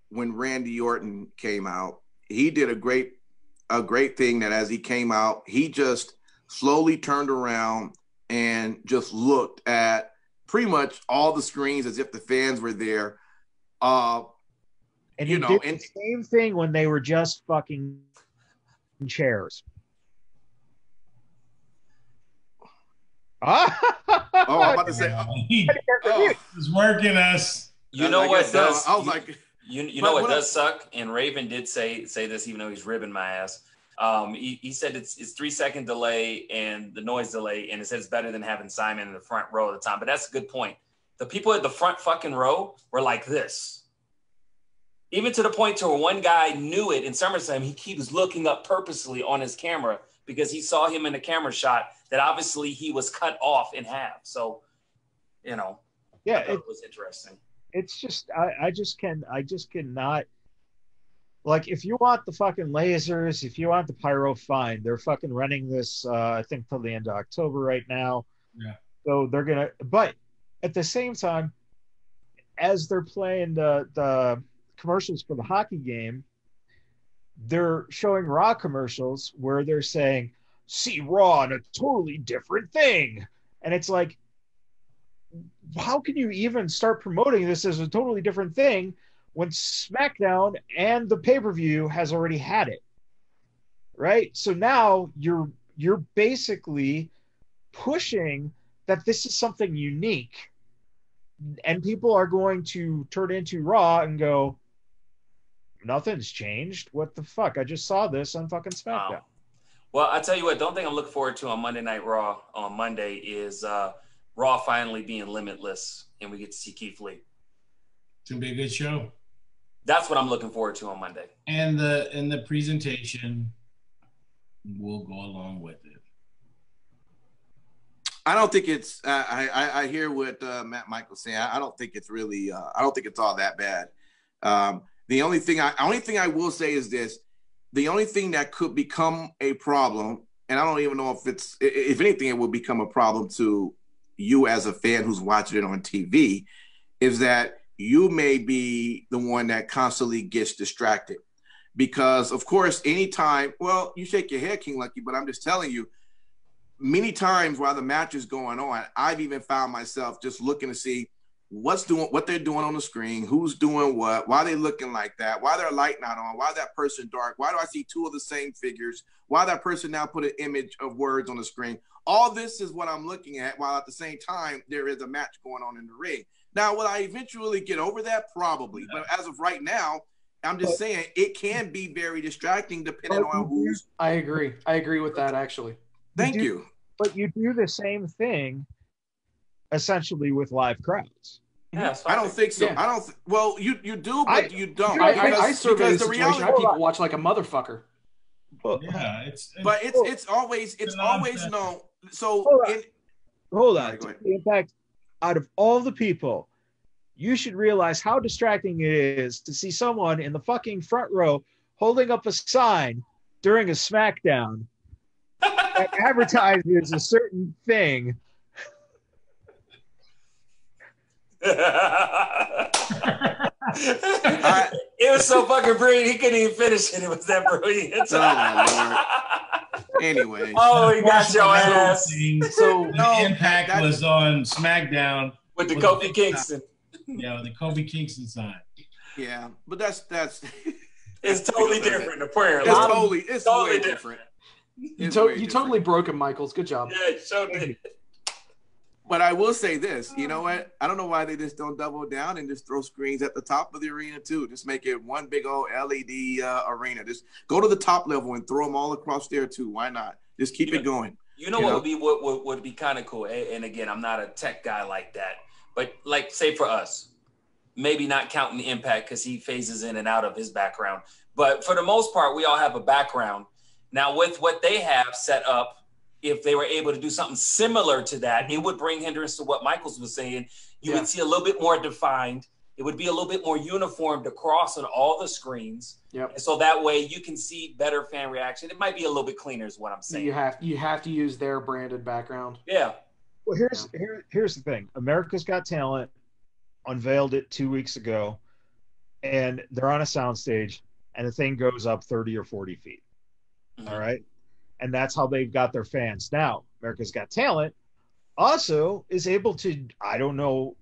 when Randy Orton came out, he did a great thing that as he came out, he just slowly turned around and just looked at pretty much all the screens as if the fans were there. And you know, did the same thing when they were just fucking chairs. I'm about to say, he's working us. You know what does? I was like, you know what does suck? And Raven did say this, even though he's ribbing my ass. He said it's 3-second delay and the noise delay, and it says it's better than having Simon in the front row at the time. But that's a good point. The people at the front fucking row were like this. Even to the point to where one guy knew it in Summerslam. He keeps looking up purposely on his camera because he saw him in the camera shot that obviously he was cut off in half. So, you know, yeah, it was interesting. It's just, I just cannot, like, if you want the fucking lasers, if you want the pyro, fine. They're fucking running this, I think, till the end of October right now. Yeah. So they're going to, but at the same time, as they're playing the commercials for the hockey game, they're showing Raw commercials where they're saying, see Raw in a totally different thing. And it's like, how can you even start promoting this as a totally different thing when SmackDown and the pay-per-view has already had it? Right? So now you're basically pushing that this is something unique, and people are going to turn into Raw and go, nothing's changed. What the fuck? I just saw this on fucking SmackDown. Well, I tell you what, the only thing I'm looking forward to on Monday Night Raw on Monday is Raw finally being limitless, and we get to see Keith Lee. It's gonna be a good show. That's what I'm looking forward to on Monday. And the presentation will go along with it. I don't think it's. I hear what Matt Michael's saying. I don't think it's really. I don't think it's all that bad. The only thing I will say is this: the only thing that could become a problem, and I don't even know if anything, it will become a problem to you as a fan who's watching it on TV, is that you may be the one that constantly gets distracted. Because, of course, anytime, well, you shake your head, King Lucky, but I'm just telling you, many times while the match is going on, I've even found myself just looking to see what they're doing on the screen, who's doing what, why they looking like that, why their light not on, why that person dark, why do I see two of the same figures, why that person now put an image of words on the screen. All this is what I'm looking at, while at the same time there is a match going on in the ring. Now, will I eventually get over that? Probably. But as of right now, I'm just saying it can be very distracting depending on who's. I agree. I agree with that actually. Thank you. But you do the same thing essentially with live crowds. Yeah, I don't think so. Yeah. I don't. Well, you do, but you don't. I survey the the situation. I have people watch like a motherfucker. Yeah, it's always known. So hold on. In fact, out of all the people, you should realize how distracting it is to see someone in the fucking front row holding up a sign during a SmackDown that advertises a certain thing. It was so fucking brilliant. He couldn't even finish it. It was that brilliant. Oh my Lord. Anyway. Oh, he got your ass. So Impact was on SmackDown with the Kofi Kingston. Yeah, the Kofi Kingston sign. Yeah, but that's it's totally different. Apparently, it's totally different. You totally broke him, Michaels. Good job. Yeah, you so did. But I will say this, you know what? I don't know why they just don't double down and just throw screens at the top of the arena too. Just make it one big old LED arena. Just go to the top level and throw them all across there too. Why not? Just keep it going. You know what would be kind of cool? And again, I'm not a tech guy like that. But like, say for us, maybe not counting the Impact because he phases in and out of his background. But for the most part, we all have a background. Now, with what they have set up, if they were able to do something similar to that, it would bring hindrance to what Michaels was saying. You would see a little bit more defined. It would be a little bit more uniformed across on all the screens. Yep. And so that way you can see better fan reaction. It might be a little bit cleaner is what I'm saying. You have to use their branded background. Yeah. Well, here's the thing. America's Got Talent unveiled it 2 weeks ago, and they're on a soundstage, and the thing goes up 30 or 40 feet. Mm-hmm. All right? And that's how they've got their fans. Now, America's Got Talent also is able to, I don't know,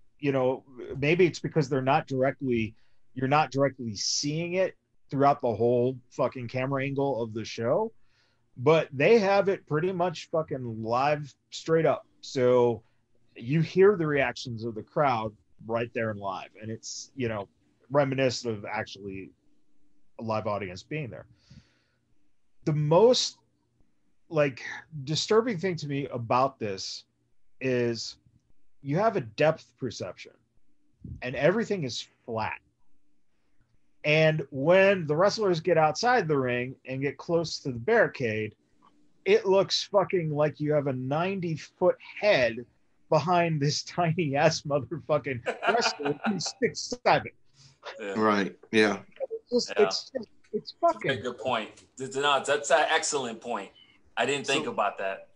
maybe it's because you're not directly seeing it throughout the whole fucking camera angle of the show, but they have it pretty much fucking live straight up. So you hear the reactions of the crowd right there in live. And it's, reminiscent of actually a live audience being there. The most disturbing thing to me about this is you have a depth perception and everything is flat. And when the wrestlers get outside the ring and get close to the barricade, it looks fucking like you have a 90-foot head behind this tiny ass motherfucking wrestler who's 6'7". Yeah. Right. Yeah. It's fucking. That's a good point. That's an excellent point. I didn't think about that.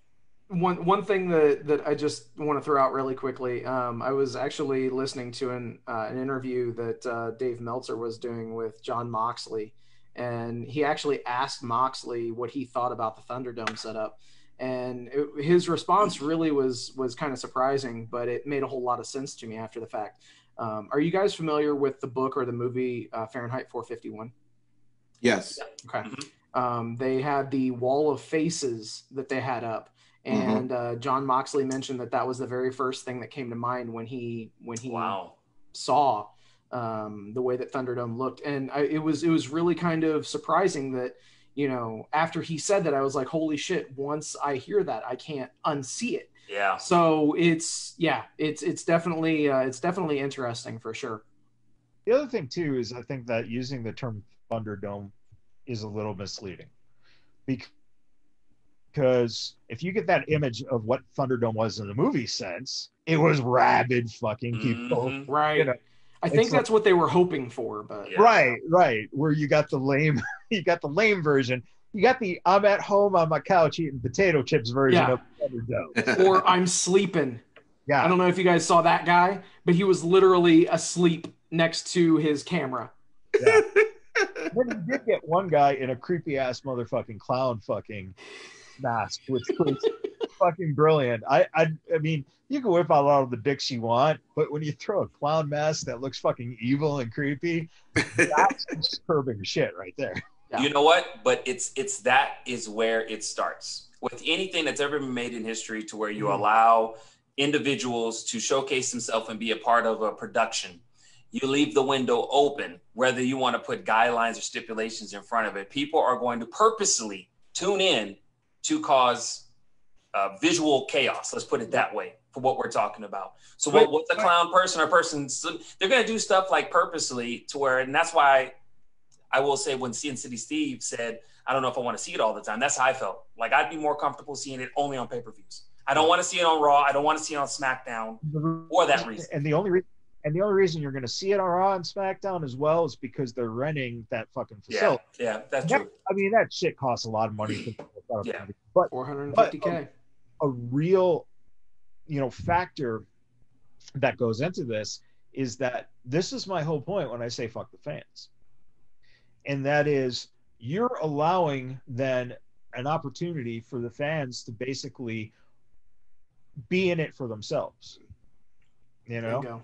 One thing that I just want to throw out really quickly. I was actually listening to an interview that Dave Meltzer was doing with John Moxley, and he actually asked Moxley what he thought about the Thunderdome setup, and his response really was kind of surprising, but it made a whole lot of sense to me after the fact. Are you guys familiar with the book or the movie Fahrenheit 451? Yes. Okay. They had the wall of faces that they had up, and John Moxley mentioned that was the very first thing that came to mind when he saw the way that Thunderdome looked, and it was really kind of surprising that after he said that, I was like, holy shit! Once I hear that, I can't unsee it. Yeah. So it's definitely interesting for sure. The other thing too is I think that using the term Thunderdome is a little misleading, because if you get that image of what Thunderdome was in the movie sense, it was rabid fucking people. Right. I think that's what they were hoping for, but right. Where you got the lame, version. You got the I'm at home on my couch eating potato chips version of Thunderdome. Or I'm sleeping. Yeah. I don't know if you guys saw that guy, but he was literally asleep next to his camera. Yeah. But you did get one guy in a creepy ass motherfucking clown fucking mask, which was fucking brilliant. I mean, you can whip out all the dicks you want, but when you throw a clown mask that looks fucking evil and creepy, that's disturbing shit right there. Yeah. You know what? But that is where it starts. With anything that's ever been made in history, to where you allow individuals to showcase themselves and be a part of a production, you leave the window open, whether you want to put guidelines or stipulations in front of it. People are going to purposely tune in to cause visual chaos. Let's put it that way for what we're talking about. So what's a clown person or person? They're going to do stuff like purposely to where, and that's why I will say when Sin City Steve said, I don't know if I want to see it all the time. That's how I felt. Like I'd be more comfortable seeing it only on pay-per-views. I don't want to see it on Raw. I don't want to see it on SmackDown for that reason. And the only reason you're going to see it on Raw and SmackDown as well is because they're renting that fucking facility. Yeah, that's true. I mean, that shit costs a lot of money. Yeah. But $450K. A real, factor that goes into this is that this is my whole point when I say fuck the fans. And that is you're allowing then an opportunity for the fans to basically be in it for themselves. There you go.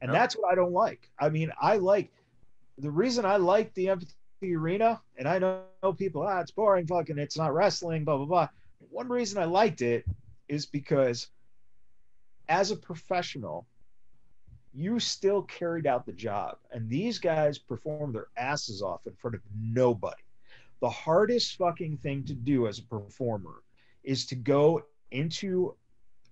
And that's what I don't like. I mean, the reason I like the empty arena, and I know people, it's boring, fucking, it's not wrestling, blah, blah, blah. One reason I liked it is because as a professional, you still carried out the job. And these guys performed their asses off in front of nobody. The hardest fucking thing to do as a performer is to go into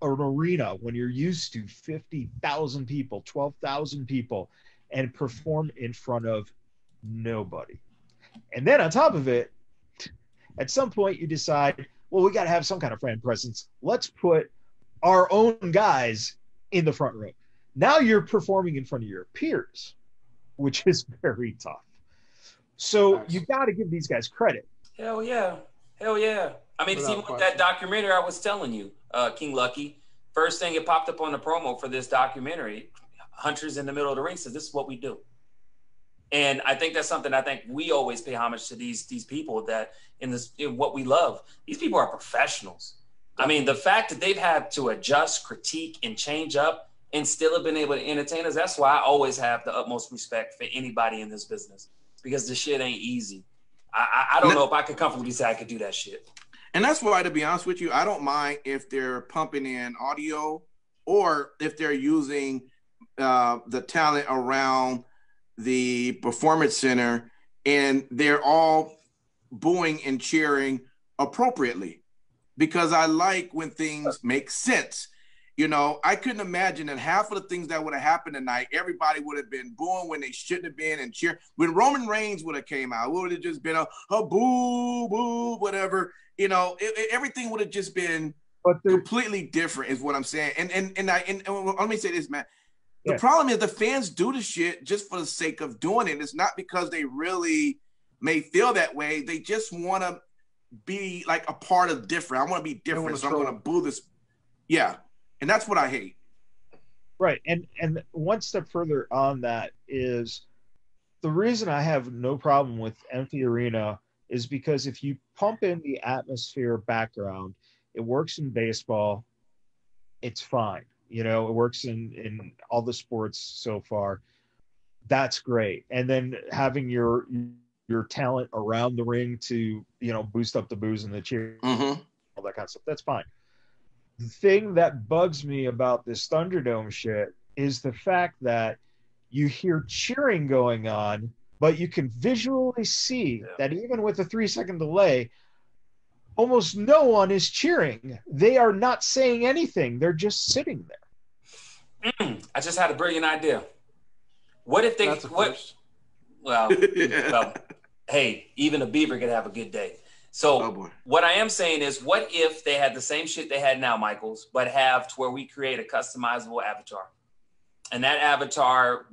an arena when you're used to 50,000 people, 12,000 people, and perform in front of nobody. And then on top of it, at some point you decide, well, we got to have some kind of fan presence. Let's put our own guys in the front row. Now you're performing in front of your peers, which is very tough. So you got to give these guys credit. Hell yeah. I mean, it's even with that documentary I was telling you, King Lucky. First thing it popped up on the promo for this documentary, Hunter's in the middle of the ring says, this is what we do. And I think that's something I think we always pay homage to these people that in what we love. These people are professionals. I mean, the fact that they've had to adjust, critique, and change up and still have been able to entertain us, that's why I always have the utmost respect for anybody in this business, because the shit ain't easy. I don't know if I could comfortably say I could do that shit. And that's why, to be honest with you, I don't mind if they're pumping in audio or if they're using the talent around the performance center and they're all booing and cheering appropriately, because I like when things make sense. I couldn't imagine that half of the things that would have happened tonight, everybody would have been booing when they shouldn't have been and cheer. When Roman Reigns would have came out, it would have just been a boo, boo, whatever. Everything would have just been completely different is what I'm saying. And let me say this, man. The problem is the fans do the shit just for the sake of doing it. It's not because they really may feel that way. They just want to be like a part of different. I want to be different, so I'm going to boo this. Yeah. And that's what I hate. Right. And one step further on that is the reason I have no problem with empty arena is because if you pump in the atmosphere background, it works in baseball. It's fine. It works in all the sports so far. That's great. And then having your talent around the ring to, boost up the boos and the cheer, all that kind of stuff. That's fine. The thing that bugs me about this Thunderdome shit is the fact that you hear cheering going on, but you can visually see that even with a 3-second delay, almost no one is cheering. They are not saying anything. They're just sitting there. I just had a brilliant idea. What if they hey, even a beaver could have a good day. So what I am saying is, what if they had the same shit they had now, Michaels, but have to where we create a customizable avatar? And that avatar,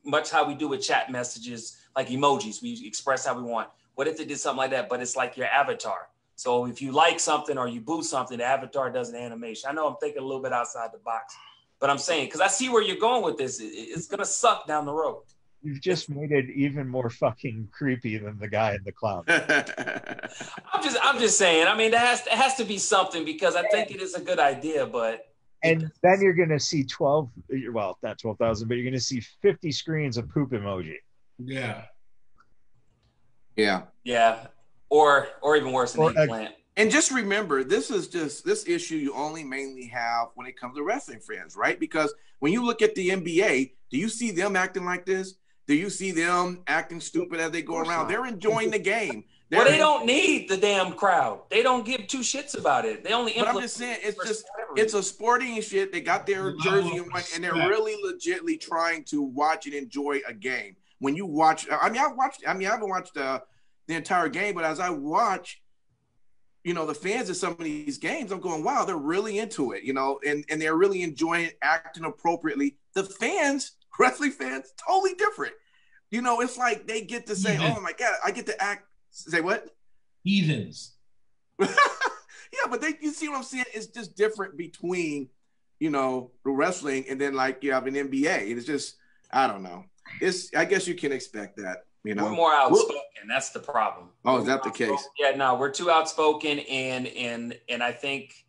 much how we do with chat messages, like emojis, we express how we want. What if they did something like that, but it's like your avatar? So if you like something or you boo something, the avatar does an animation. I know I'm thinking a little bit outside the box, but I'm saying, because I see where you're going with this. It's going to suck down the road. You've just made it even more fucking creepy than the guy in the clown. I'm just saying. I mean, it has to be something, because I think it is a good idea, but. And then you're going to see 12, well, not 12,000, but you're going to see 50 screens of poop emoji. Yeah. Yeah. Yeah. Or even worse, an eggplant. And just remember, this issue you only mainly have when it comes to wrestling fans, right? Because when you look at the NBA, do you see them acting like this? Do you see them acting stupid as they go around? They're enjoying the game. Well, they don't need the damn crowd. They don't give two shits about it. They only. But I'm just saying, it's a sporting shit. They got their jersey on, and they're really legitly trying to watch and enjoy a game. When you watch, I haven't watched the entire game, but as I watch, the fans of some of these games, I'm going, wow, they're really into it, and they're really enjoying it, acting appropriately. The fans, wrestling fans, totally different. It's like they get to say, oh my God, I get to act. Say what? Heathens. Yeah, but you see what I'm saying? It's just different between, the wrestling and then like you have an NBA. It's just, I don't know. I guess you can expect that. We're more outspoken. That's the problem. Oh, is that the case? Yeah, no, we're too outspoken, and I think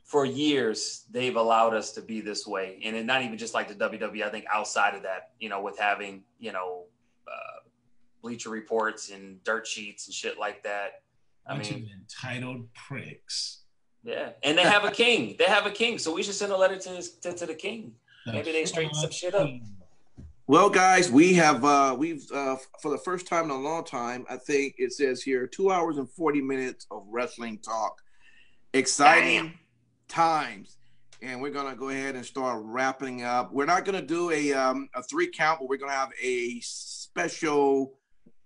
for years they've allowed us to be this way, and not even just like the WWE. I think outside of that, with having Bleacher Reports and dirt sheets and shit like that. Bunch of entitled pricks. Yeah, and they have a king. They have a king, so we should send a letter to the king. Maybe they straighten some shit up. Well, guys, we've for the first time in a long time, I think it says here 2 hours and 40 minutes of wrestling talk. Exciting times. And we're going to go ahead and start wrapping up. We're not going to do a 3 count, but we're going to have a special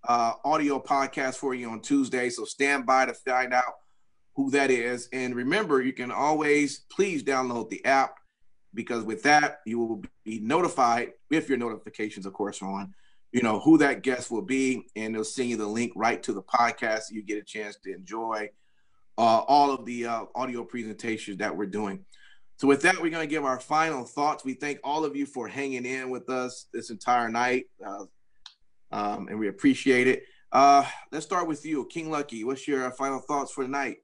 audio podcast for you on Tuesday. So stand by to find out who that is. And remember, you can always please download the app, because with that, you will be notified, if your notifications, of course, are on, who that guest will be. And they'll send you the link right to the podcast. So you get a chance to enjoy all of the audio presentations that we're doing. So with that, we're going to give our final thoughts. We thank all of you for hanging in with us this entire night. And we appreciate it. Let's start with you, King Lucky. What's your final thoughts for tonight?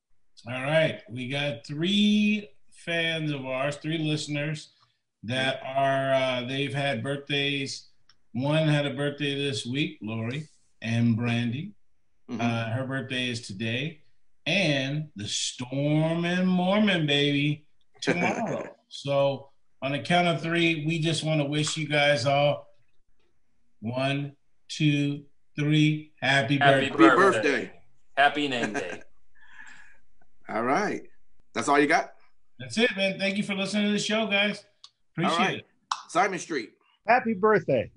All right. We got 3 fans of ours, 3 listeners that are, they've had birthdays. One had a birthday this week, Lori and Brandy. Mm-hmm. Her birthday is today. And the Storm and Mormon baby tomorrow. So on the count of 3, we just want to wish you guys all 1, 2, 3. Happy birthday. Happy name day. All right. That's all you got? That's it, man. Thank you for listening to the show, guys. Appreciate it. Simon Street. Happy birthday.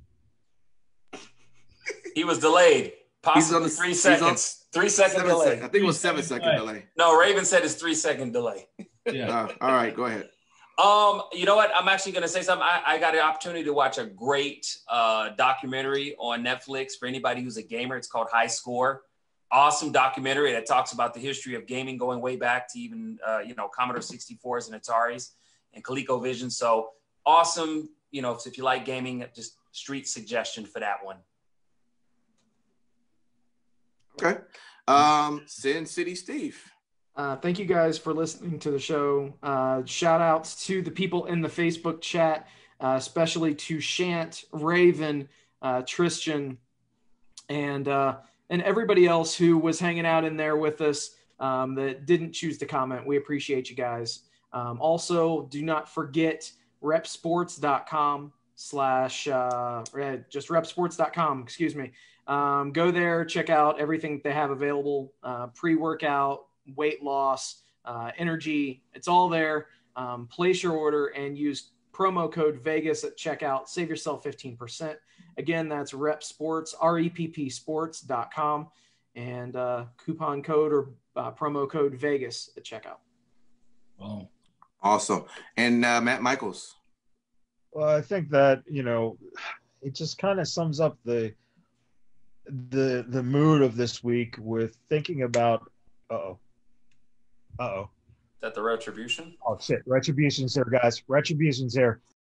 He was delayed. Possibly 3 seconds. 3 second delay. I think it was 7 second delay. No, Raven said it's 3 second delay. Yeah. All right, go ahead. You know what? I'm actually going to say something. I got an opportunity to watch a great documentary on Netflix for anybody who's a gamer. It's called High Score. Awesome documentary that talks about the history of gaming going way back to even, Commodore 64s and Ataris and ColecoVision. So awesome. If you like gaming, just street suggestion for that one. Okay. Sin City Steve. Thank you guys for listening to the show. Shout outs to the people in the Facebook chat, especially to Shant, Raven, Tristan, and everybody else who was hanging out in there with us that didn't choose to comment. We appreciate you guys. Also, do not forget repsports.com just repsports.com, excuse me. Go there, check out everything they have available, pre-workout, weight loss, energy. It's all there. Place your order and use promo code Vegas at checkout. Save yourself 15%. Again, that's repsports, reppsports.com, and coupon code or promo code Vegas at checkout. Wow. Awesome. And Matt Michaels. Well, I think that, it just kind of sums up the mood of this week with thinking about, Is that the Retribution? Oh, shit. Retribution's here, guys. Retribution's here.